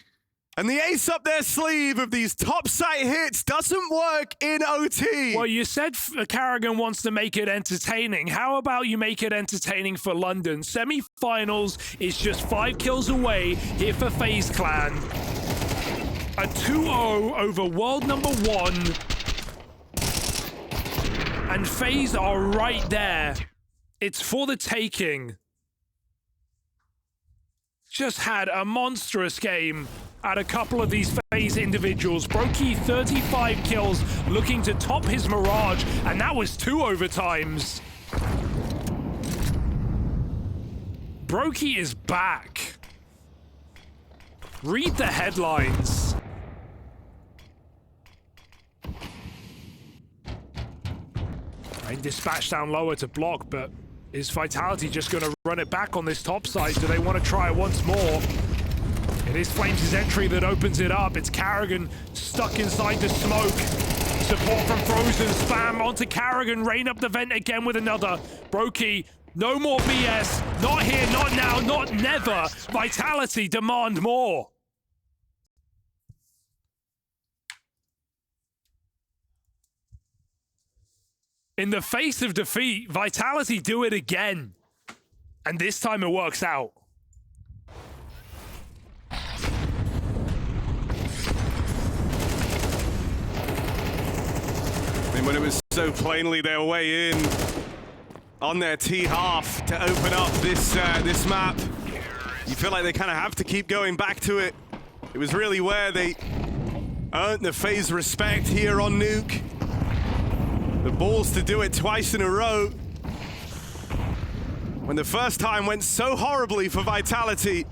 and the ace up their sleeve of these top site hits doesn't work in OT. Well, you said Karrigan wants to make it entertaining. How about you make it entertaining for London? Semi-finals is just 5 kills away here for FaZe Clan. A 2-0 over world number 1. And FaZe are right there. It's for the taking. Just had a monstrous game at a couple of these FaZe individuals. Brokey, 35 kills, looking to top his Mirage, and that was 2 overtimes. Brokey is back. Read the headlines. Dispatch down lower to block, but is Vitality just going to run it back on this top side? Do they want to try it once more? It is Flames' entry that opens it up. It's Karrigan stuck inside the smoke. Support from Frozen. Spam onto Karrigan. Rain up the vent again with another. Brokey, no more BS. Not here, not now, not never. Vitality demand more. In the face of defeat, Vitality do it again. And this time it works out. I mean, when it was so plainly their way in on their T half to open up this this map, you feel like they kind of have to keep going back to it. It was really where they earned the FaZe respect here on Nuke. The balls to do it twice in a row. When the first time went so horribly for Vitality.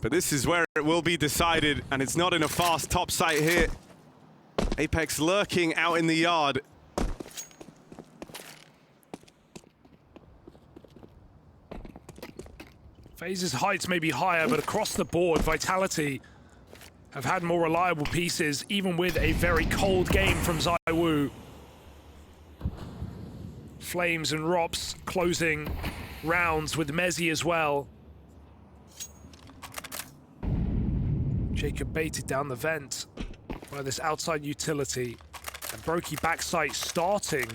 But this is where it will be decided, and it's not in a fast top site hit. Apex lurking out in the yard. FaZe's heights may be higher, but across the board, Vitality have had more reliable pieces, even with a very cold game from ZywOo. Flames and Rops closing rounds with Mezzy as well. Jacob baited down the vent by this outside utility. And Brokey backside starting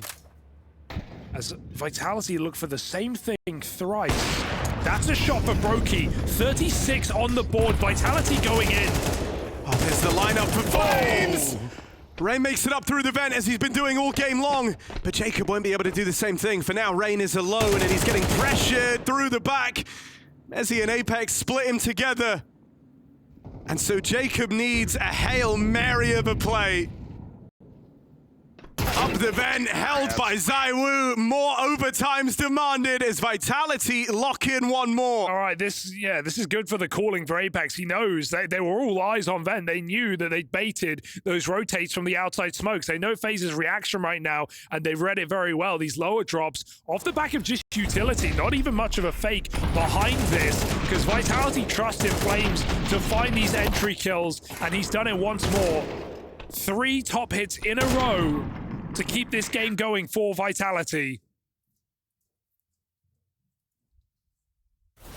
as Vitality look for the same thing thrice. That's a shot for Brokey. 36 on the board. Vitality going in. Oh, there's the lineup for Flames. Rain makes it up through the vent as he's been doing all game long, but Jacob won't be able to do the same thing. For now, Rain is alone and he's getting pressured through the back. Mezzy and Apex split him together. And so Jacob needs a Hail Mary of a play. Up the vent, held by ZywOo. More overtimes demanded as Vitality lock in one more. All right, this is good for the calling for Apex. He knows they were all eyes on vent. They knew that they baited those rotates from the outside smokes. They know FaZe's reaction right now, and they've read it very well. These lower drops off the back of just utility, not even much of a fake behind this, because Vitality trust in Flames to find these entry kills, and he's done it once more. 3 top hits in a row to keep this game going for Vitality.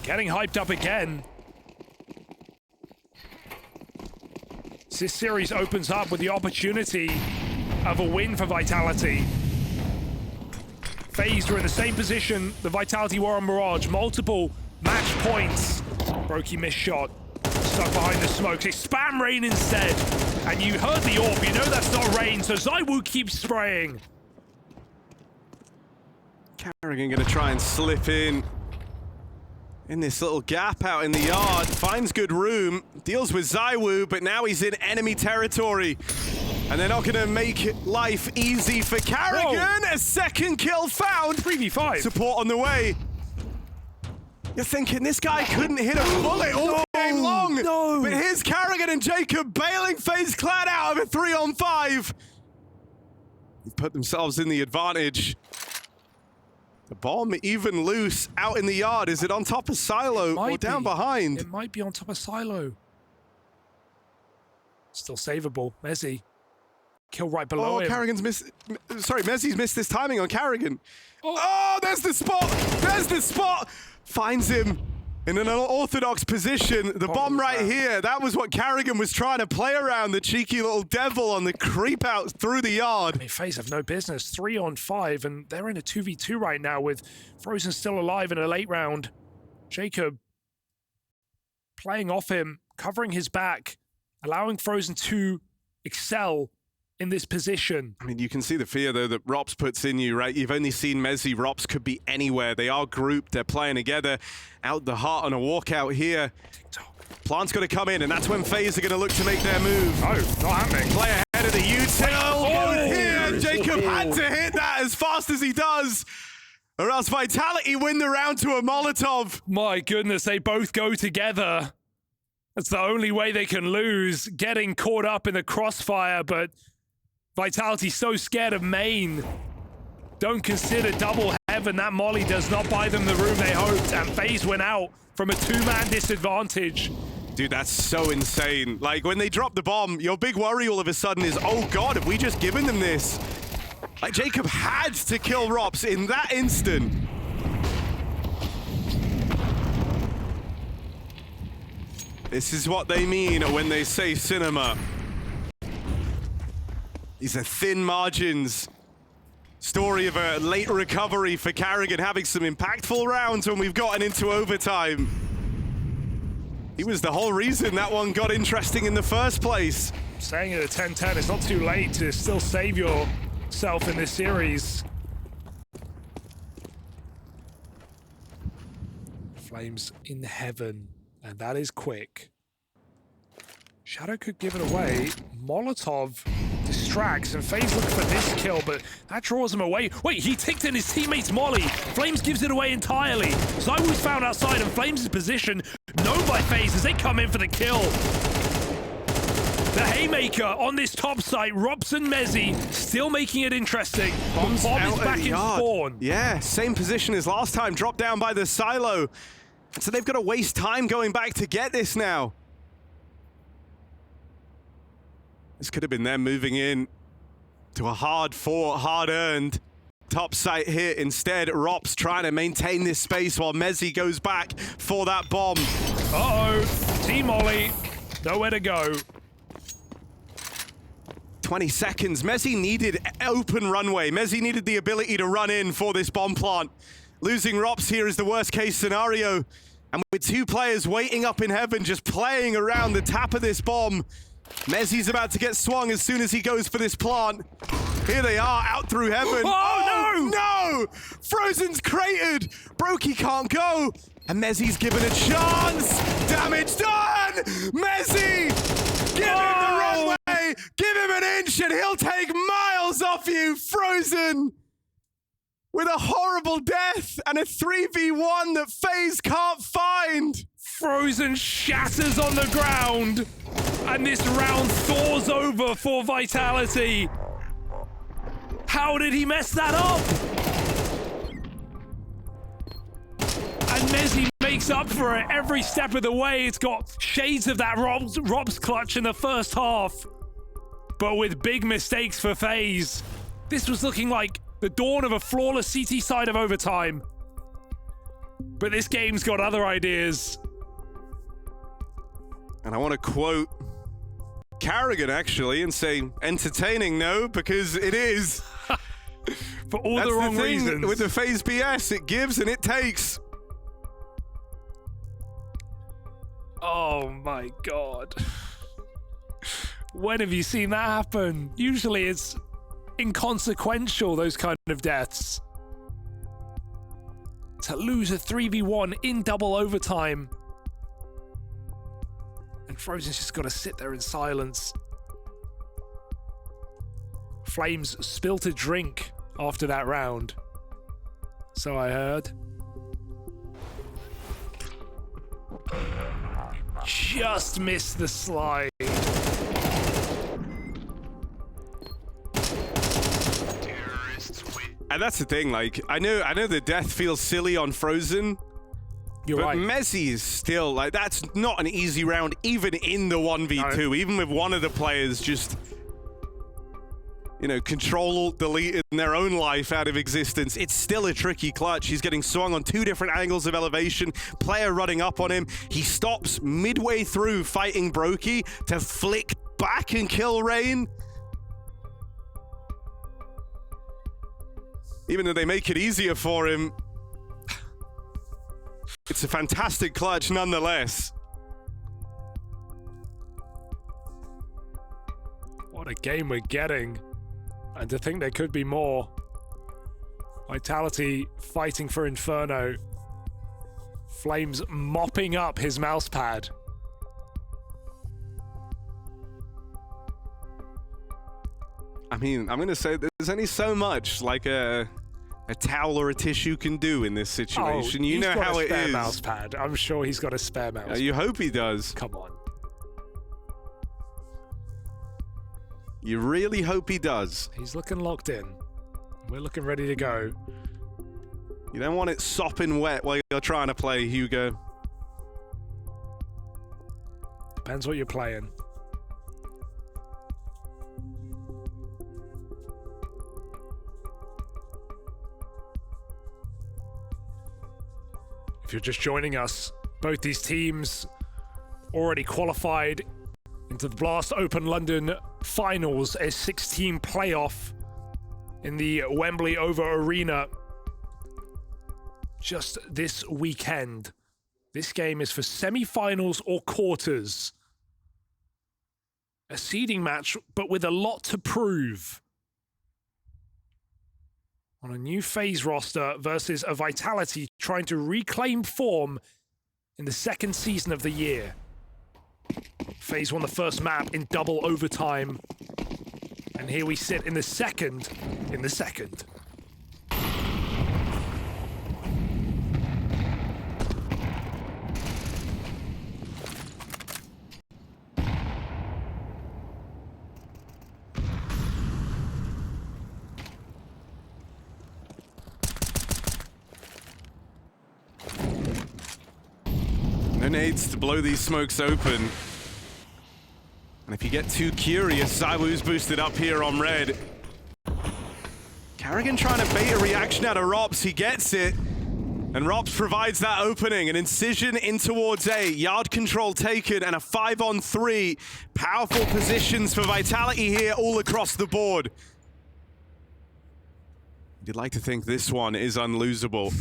Getting hyped up again. This series opens up with the opportunity of a win for Vitality. FaZe were in the same position the Vitality were on Mirage. Multiple match points. Brokey missed shot. Stuck behind the smokes. They spam Rain instead. And you heard the AWP. You know that's not Rain, so ZywOo keeps spraying. Carrigan gonna try and slip in this little gap out in the yard. Finds good room. Deals with ZywOo, but now he's in enemy territory. And they're not gonna make life easy for Carrigan. Whoa. A second kill found. 3v5. Support on the way. You're thinking this guy couldn't hit a bullet all game long. No. But here's Carrigan and Jacob bailing FaZe Clan out of a 3-on-5. They've put themselves in the advantage. The bomb even loose out in the yard. Is it on top of Silo or down behind? It might be on top of Silo. Still savable. Mezzy. Kill right below him. Carrigan's missed. Sorry, Mezzy's missed this timing on Carrigan. Oh, there's the spot. There's the spot. Finds him in an unorthodox position. The bomb right here. That was what Carrigan was trying to play around. The cheeky little devil on the creep out through the yard. I mean, FaZe have no business. 3-on-5, and they're in a 2v2 right now with Frozen still alive in a late round. Jacob playing off him, covering his back, allowing Frozen to excel in this position. I mean, you can see the fear, though, that Rops puts in you, right? You've only seen Mezzy. Rops could be anywhere. They are grouped. They're playing together. Out the heart on a walkout here. Plant's got to come in, and that's when FaZe are going to look to make their move. Oh, not happening. Play ahead of the util. Here, Jacob had to hit that as fast as he does, or else Vitality win the round to a Molotov. My goodness, they both go together. That's the only way they can lose. Getting caught up in the crossfire, but Vitality so scared of main. Don't consider double heaven. That molly does not buy them the room they hoped, and FaZe went out from a 2-man disadvantage. Dude, that's so insane. Like, when they drop the bomb, your big worry all of a sudden is, oh God, have we just given them this? Like, Jacob had to kill Rops in that instant. This is what they mean when they say cinema. These are thin margins. Story of a late recovery for Carrigan, having some impactful rounds when we've gotten into overtime. He was the whole reason that one got interesting in the first place. Staying at a 10-10, it's not too late to still save yourself in this series. Flames in heaven, and that is quick. Shadow could give it away. Molotov distracts, and FaZe look for this kill, but that draws him away. Wait, he ticked in his teammate's molly. Flames gives it away entirely. Zywoo's found outside, and Flames' position known by FaZe as they come in for the kill. The haymaker on this top site. Robson Mezzi still making it interesting. Bomb is back in spawn. Yeah, same position as last time, dropped down by the silo. And so they've got to waste time going back to get this now. This could have been them moving in to a hard-fought, hard-earned top site hit. Instead, Rops trying to maintain this space while Mezzi goes back for that bomb. Uh-oh, Team Ollie, nowhere to go. 20 seconds. Mezzi needed open runway. Mezzi needed the ability to run in for this bomb plant. Losing Rops here is the worst-case scenario. And with two players waiting up in heaven, just playing around the tap of this bomb, Mezzi's about to get swung as soon as he goes for this plant. Here they are, out through heaven. Oh, no! Frozen's cratered! Brokey can't go! And Mezzi's given a chance! Damage done! Mezzi! Give him the runway! Give him an inch and he'll take miles off you, Frozen! With a horrible death and a 3v1 that FaZe can't find! Frozen shatters on the ground! And this round thaws over for Vitality. How did he mess that up? And Mezzi makes up for it every step of the way. It's got shades of that Rob's clutch in the first half. But with big mistakes for FaZe. This was looking like the dawn of a flawless CT side of overtime. But this game's got other ideas. And I want to quote Carrigan, actually, and say, entertaining, no, because it is. For all the wrong reasons. With the FaZe BS, it gives and it takes. Oh my god. When have you seen that happen? Usually it's inconsequential, those kind of deaths. To lose a 3v1 in double overtime. And Frozen's just got to sit there in silence. Flames spilt a drink after that round. So I heard. Just missed the slide. And that's the thing, like, I know the death feels silly on Frozen. You're right. But Mezzi is still, like, that's not an easy round, even in the 1v2. No. Even with one of the players just, you know, deleting their own life out of existence. It's still a tricky clutch. He's getting swung on two different angles of elevation. Player running up on him. He stops midway through fighting Brokey to flick back and kill Rain. Even though they make it easier for him, it's a fantastic clutch nonetheless. What a game we're getting. And to think there could be more. Vitality fighting for Inferno. Flames mopping up his mouse pad. I mean, I'm going to say there's only so much like a towel or a tissue can do in this situation. You know how it is. He's got a spare mouse pad. I'm sure he's got a spare mouse pad. You hope he does. Come on. You really hope he does. He's looking locked in. We're looking ready to go. You don't want it sopping wet while you're trying to play, Hugo. Depends what you're playing. If you're just joining us, both these teams already qualified into the BLAST Open London Finals, a 16 playoff. in the Wembley Over Arena just this weekend. This game is for semi-finals or quarters. A seeding match, but with a lot to prove. On a new FaZe roster versus a Vitality trying to reclaim form in the second season of the year. FaZe won the first map in double overtime. And here we sit in the second. No nades to blow these smokes open. And if you get too curious, ZywOo's boosted up here on red. Karrigan trying to bait a reaction out of Rops. He gets it. And Rops provides that opening. An incision in towards A. Yard control taken and a 5-on-3. Powerful positions for Vitality here all across the board. You'd like to think this one is unlosable.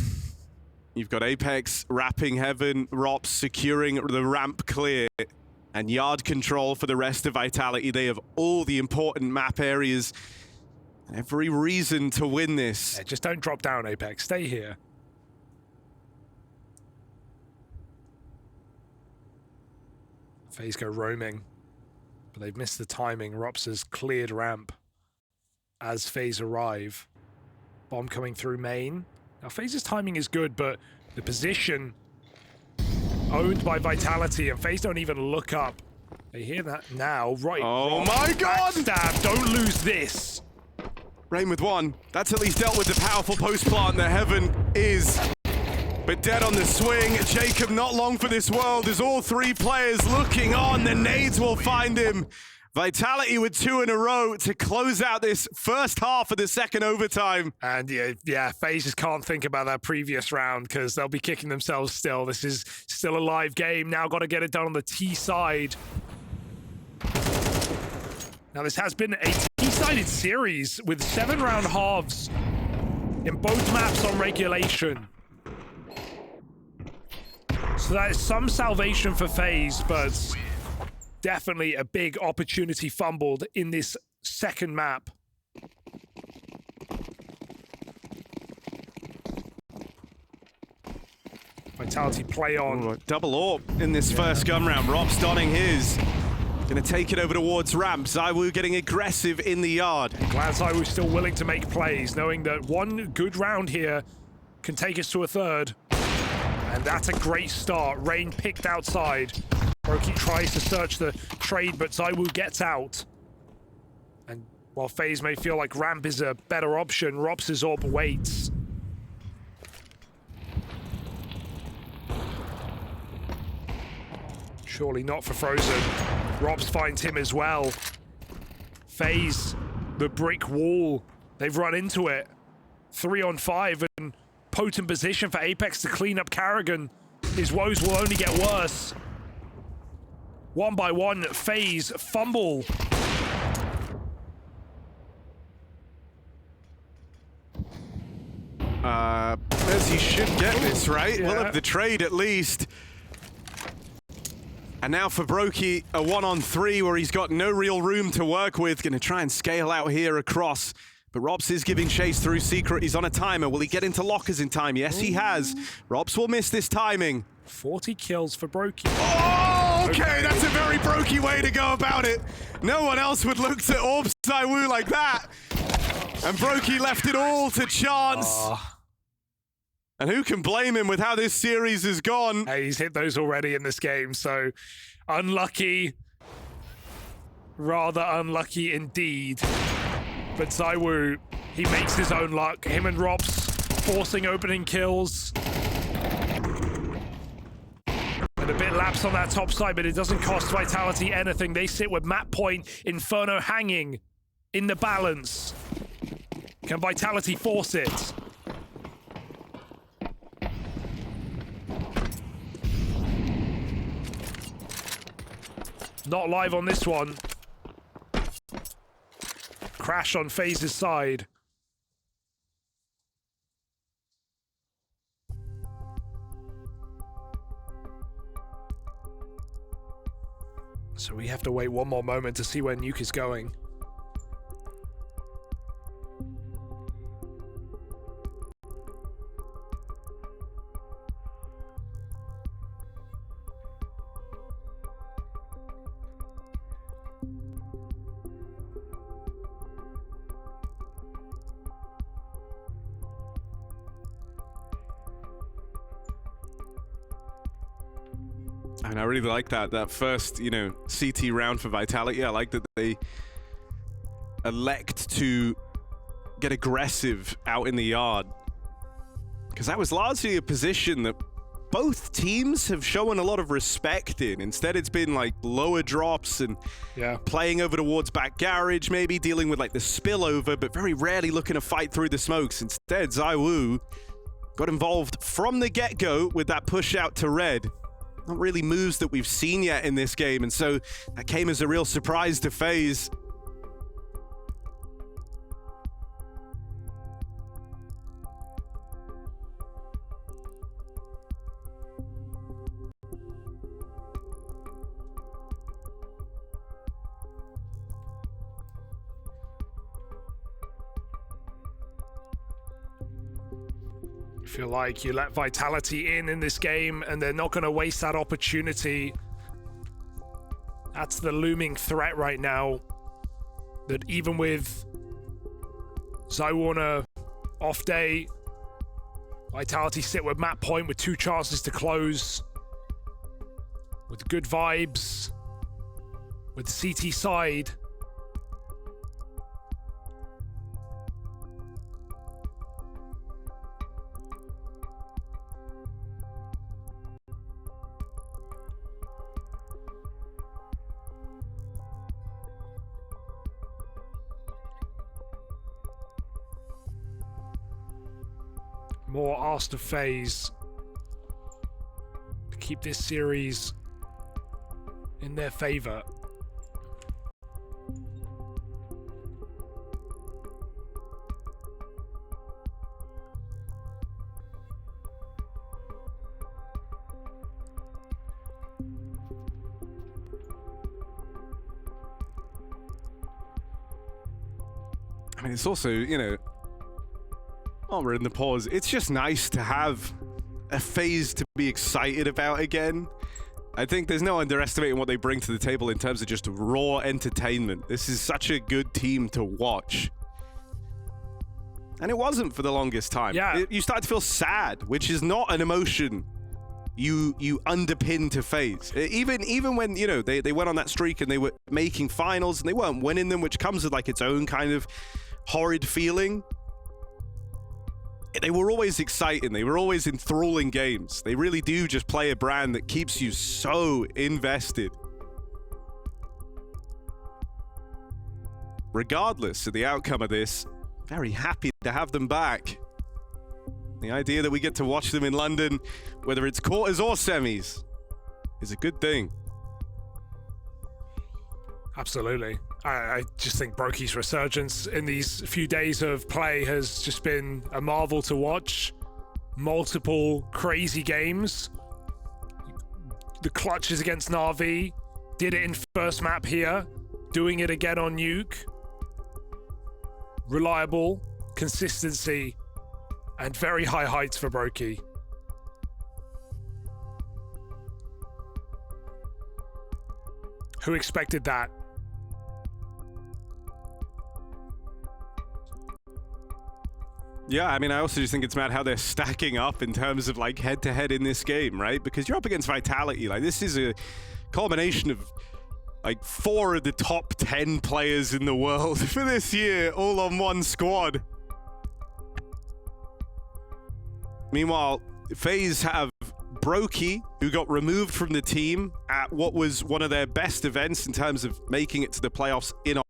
You've got Apex wrapping Heaven, Rops securing the ramp clear, and yard control for the rest of Vitality. They have all the important map areas. Every reason to win this. Yeah, just don't drop down, Apex. Stay here. FaZe go roaming, but they've missed the timing. Rops has cleared ramp as FaZe arrive. Bomb coming through main. Now, FaZe's timing is good, but the position owned by Vitality, and FaZe don't even look up. They hear that now, right? Oh my God! Stab, don't lose this. Rain with one. That's at least dealt with the powerful post plant that Heaven is. But dead on the swing. Jacob not long for this world as all three players looking on. The nades will find him. Vitality with 2 in a row to close out this first half of the second overtime. And yeah, FaZe just can't think about that previous round because they'll be kicking themselves still. This is still a live game. Now got to get it done on the T side. Now this has been a T-sided series with 7-round halves in both maps on regulation. So that is some salvation for FaZe, but definitely a big opportunity fumbled in this second map. Vitality play on. Ooh, double AWP in this first gun round. Rops donning his. Gonna take it over towards ramp. ZywOo getting aggressive in the yard. Glad ZywOo's still willing to make plays, knowing that one good round here can take us to a third. And that's a great start. Rain picked outside. Brokey tries to search the trade, but ZywOo gets out. And while FaZe may feel like ramp is a better option, Rops' AWP waits. Surely not for Frozen. Rops finds him as well. FaZe, the brick wall. They've run into it. 3-on-5 and potent position for Apex to clean up Karrigan. His woes will only get worse. 1 by 1, FaZe fumble. As he should get this, right? Yeah. We'll have the trade at least. And now for Brokey, a 1-on-3 where he's got no real room to work with. Gonna try and scale out here across. But Rops is giving chase through secret. He's on a timer. Will he get into lockers in time? Yes, he has. Rops will miss this timing. 40 kills for Brokey. Oh, okay, that's a very Brokey way to go about it. No one else would look to AWP ZywOo like that. And Brokey left it all to chance. And who can blame him with how this series has gone? Hey, he's hit those already in this game, so unlucky. Rather unlucky indeed. But ZywOo, he makes his own luck. Him and Rops forcing opening kills. And a bit lapse on that top side, but it doesn't cost Vitality anything. They sit with map point, Inferno hanging in the balance. Can Vitality force it? Not live on this one. Crash on FaZe's side. So we have to wait one more moment to see where Nuke is going. And I really like that first, you know, CT round for Vitality. I like that they elect to get aggressive out in the yard, because that was largely a position that both teams have shown a lot of respect in. Instead, it's been like lower drops and playing over towards back garage, maybe dealing with like the spillover, but very rarely looking to fight through the smokes. Instead, ZywOo got involved from the get-go with that push out to red. Not really moves that we've seen yet in this game, and so that came as a real surprise to FaZe. Feel like you let Vitality in this game and they're not going to waste that opportunity. That's the looming threat right now, that even with ZywOo on a off day, Vitality sit with map point with 2 chances to close, with good vibes, with the CT side. More asked of FaZe to keep this series in their favor. I mean, it's also, you know, while we're in the pause, it's just nice to have a FaZe to be excited about again. I think there's no underestimating what they bring to the table in terms of just raw entertainment. This is such a good team to watch. And it wasn't for the longest time. Yeah. You start to feel sad, which is not an emotion you underpin to FaZe. Even when, you know, they went on that streak and they were making finals and they weren't winning them, which comes with like its own kind of horrid feeling. They were always exciting. They were always enthralling games. They really do just play a brand that keeps you so invested. Regardless of the outcome of this, very happy to have them back. The idea that we get to watch them in London, whether it's quarters or semis, is a good thing. Absolutely. I just think Broky's resurgence in these few days of play has just been a marvel to watch. Multiple crazy games. The clutches against Na'Vi. Did it in first map here. Doing it again on Nuke. Reliable, consistency, and very high heights for Broky. Who expected that? Yeah, I mean, I also just think it's mad how they're stacking up in terms of like head-to-head in this game, right? Because you're up against Vitality. Like, this is a culmination of like 4 of the top 10 players in the world for this year, all on one squad. Meanwhile, FaZe have Broky, who got removed from the team at what was one of their best events in terms of making it to the playoffs in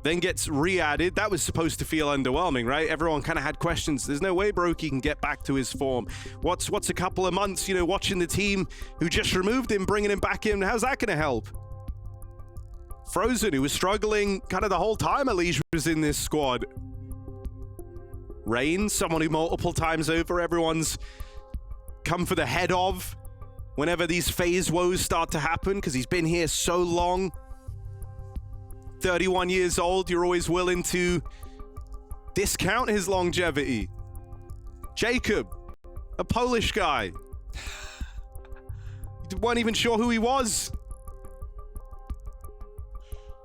then gets re-added. That was supposed to feel underwhelming, right? Everyone kind of had questions. There's no way Broky can get back to his form. What's a couple of months, you know, watching the team who just removed him, bringing him back in? How's that going to help? Frozen, who was struggling kind of the whole time Elige was in this squad. Rain, someone who multiple times over everyone's come for the head of. whenever these FaZe woes start to happen, because he's been here so long. 31 years old, you're always willing to discount his longevity. Jacob, a Polish guy. You weren't even sure who he was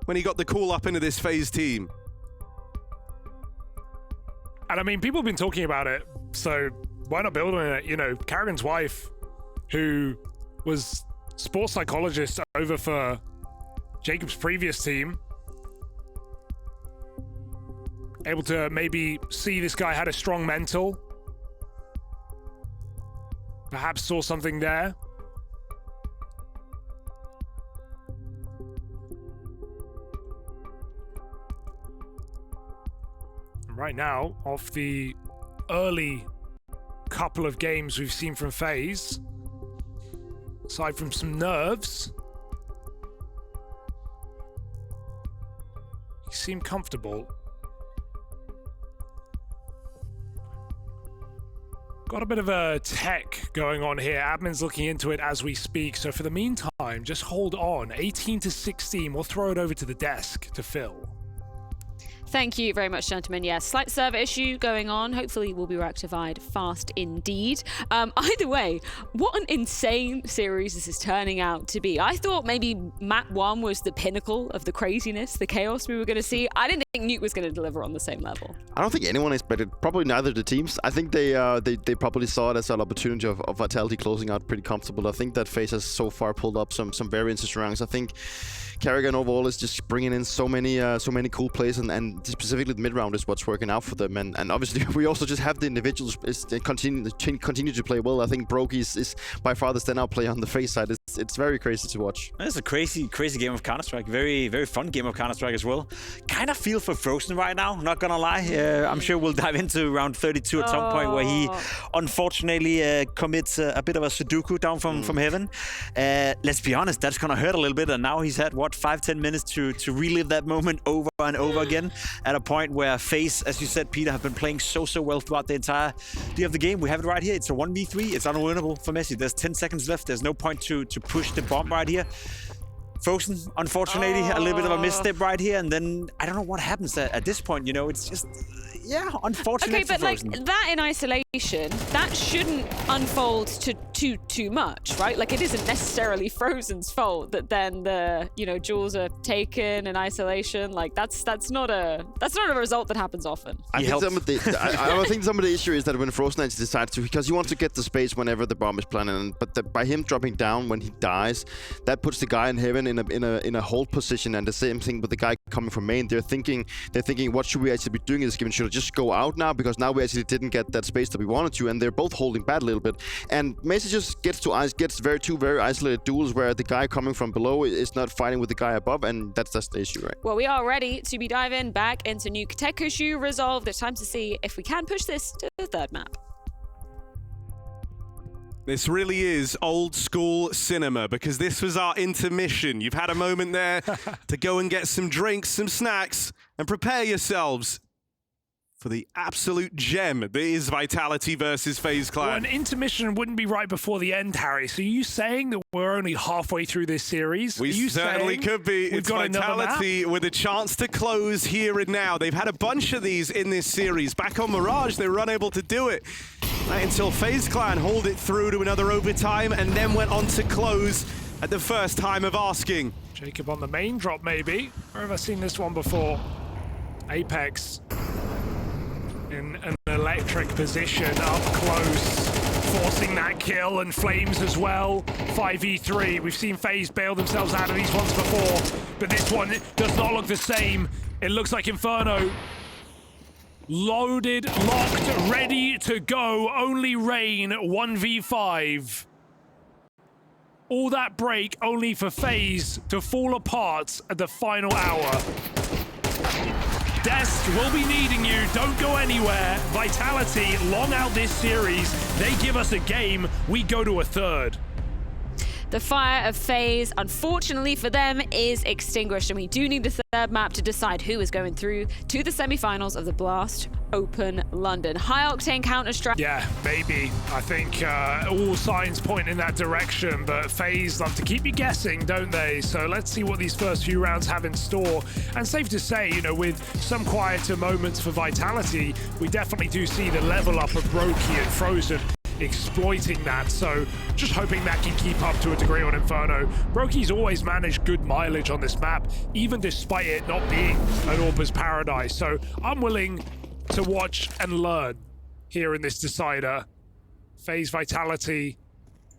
when he got the call up into this FaZe team. And I mean, people have been talking about it, so why not build on it? You know, Carrigan's wife, who was sports psychologist over for Jacob's previous team, able to maybe see this guy had a strong mental, perhaps saw something there. Right now, off the early couple of games we've seen from FaZe, aside from some nerves, he seemed comfortable. Got a bit of a tech going on here. Admin's looking into it as we speak. So for the meantime, just hold on. 18 to 16. We'll throw it over to the desk to Phil. Thank you very much, gentlemen. Yes, slight server issue going on. Hopefully will be rectified fast indeed. Either way, what an insane series this is turning out to be. I thought maybe map 1 was the pinnacle of the craziness, the chaos we were going to see. I didn't think Nuke was going to deliver on the same level. I don't think anyone expected, probably neither of the teams. I think they probably saw it as an opportunity of Vitality closing out pretty comfortable. I think that FaZe has so far pulled up some very interesting rounds. I think Carrigan overall is just bringing in so many cool plays, and specifically the mid round is what's working out for them. And obviously we also just have the individuals continue to play well. I think Brokey is by far the standout player on the FaZe side. It's very crazy to watch. It's a crazy game of Counter-Strike. Very fun game of Counter-Strike as well. Kind of feel for Frozen right now, not gonna lie. I'm sure we'll dive into round 32 at some point, where he unfortunately commits a bit of a Sudoku down from heaven. Let's be honest, that's gonna hurt a little bit, and now he's had, what, 5-10 minutes to relive that moment over and over again, at a point where FaZe, as you said, Peter, have been playing so well throughout the entire day of the game. We have it right here. It's a 1v3. It's unwinnable for Messi. There's 10 seconds left. There's no point to push the bomb right here. Frozen, unfortunately, a little bit of a misstep right here, and then I don't know what happens at this point. You know, it's just, yeah, unfortunate. Okay, but for Frozen. like that in isolation, that shouldn't unfold to too much, right? Like, it isn't necessarily Frozen's fault that then the jewels are taken in isolation. Like, that's not a result that happens often. I think some of the issue is that when Frozen decides to, because he wants to get the space whenever the bomb is planted, but by him dropping down when he dies, that puts the guy in heaven in a hold position. And the same thing with the guy coming from main. They're thinking, what should we actually be doing in this game? Should I just go out now, because now we actually didn't get that space that we wanted to, and they're both holding back a little bit. And Messi just gets two very isolated duels where the guy coming from below is not fighting with the guy above, and that's the issue, right? Well, we are ready to be diving back into Nuke. Tech issue resolved. It's time to see if we can push this to the third map. This really is old school cinema, because this was our intermission. You've had a moment there to go and get some drinks, some snacks, and prepare yourselves for the absolute gem that is Vitality versus FaZe Clan. Well, an intermission wouldn't be right before the end, Harry. So are you saying that we're only halfway through this series? We certainly could be. It's Vitality with a chance to close here and now. They've had a bunch of these in this series. Back on Mirage, they were unable to do it. Right until FaZe Clan hauled it through to another overtime and then went on to close at the first time of asking. Jacob on the main drop, maybe. Where have I seen this one before? Apex in an electric position, up close, forcing that kill, and Flames as well. 5v3. We've seen FaZe bail themselves out of these ones before, but this one does not look the same. It looks like Inferno loaded, locked, ready to go. Only Rain, 1v5. All that break only for FaZe to fall apart at the final hour. Dest will be needing you. Don't go anywhere. Vitality long out this series. They give us a game. We go to a third. The fire of FaZe, unfortunately for them, is extinguished, and we do need a third map to decide who is going through to the semi-finals of the BLAST Open London. High-octane Counter-Strike. Yeah, maybe. I think all signs point in that direction, but FaZe love to keep you guessing, don't they? So let's see what these first few rounds have in store. And safe to say, you know, with some quieter moments for Vitality, we definitely do see the level up of Brokey and Frozen exploiting that, so just hoping that can keep up to a degree on Inferno. Brokey's always managed good mileage on this map, even despite it not being an Orber's paradise, so I'm willing to watch and learn here in this decider. FaZe Vitality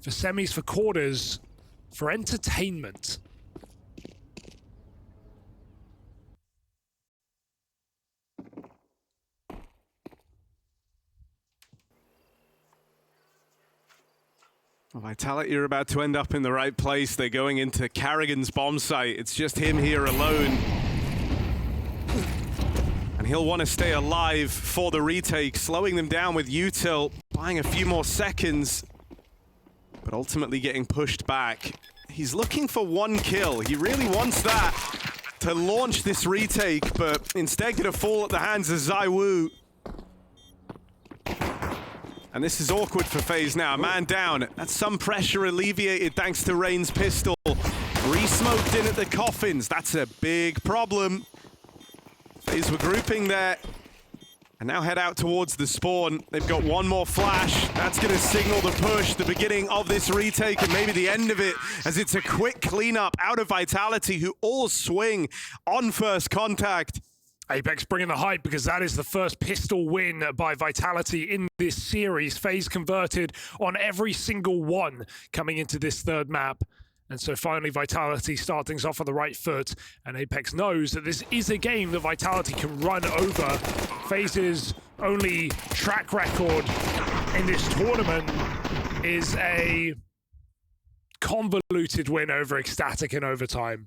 for semis, for quarters, for entertainment. Vitality are about to end up in the right place. They're going into Carrigan's bomb site. It's just him here alone. And he'll want to stay alive for the retake, slowing them down with util, buying a few more seconds, but ultimately getting pushed back. He's looking for one kill. He really wants that to launch this retake, but instead gonna fall at the hands of ZywOo. And this is awkward for FaZe now. A man down. That's some pressure alleviated thanks to Rain's pistol. Re-smoked in at the coffins. That's a big problem. FaZe were grouping there. And now head out towards the spawn. They've got one more flash. That's going to signal the push, the beginning of this retake, and maybe the end of it, as it's a quick cleanup out of Vitality, who all swing on first contact. Apex bringing the hype because that is the first pistol win by Vitality in this series. FaZe converted on every single one coming into this third map. And so finally Vitality start things off on the right foot, and Apex knows that this is a game that Vitality can run over. FaZe's only track record in this tournament is a convoluted win over Ecstatic in overtime.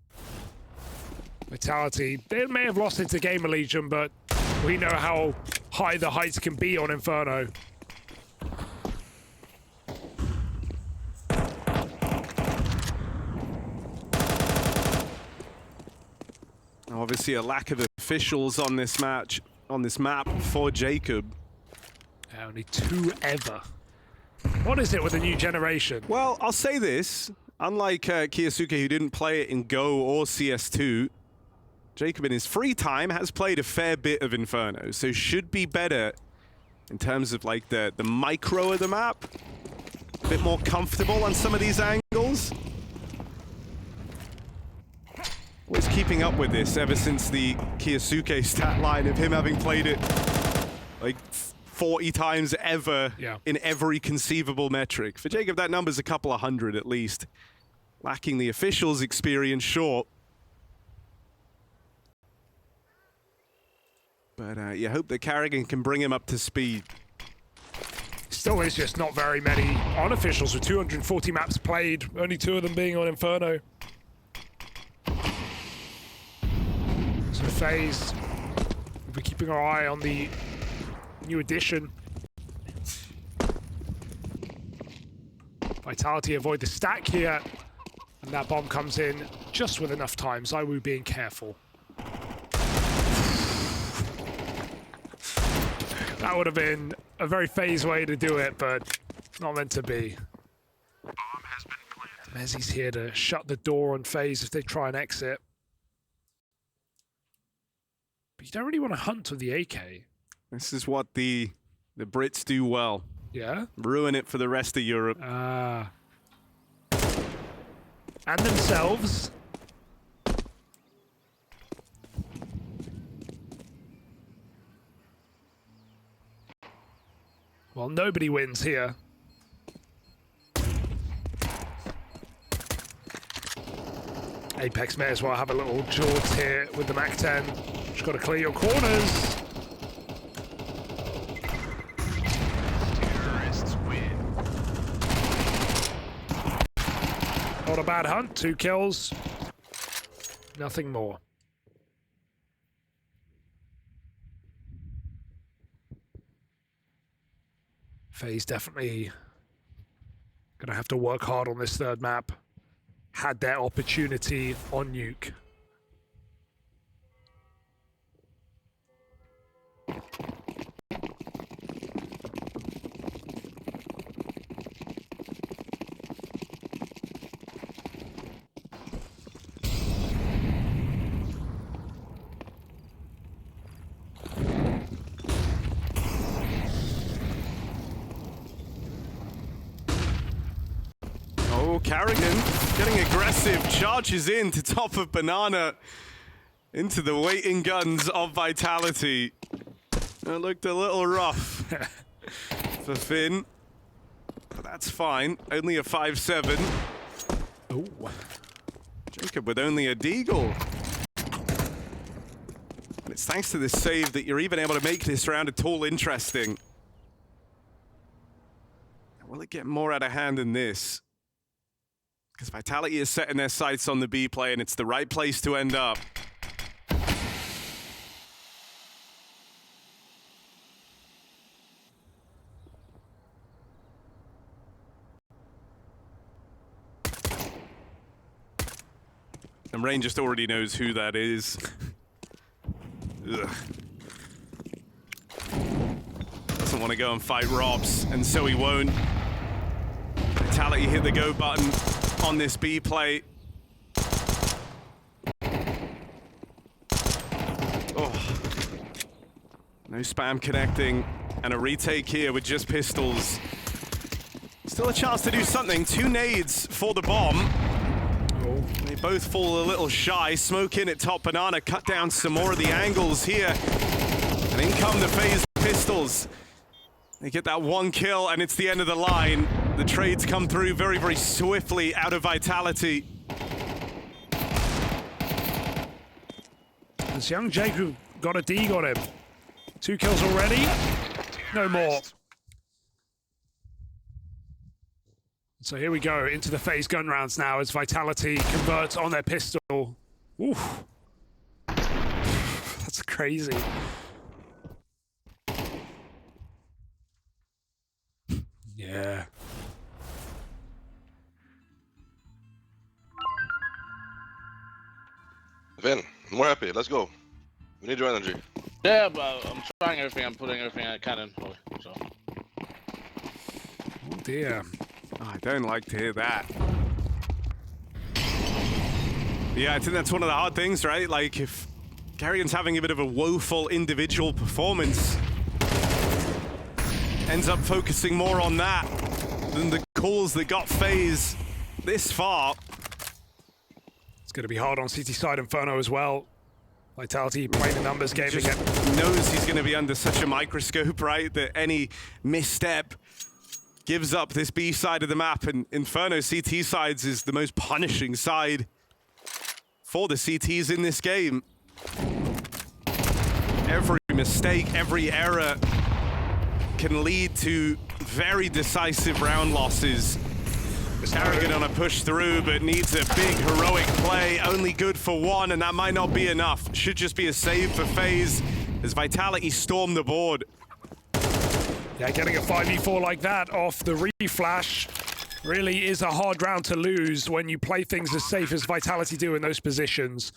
Vitality, they may have lost into Gamer Legion, but we know how high the heights can be on Inferno. Obviously a lack of officials on this match, on this map for Jacob. Only 2 ever. What is it with the new generation? Well, I'll say this. Unlike Kiyosuke, who didn't play it in Go or CS2, Jacob in his free time has played a fair bit of Inferno, so should be better in terms of like the micro of the map. A bit more comfortable on some of these angles. Was keeping up with this ever since the Kiyosuke stat line of him having played it like 40 times ever in every conceivable metric. For Jacob, that number's a couple of hundred at least. Lacking the officials' experience, sure. But you hope that Carrigan can bring him up to speed. Still is just not very many unofficials with 240 maps played, only 2 of them being on Inferno. So FaZe, we'll be keeping our eye on the new addition. Vitality avoid the stack here, and that bomb comes in just with enough time. ZywOo being careful. That would have been a very FaZe way to do it, but not meant to be. Mezzi's here to shut the door on FaZe if they try and exit. But you don't really want to hunt with the AK. This is what the Brits do well. Yeah? Ruin it for the rest of Europe. And themselves. Well, nobody wins here. Apex may as well have a little jaunt here with the MAC-10. Just got to clear your corners. Terrorists win. Not a bad hunt, 2 kills. Nothing more. FaZe definitely gonna have to work hard on this third map. had their opportunity on Nuke. Oh, Carrigan getting aggressive, charges in to top of Banana into the waiting guns of Vitality. It looked a little rough for Finn, but that's fine. Only a 5-7. Oh, Jacob with only a deagle. And it's thanks to this save that you're even able to make this round at all interesting. Will it get more out of hand than this? Because Vitality is setting their sights on the B play, and it's the right place to end up. And Rain just already knows who that is. Ugh. Doesn't want to go and fight Robs, and so he won't. Vitality hit the go button on this B play. Oh. No spam connecting, and a retake here with just pistols. Still a chance to do something. 2 nades for the bomb. Oh. They both fall a little shy. Smoke in at top Banana, cut down some more of the angles here. And in come the FaZe pistols. They get that 1 kill, and it's the end of the line. The trades come through very, very swiftly out of Vitality. This young Jacob got a D on him. 2 kills already. No more. So here we go into the FaZe gun rounds now as Vitality converts on their pistol. Oof. That's crazy. Yeah. Vin, I'm more happy. Let's go. We need your energy. Yeah, but I'm trying everything. I'm putting everything I can in. So. Oh dear. Oh, I don't like to hear that. Yeah, I think that's one of the hard things, right? Like, if Carrigan's having a bit of a woeful individual performance, ends up focusing more on that than the calls that got FaZe this far. It's going to be hard on CT side Inferno as well. Vitality playing the numbers game Just again. Knows he's going to be under such a microscope, right? That any misstep gives up this B side of the map, and Inferno CT sides is the most punishing side for the CTs in this game. Every mistake, every error can lead to very decisive round losses. Carrigan on a push through, but needs a big heroic play. Only good for 1, and that might not be enough. Should just be a save for FaZe as Vitality storm the board. Yeah, getting a 5v4 like that off the reflash really is a hard round to lose when you play things as safe as Vitality do in those positions.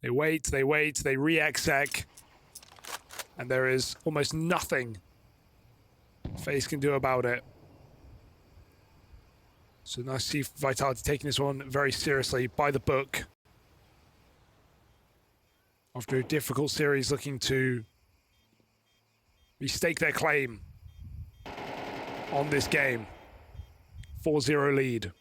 They wait, they re-exec, and there is almost nothing FaZe can do about it. So nice to see Vitality taking this one very seriously, by the book. After a difficult series, looking to restake their claim on this game. 4-0 lead.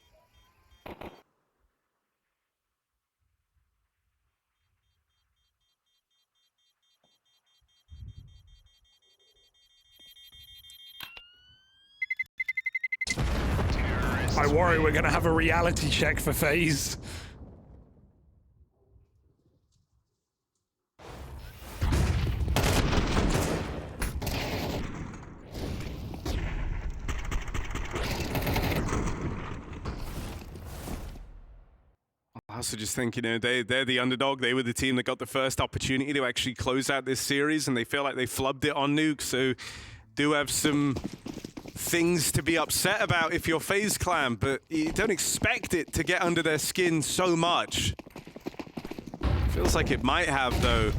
I worry we're going to have a reality check for FaZe. I also just think, you know, they're the underdog. They were the team that got the first opportunity to actually close out this series, and they feel like they flubbed it on Nuke, so do have some things to be upset about if you're FaZe Clan, but you don't expect it to get under their skin so much. Feels like it might have, though.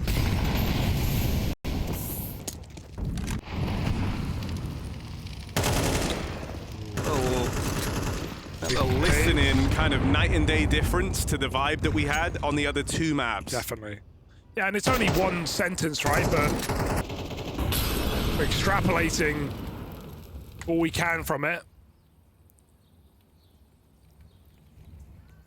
A listening kind of night and day difference to the vibe that we had on the other two maps. Definitely. Yeah, and it's only one sentence, right? But we're extrapolating all we can from it.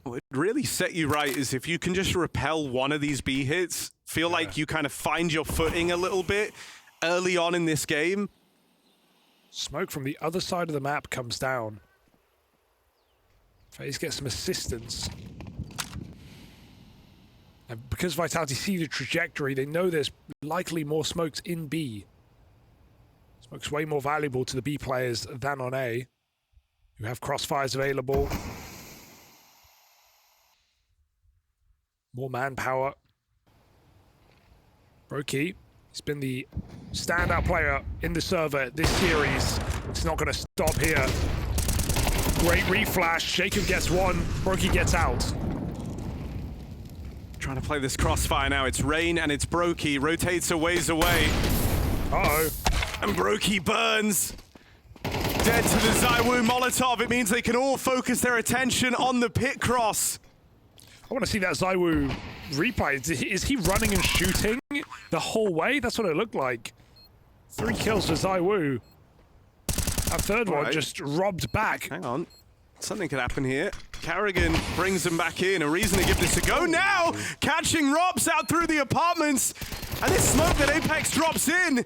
What would really set you right is if you can just repel one of these B hits, feel like you kind of find your footing a little bit early on in this game. Smoke from the other side of the map comes down. FaZe get some assistance. And because Vitality see the trajectory, they know there's likely more smokes in B. Smoke's way more valuable to the B players than on A, who have crossfires available. More manpower. Brokey, he's been the standout player in the server this series. It's not going to stop here. Great reflash. Jacob gets one. Brokey gets out. Trying to play this crossfire now. It's Rain and it's Brokey. Rotates a ways away. Uh-oh. And Brokey burns. Dead to the ZywOo Molotov. It means they can all focus their attention on the pit cross. I want to see that ZywOo replay. Is he running and shooting the whole way? That's what it looked like. 3 kills for ZywOo. That third one just robbed back. Hang on. Something could happen here. Carrigan brings them back in. A reason to give this a go now. Catching Rops out through the apartments. And this smoke that Apex drops in,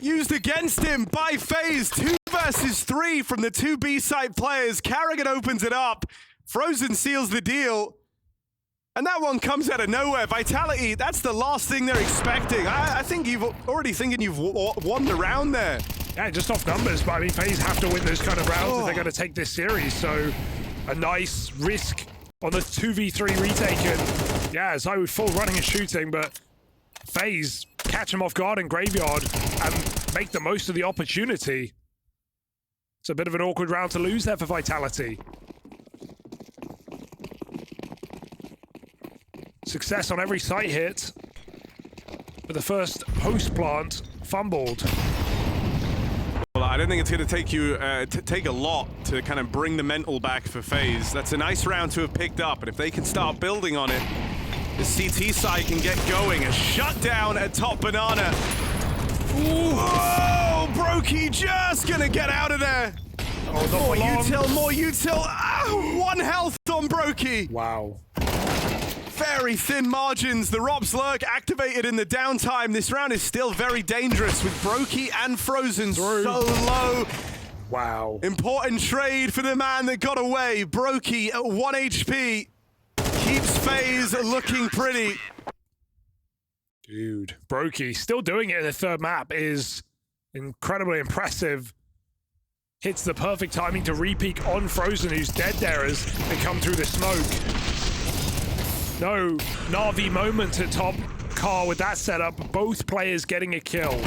used against him by FaZe. 2 versus 3 from the 2 B-side players. Carrigan opens it up. Frozen seals the deal. And that one comes out of nowhere. Vitality, that's the last thing they're expecting. I think you've already thinking you've won the round there. Yeah, just off numbers, but I mean, FaZe have to win those kind of rounds if they're going to take this series. So a nice risk on the 2v3 retake. And yeah, ZywOo full running and shooting, but FaZe catch him off guard in Graveyard and make the most of the opportunity. It's a bit of an awkward round to lose there for Vitality. Success on every site hit, but the first post plant fumbled. Well, I don't think it's going to take you take a lot to kind of bring the mental back for FaZe. That's a nice round to have picked up, and if they can start building on it, the CT side can get going. A shutdown at top banana. Ooh. Whoa, Brokey just gonna get out of there. Oh, more util. 1 health on Brokey. Wow. Very thin margins. The Robs lurk activated in the downtime. This round is still very dangerous with Brokey and Frozen so low. Wow. Important trade for the man that got away. Brokey at 1 HP. Keeps FaZe looking pretty. Dude, Brokey still doing it in the third map is incredibly impressive. Hits the perfect timing to re-peek on Frozen, who's dead there as they come through the smoke. No Na'Vi moment at top car with that setup. Both players getting a kill.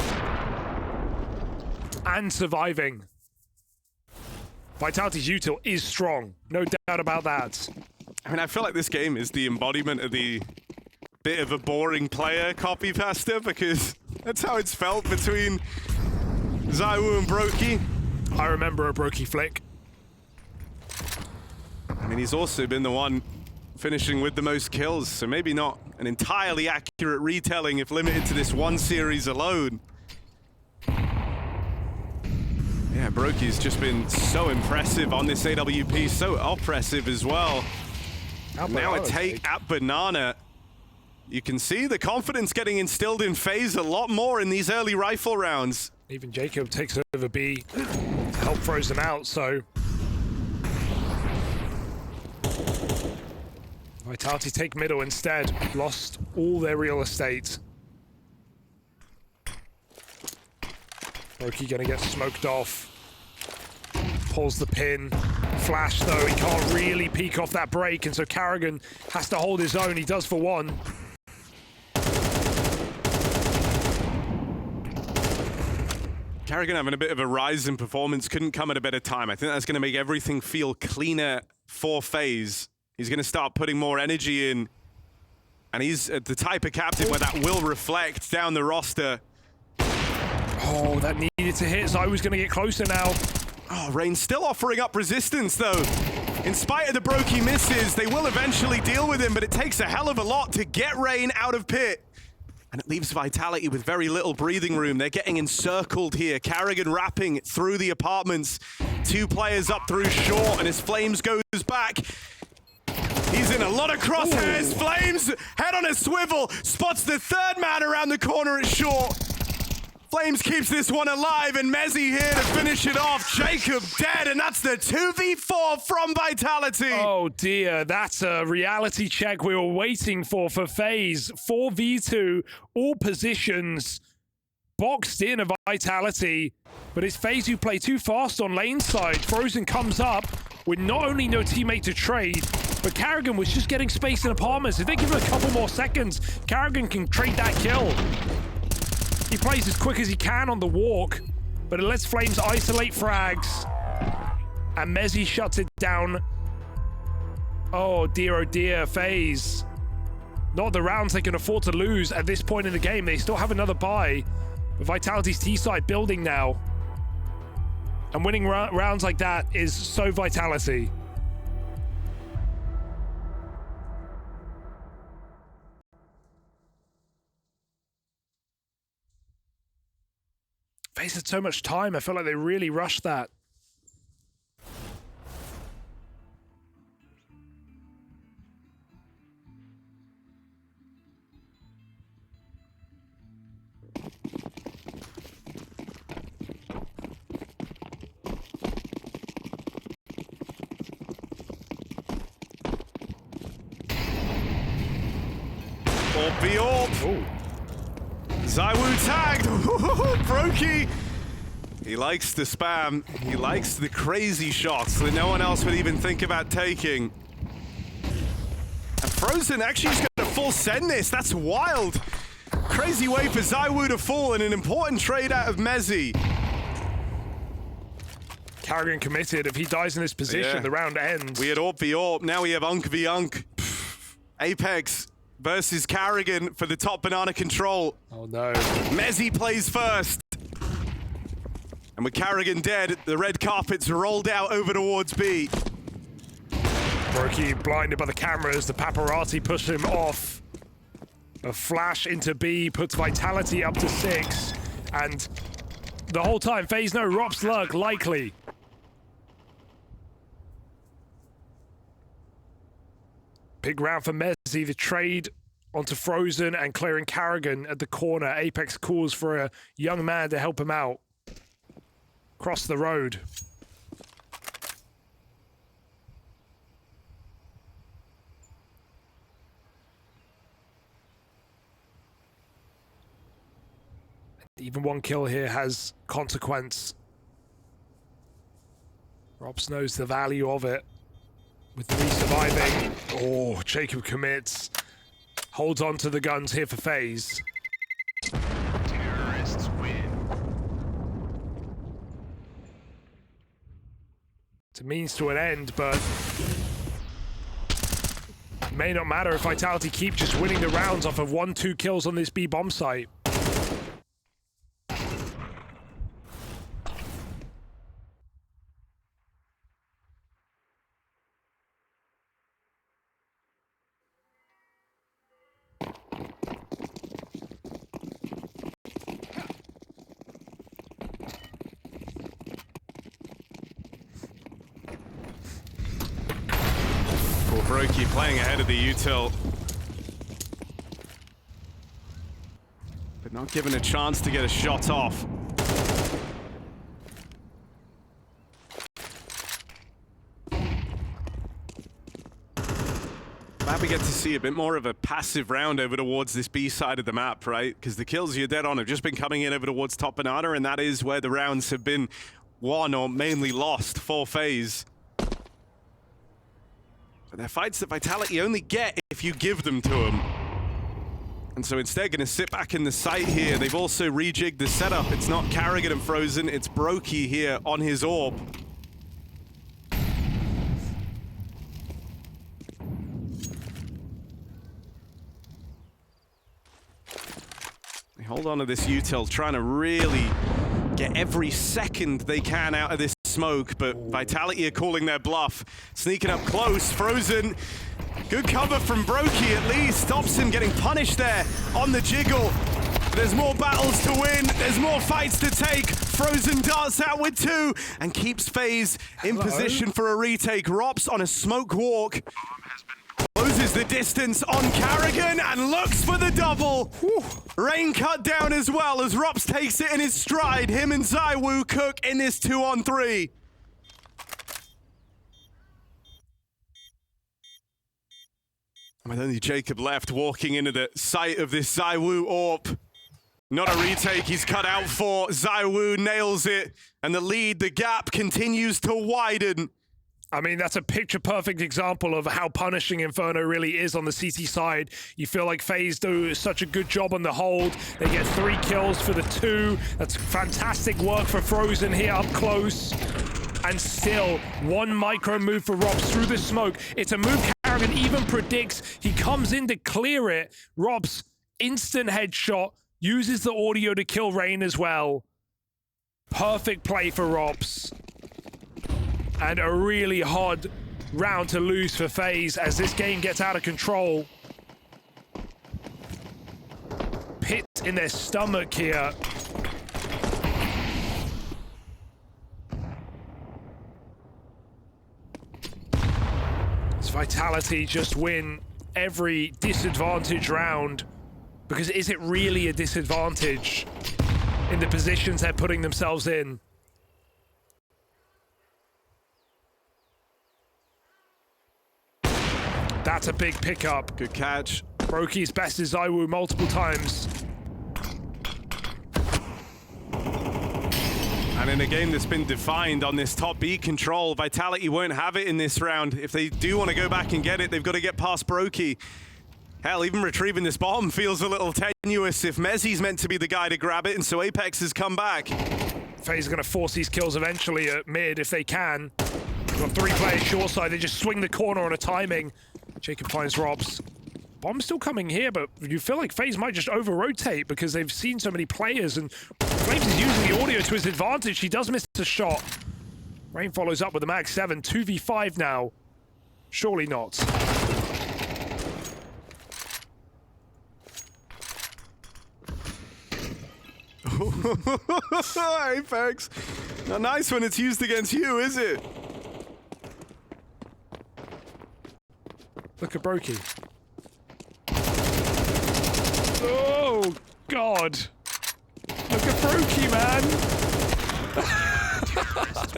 And surviving. Vitality's util is strong. No doubt about that. I mean, I feel like this game is the embodiment of the bit of a boring player copy pasta, because that's how it's felt between ZywOo and Brokey. I remember a Brokey flick. I mean, he's also been the one finishing with the most kills, so maybe not an entirely accurate retelling if limited to this one series alone. Yeah, Brokey's just been so impressive on this AWP, so oppressive as well. Now a take at Banana. You can see the confidence getting instilled in FaZe a lot more in these early rifle rounds. Even Jacob takes over B to help Frozen out, so Vitality take middle instead. Lost all their real estate. Brokey gonna get smoked off. Pulls the pin. Flash though, he can't really peek off that break, and so Carrigan has to hold his own. He does for one. Carrigan having a bit of a rise in performance, couldn't come at a better time. I think that's going to make everything feel cleaner for FaZe. He's going to start putting more energy in. And he's the type of captain where that will reflect down the roster. Oh, that needed to hit. Zywo's going to get closer now. Oh, Rain still offering up resistance, though. In spite of the brokey misses, they will eventually deal with him, but it takes a hell of a lot to get Rain out of pit. And it leaves Vitality with very little breathing room. They're getting encircled here. Carrigan wrapping through the apartments. 2 players up through short, and as Flames goes back, he's in a lot of crosshairs. Ooh. Flames, head on a swivel, spots the 3rd man around the corner at short. Flames keeps this one alive, and Mezzy here to finish it off. Jacob dead, and that's the 2v4 from Vitality. Oh dear, that's a reality check we were waiting for FaZe. 4v2, all positions boxed in of Vitality, but it's FaZe who play too fast on lane side. Frozen comes up with not only no teammate to trade, but Carrigan was just getting space in apartments. If they give him a couple more seconds, Carrigan can trade that kill. He plays as quick as he can on the walk, but it lets Flames isolate frags. And Mezzy shuts it down. Oh dear, FaZe. Not the rounds they can afford to lose at this point in the game. They still have another bye. But Vitality's T-side building now. And winning rounds like that is so Vitality. FaZe had so much time. I felt like they really rushed that. Orb. Zywu tagged. Brokey. He likes the spam. He likes the crazy shots that no one else would even think about taking. And Frozen actually is going to full send this. That's wild. Crazy way for Zywu to fall, and an important trade out of Mezzy. Carrigan committed. If he dies in this position, the round ends. We had Orb v Orb. Now we have Unk v Unk. Apex versus Carrigan for the top banana control. Oh no. Mezzy plays first. And with Carrigan dead, the red carpet's rolled out over towards B. Brokey blinded by the cameras. The paparazzi push him off. A flash into B puts Vitality up to 6. And the whole time, FaZe no Rop's luck, likely. Big round for Mezzy. The trade onto Frozen and clearing Carrigan at the corner. Apex calls for a young man to help him out. Cross the road. Even one kill here has consequence. Robs knows the value of it. With 3 surviving. Oh, Jacob commits. Holds on to the guns here for FaZe. Terrorists win. It's a means to an end, but it may not matter if Vitality keep just winning the rounds off of 1-2 kills on this B bomb site. Brokey playing ahead of the util. But not given a chance to get a shot off. Glad we get to see a bit more of a passive round over towards this B side of the map, right? Because the kills you're dead on have just been coming in over towards top banana, and that is where the rounds have been won or mainly lost for FaZe. But they're fights that Vitality only get if you give them to them. And so instead, going to sit back in the site here. They've also rejigged the setup. It's not Carrigan and Frozen, it's Brokey here on his orb. They hold on to this util, trying to really get every second they can out of this smoke, but Vitality are calling their bluff. Sneaking up close, Frozen. Good cover from Brokey at least. Stops him getting punished there on the jiggle. There's more battles to win. There's more fights to take. Frozen darts out with 2 and keeps FaZe in position for a retake. Rops on a smoke walk. Closes the distance on Carrigan and looks for the double. Whew. Rain cut down as well as Rops takes it in his stride. Him and ZywOo cook in this 2-on-3. With only Jacob left, walking into the sight of this ZywOo orb. Not a retake, he's cut out for. ZywOo nails it, and the lead, the gap continues to widen. I mean, that's a picture-perfect example of how punishing Inferno really is on the CT side. You feel like FaZe do such a good job on the hold. They get 3 kills for the 2. That's fantastic work for Frozen here up close. And still, 1 micro move for Robs through the smoke. It's a move Carrigan even predicts. He comes in to clear it. Robs, instant headshot, uses the audio to kill Rain as well. Perfect play for Robs. And a really hard round to lose for FaZe as this game gets out of control. Pit in their stomach here. Does Vitality just win every disadvantage round? Because is it really a disadvantage in the positions they're putting themselves in? That's a big pickup. Good catch. Brokey's best is ZywOo multiple times. And in a game that's been defined on this top B control, Vitality won't have it in this round. If they do want to go back and get it, they've got to get past Brokey. Hell, even retrieving this bomb feels a little tenuous if Mezzi's meant to be the guy to grab it, and so Apex has come back. FaZe are going to force these kills eventually at mid if they can. Got 3 players short side, they just swing the corner on a timing. Jacob finds Robs. Bomb's still coming here, but you feel like FaZe might just over-rotate because they've seen so many players, and Flames is using the audio to his advantage. He does miss a shot. Rain follows up with a Mag 7, 2v5 now. Surely not. Apex. Not nice when it's used against you, is it? Look at Brokey. Oh, God. Look at Brokey, man.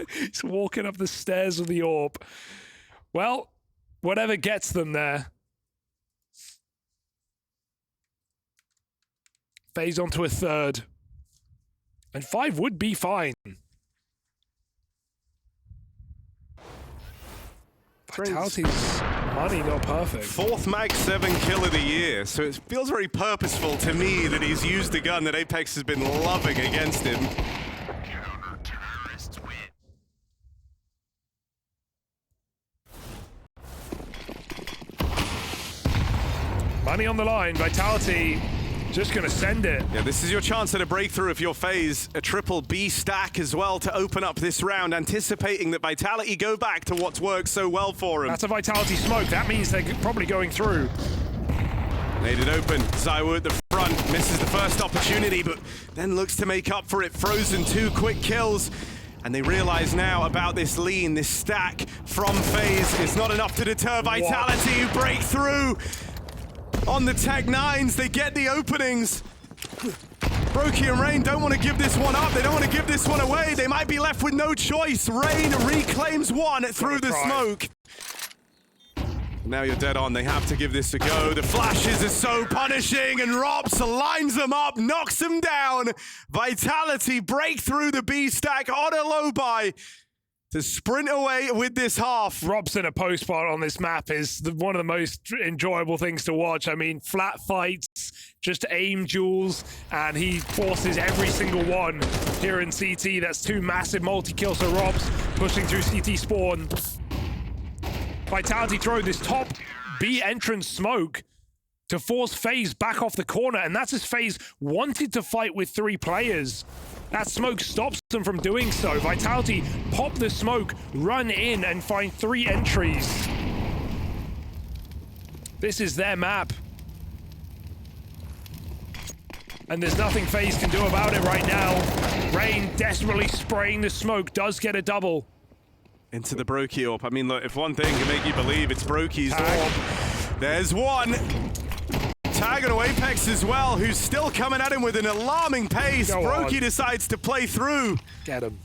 He's walking up the stairs with the orb. Well, whatever gets them there. FaZe onto a 3rd. And 5 would be fine. Vitality's money not perfect. 4th Mag 7 kill of the year, so it feels very purposeful to me that he's used the gun that Apex has been loving against him. Money on the line, Vitality just gonna send it. Yeah, this is your chance at a breakthrough if you're FaZe. A triple B stack as well to open up this round, anticipating that Vitality go back to what's worked so well for him. That's a Vitality smoke. That means they're probably going through. Made it open. ZywOo at the front, misses the first opportunity, but then looks to make up for it. Frozen, 2 quick kills. And they realize now about this lean, this stack from FaZe. It's not enough to deter Vitality, who break through. On the Tech 9s, they get the openings. Brokey and Rain don't want to give this one up. They don't want to give this one away. They might be left with no choice. Rain reclaims 1 through the smoke. Now you're dead on. They have to give this a go. The flashes are so punishing, and Rops lines them up, knocks them down. Vitality break through the B stack on a low buy. to sprint away with this half. Robson a post spot on this map is one of the most enjoyable things to watch. I mean, flat fights, just aim duels, and he forces every single one here in CT. That's 2 massive multi-kills. So Robs pushing through CT spawn. Vitality throw this top B entrance smoke to force FaZe back off the corner, and that's as FaZe wanted to fight with 3 players. That smoke stops them from doing so. Vitality pop the smoke, run in, and find 3 entries. This is their map. And there's nothing FaZe can do about it right now. Rain desperately spraying the smoke, does get a double. Into the Brokey AWP. I mean, look, if one thing can make you believe, it's Brokey's AWP. There's one. Tag on Apex as well, who's still coming at him with an alarming pace. Brokey decides to play through. Get him.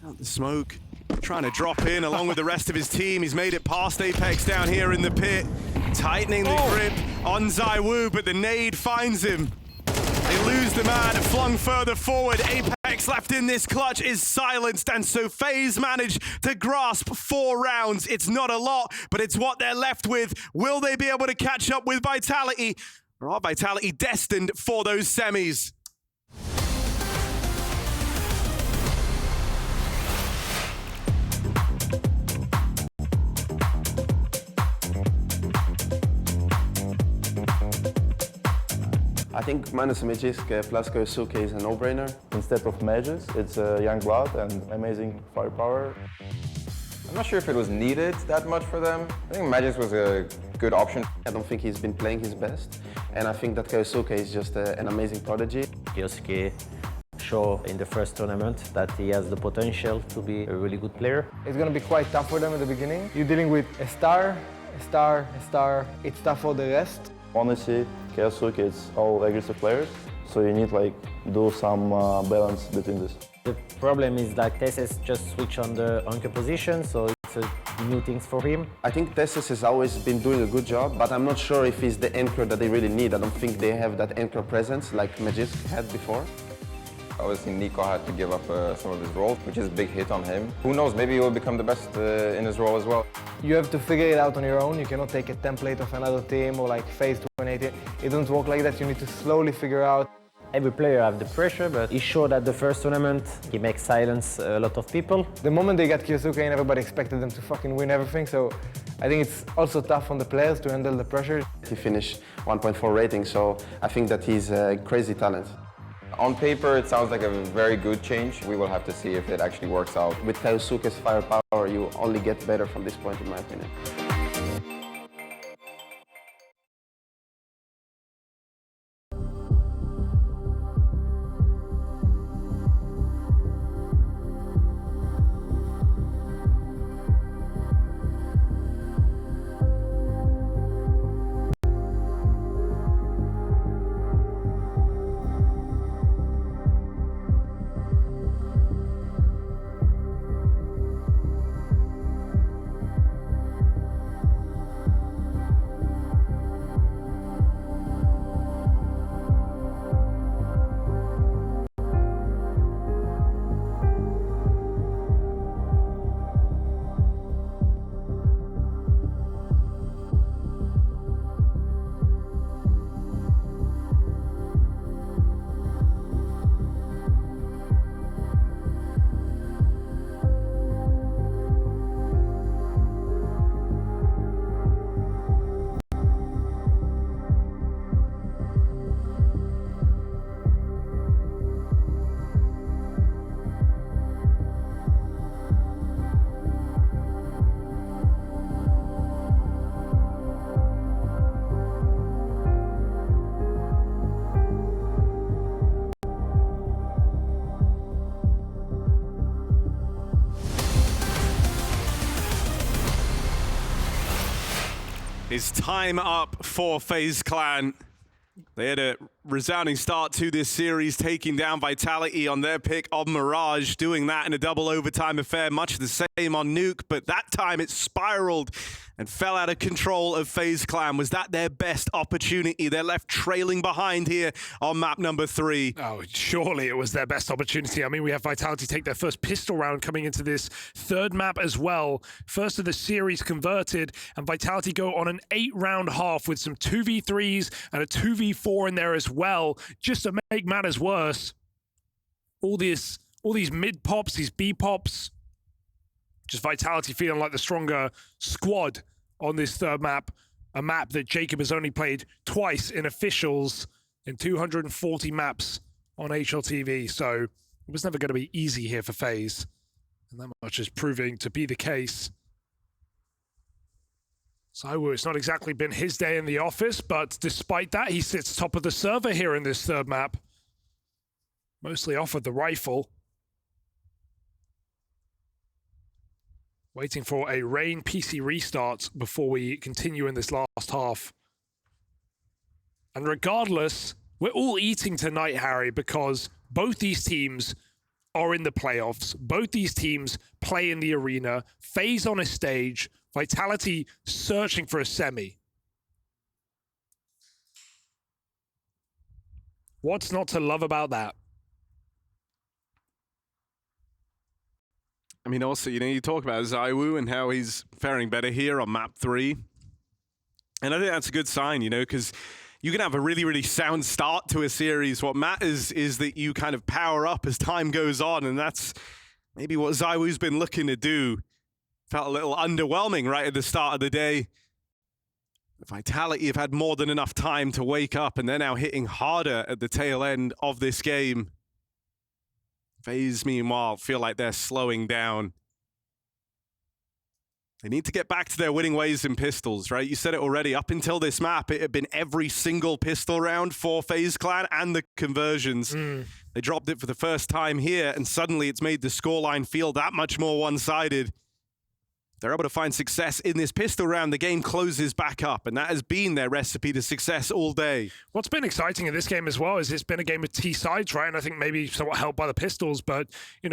Out the smoke. Trying to drop in along with the rest of his team. He's made it past Apex down here in the pit. Tightening the grip on ZywOo, but the nade finds him. They lose the man, flung further forward. Apex left in this clutch is silenced, and so FaZe managed to grasp 4 rounds. It's not a lot, but it's what they're left with. Will they be able to catch up with Vitality? Or are Vitality destined for those semis? I think minus Magisk plus Koyosuke is a no-brainer. Instead of Mages, it's young blood and amazing firepower. I'm not sure if it was needed that much for them. I think Magisk was a good option. I don't think he's been playing his best, and I think that Koyosuke is just an amazing prodigy. Koyosuke showed in the first tournament that he has the potential to be a really good player. It's going to be quite tough for them at the beginning. You're dealing with a star, a star, a star. It's tough for the rest. Honestly, Koyosuke is all aggressive players, so you need do some balance between this. The problem is that Tesses just switch on the anchor position, so it's new things for him. I think Tesses has always been doing a good job, but I'm not sure if he's the anchor that they really need. I don't think they have that anchor presence like Magisk had before. Obviously, Nico had to give up some of his role, which is a big hit on him. Who knows, maybe he will become the best in his role as well. You have to figure it out on your own. You cannot take a template of another team or FaZe 2018. It doesn't work like that. You need to slowly figure out. Every player have the pressure, but he showed at the first tournament he makes silence a lot of people. The moment they got Koyosuke and everybody expected them to fucking win everything, so I think it's also tough on the players to handle the pressure. He finished 1.4 rating, so I think that he's a crazy talent. On paper, it sounds like a very good change. We will have to see if it actually works out. With Koyosuke's firepower, you only get better from this point, in my opinion. Is time up for FaZe Clan. They had a resounding start to this series, taking down Vitality on their pick of Mirage, doing that in a double overtime affair, much the same on Nuke, but that time it spiraled and fell out of control of FaZe Clan. Was that their best opportunity? They're left trailing behind here on map number 3. Oh, surely it was their best opportunity. I mean, we have Vitality take their first pistol round coming into this third map as well. First of the series converted, and Vitality go on an 8-round half with some 2v3s and a 2v4 in there as well, just to make matters worse. All these mid pops, these B pops, just Vitality feeling like the stronger squad on this third map, a map that Jacob has only played twice in officials in 240 maps on HLTV, so it was never going to be easy here for FaZe, and that much is proving to be the case. ZywOo, it's not exactly been his day in the office, but despite that, he sits top of the server here in this third map. Mostly offered the rifle. Waiting for a Rain PC restart before we continue in this last half. And regardless, we're all eating tonight, Harry, because both these teams are in the playoffs. Both these teams play in the arena. FaZe on a stage. Vitality searching for a semi. What's not to love about that? I mean, also, you talk about ZywOo and how he's faring better here on map 3. And I think that's a good sign, because you can have a really, really sound start to a series. What matters is that you kind of power up as time goes on, and that's maybe what ZywOo's been looking to do. Felt a little underwhelming right at the start of the day. Vitality have had more than enough time to wake up, and they're now hitting harder at the tail end of this game. FaZe, meanwhile, feel like they're slowing down. They need to get back to their winning ways in pistols, right? You said it already. Up until this map, it had been every single pistol round for FaZe Clan and the conversions. They dropped it for the first time here, and suddenly it's made the scoreline feel that much more one-sided. They're able to find success in this pistol round, the game closes back up, and that has been their recipe to success all day. What's been exciting in this game as well is it's been a game of T sides, right? And I think maybe somewhat helped by the pistols, but,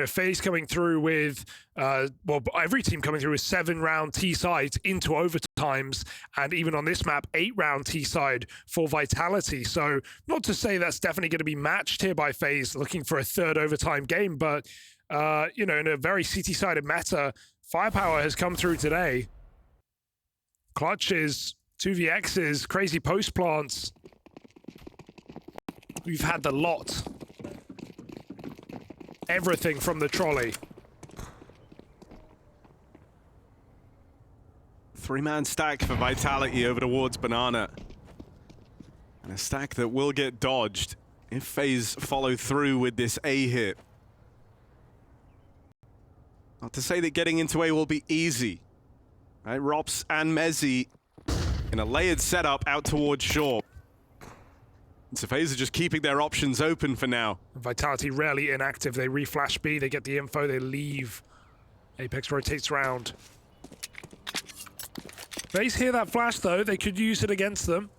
FaZe coming through with, every team coming through with 7-round T sides into overtimes, and even on this map, 8-round T side for Vitality. So not to say that's definitely going to be matched here by FaZe looking for a third overtime game, but, in a very CT-sided meta, firepower has come through today. Clutches, 2vx's, crazy post plants. We've had the lot. Everything from the trolley. 3-man stack for Vitality over towards Banana. And a stack that will get dodged if FaZe follow through with this A hit. Not to say that getting into A will be easy. Right, Rops and Mezzi in a layered setup out towards shore. So FaZe are just keeping their options open for now. Vitality rarely inactive. They reflash B, they get the info, they leave. Apex rotates round. FaZe hear that flash though, they could use it against them.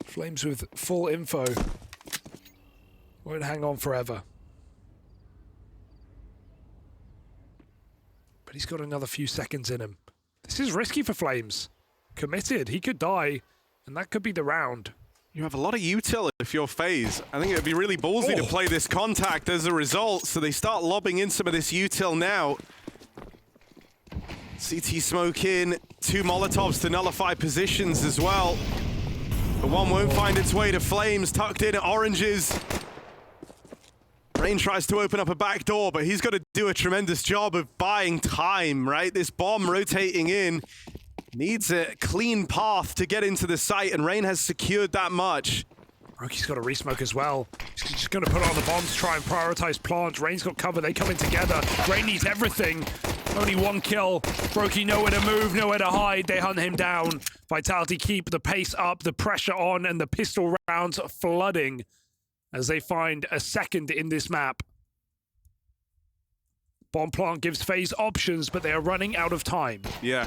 Flames with full info. Won't hang on forever. But he's got another few seconds in him. This is risky for Flames. Committed, he could die, and that could be the round. You have a lot of util if you're FaZe. I think it would be really ballsy to play this contact as a result, so they start lobbing in some of this util now. CT smoke in, 2 Molotovs to nullify positions as well. But one won't find its way to Flames, tucked in at oranges. Rain tries to open up a back door, but he's got to do a tremendous job of buying time, right? This bomb rotating in needs a clean path to get into the site, and Rain has secured that much. Roki's got a resmoke as well. He's just going to put on the bombs, try and prioritize plant. Rain's got cover, they come in together. Rain needs everything. Only 1 kill. Roki nowhere to move, nowhere to hide. They hunt him down. Vitality keep the pace up, the pressure on, and the pistol rounds flooding as they find a second in this map. Bomb plant gives FaZe options, but they are running out of time. Yeah.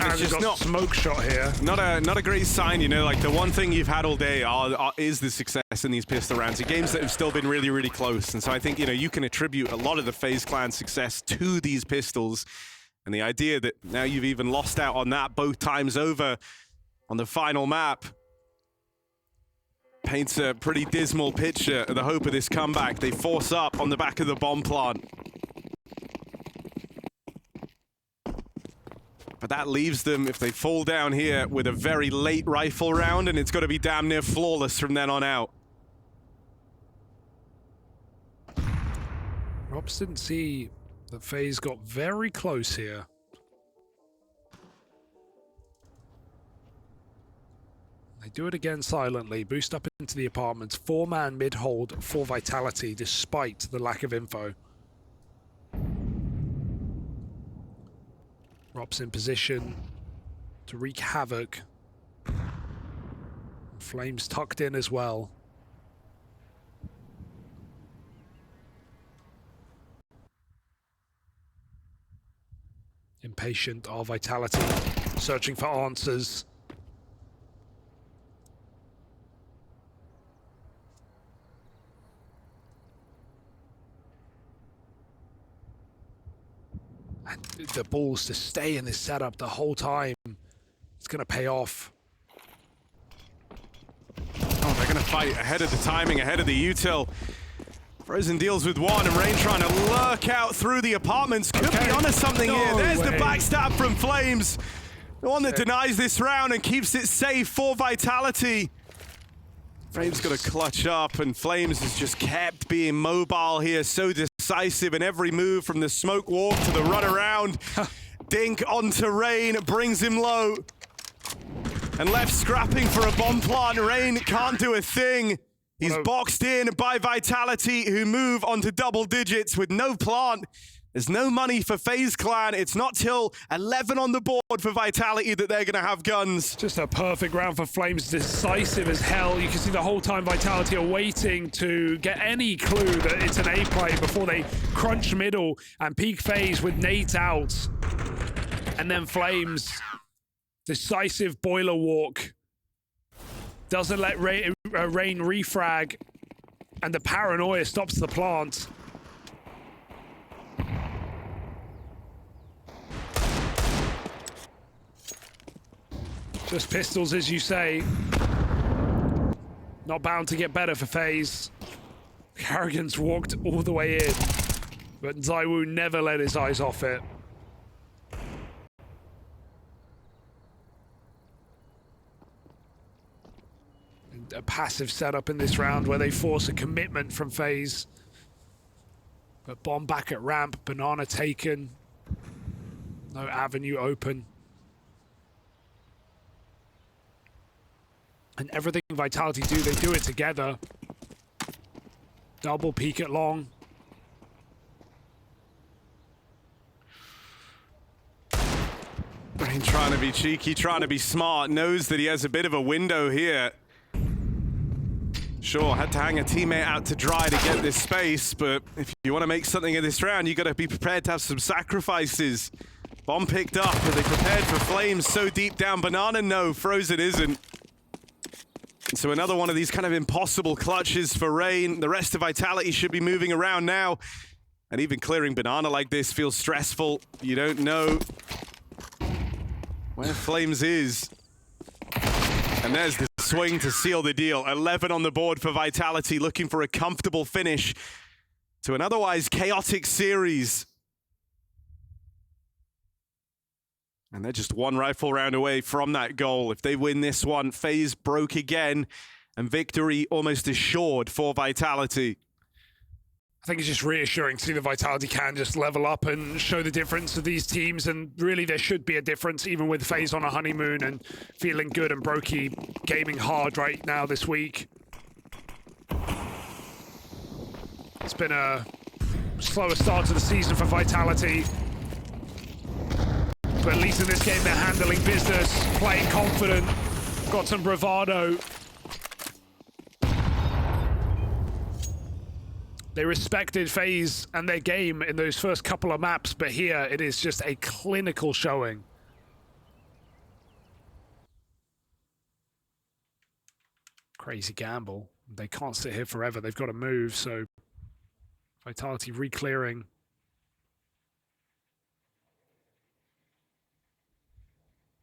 Carragher's got smoke shot here. Not a great sign, you know, like the one thing you've had all day is the success in these pistol rounds. The games that have still been really, really close. And so I think, you know, you can attribute a lot of the FaZe clan success to these pistols. And the idea that now you've even lost out on that both times over on the final map paints a pretty dismal picture of the hope of this comeback. They force up on the back of the bomb plant. But that leaves them, if they fall down here, with a very late rifle round, and it's got to be damn near flawless from then on out. Robs didn't see that FaZe got very close here. They do it again silently, boost up into the apartments. 4-man mid-hold for Vitality, despite the lack of info. Rob's in position to wreak havoc. Flames tucked in as well. Impatient are Vitality, searching for answers. And the balls to stay in this setup the whole time. It's going to pay off. Oh, they're going to fight ahead of the timing, ahead of the util. Frozen deals with one, and Rain trying to lurk out through the apartments. Could be onto something here. There's the backstab from Flames. The one that denies this round and keeps it safe for Vitality. Flames got to clutch up, and Flames has just kept being mobile here. So decisive in every move, from the smoke walk to the run around. Dink onto Rain, brings him low. And left scrapping for a bomb plant. Rain can't do a thing. He's boxed in by Vitality, who move onto double digits with no plant. There's no money for FaZe Clan. It's not till 11 on the board for Vitality that they're going to have guns. Just a perfect round for Flames, decisive as hell. You can see the whole time Vitality are waiting to get any clue that it's an A play before they crunch middle and peek FaZe with nades out. And then Flames, decisive boiler walk. Doesn't let Rain refrag, and the paranoia stops the plant. Just pistols, as you say. Not bound to get better for FaZe. Carragher's walked all the way in, but Zywoo never let his eyes off it. A passive setup in this round where they force a commitment from FaZe. But bomb back at ramp, banana taken. No avenue open. And everything Vitality do, they do it together. Double peek at long. Rain trying to be cheeky, trying to be smart, knows that he has a bit of a window here. Sure, had to hang a teammate out to dry to get this space, but if you want to make something of this round, you got to be prepared to have some sacrifices. Bomb picked up, are they prepared for Flames so deep down? Banana, no, Frozen isn't. And so another one of these kind of impossible clutches for Rain. The rest of Vitality should be moving around now. And even clearing Banana like this feels stressful. You don't know where Flames is. And there's the swing to seal the deal. 11 on the board for Vitality, looking for a comfortable finish to an otherwise chaotic series. And they're just one rifle round away from that goal. If they win this one, FaZe broke again, and victory almost assured for Vitality. I think it's just reassuring to see that Vitality can just level up and show the difference of these teams, and really there should be a difference even with FaZe on a honeymoon and feeling good, and Brokey gaming hard right now this week. It's been a slower start to the season for Vitality, but at least in this game they're handling business, playing confident, got some bravado. They respected FaZe and their game in those first couple of maps, but here it is just a clinical showing. Crazy gamble. They can't sit here forever. They've got to move, so Vitality re-clearing.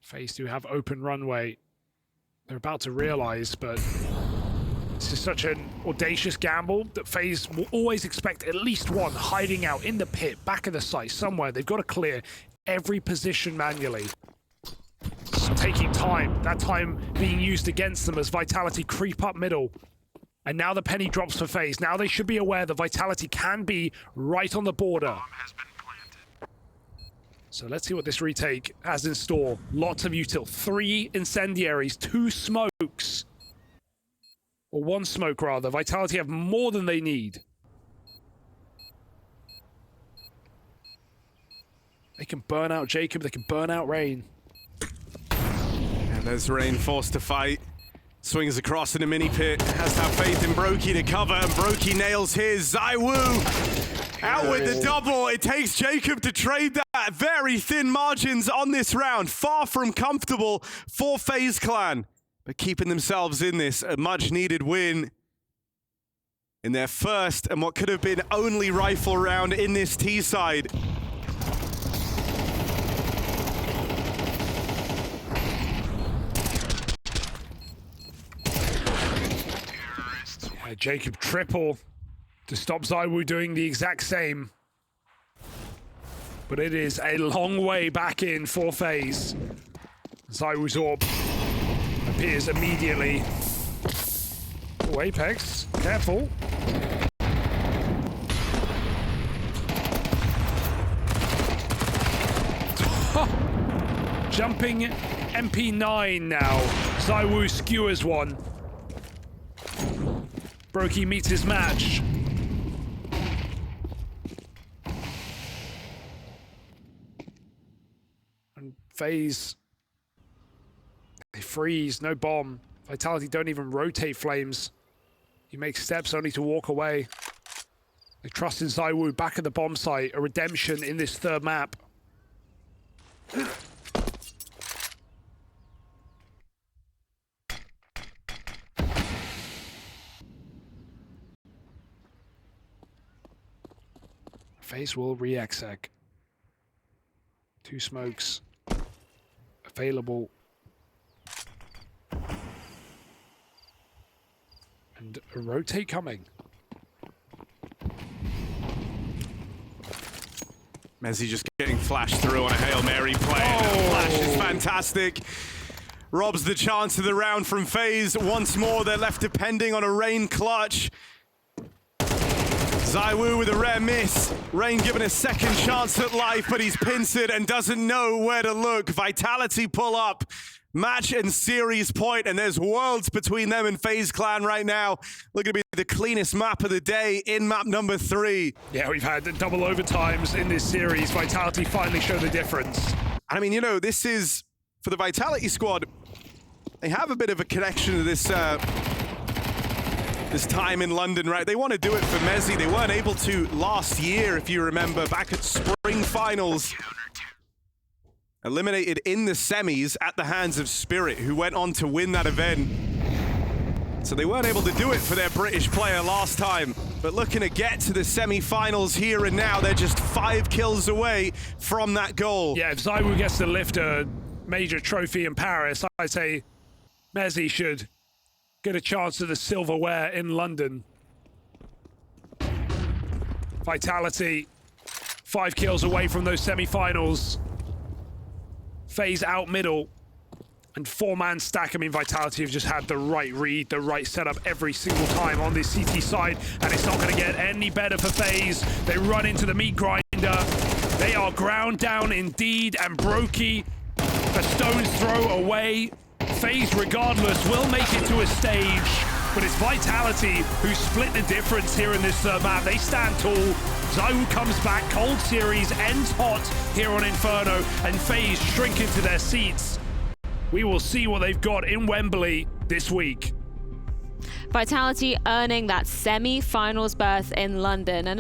FaZe do have open runway. They're about to realize, but this is such an audacious gamble that FaZe will always expect at least one hiding out in the pit, back of the site, somewhere. They've got to clear every position manually. It's taking time, that time being used against them as Vitality creep up middle. And now the penny drops for FaZe. Now they should be aware that Vitality can be right on the border. So let's see what this retake has in store. Lots of util. 3 incendiaries, 2 smokes. Or 1 smoke, rather. Vitality have more than they need. They can burn out Jacob, they can burn out Rain. And there's Rain forced to fight. Swings across in a mini pit. Has to have faith in Brokey to cover, and Brokey nails his. ZywOo out with the double. It takes Jacob to trade that. Very thin margins on this round. Far from comfortable for FaZe Clan. But keeping themselves in this, a much needed win in their first and what could have been only rifle round in this T side. Jacob triple to stop ZywOo doing the exact same. But it is a long way back in for FaZe. ZywOo's orb appears immediately. Oh, Apex, careful. Jumping MP9 now. ZywOo skewers one. Brokey meets his match. And FaZe, they freeze, no bomb. Vitality don't even rotate flames. He makes steps only to walk away. They trust in ZywOo back at the bomb site, a redemption in this third map. FaZe will re-exec. 2 smokes available. And a rotate coming. Mezzi just getting flashed through on a Hail Mary play. That flash is fantastic. Robs the chance of the round from FaZe. Once more, they're left depending on a Rain clutch. ZywOo with a rare miss. Rain given a second chance at life, but he's pincered and doesn't know where to look. Vitality pull up. Match and series point, and there's worlds between them and FaZe Clan right now. Looking to be the cleanest map of the day in map number 3. Yeah, we've had double overtimes in this series. Vitality finally show the difference. And I mean, you know, this is, for the Vitality squad, they have a bit of a connection to this this time in London, right? They want to do it for Mezzi. They weren't able to last year, if you remember, back at spring finals. Eliminated in the semis at the hands of Spirit, who went on to win that event. So they weren't able to do it for their British player last time. But looking to get to the semi-finals here and now, they're just 5 kills away from that goal. Yeah, if ZywOo gets to lift a major trophy in Paris, I'd say Mezzi should get a chance at the silverware in London. Vitality, 5 kills away from those semi-finals. FaZe out middle, and 4-man stack. I mean, Vitality have just had the right read, the right setup every single time on this CT side, and it's not going to get any better for FaZe. They run into the meat grinder. They are ground down indeed, and Brokey, a stone's throw away. FaZe, regardless, will make it to a stage, but it's Vitality who split the difference here in this map. They stand tall. ZywOo comes back. Cold series ends hot here on Inferno, and FaZe shrink into their seats. We will see what they've got in Wembley this week. Vitality earning that semi-finals berth in London. And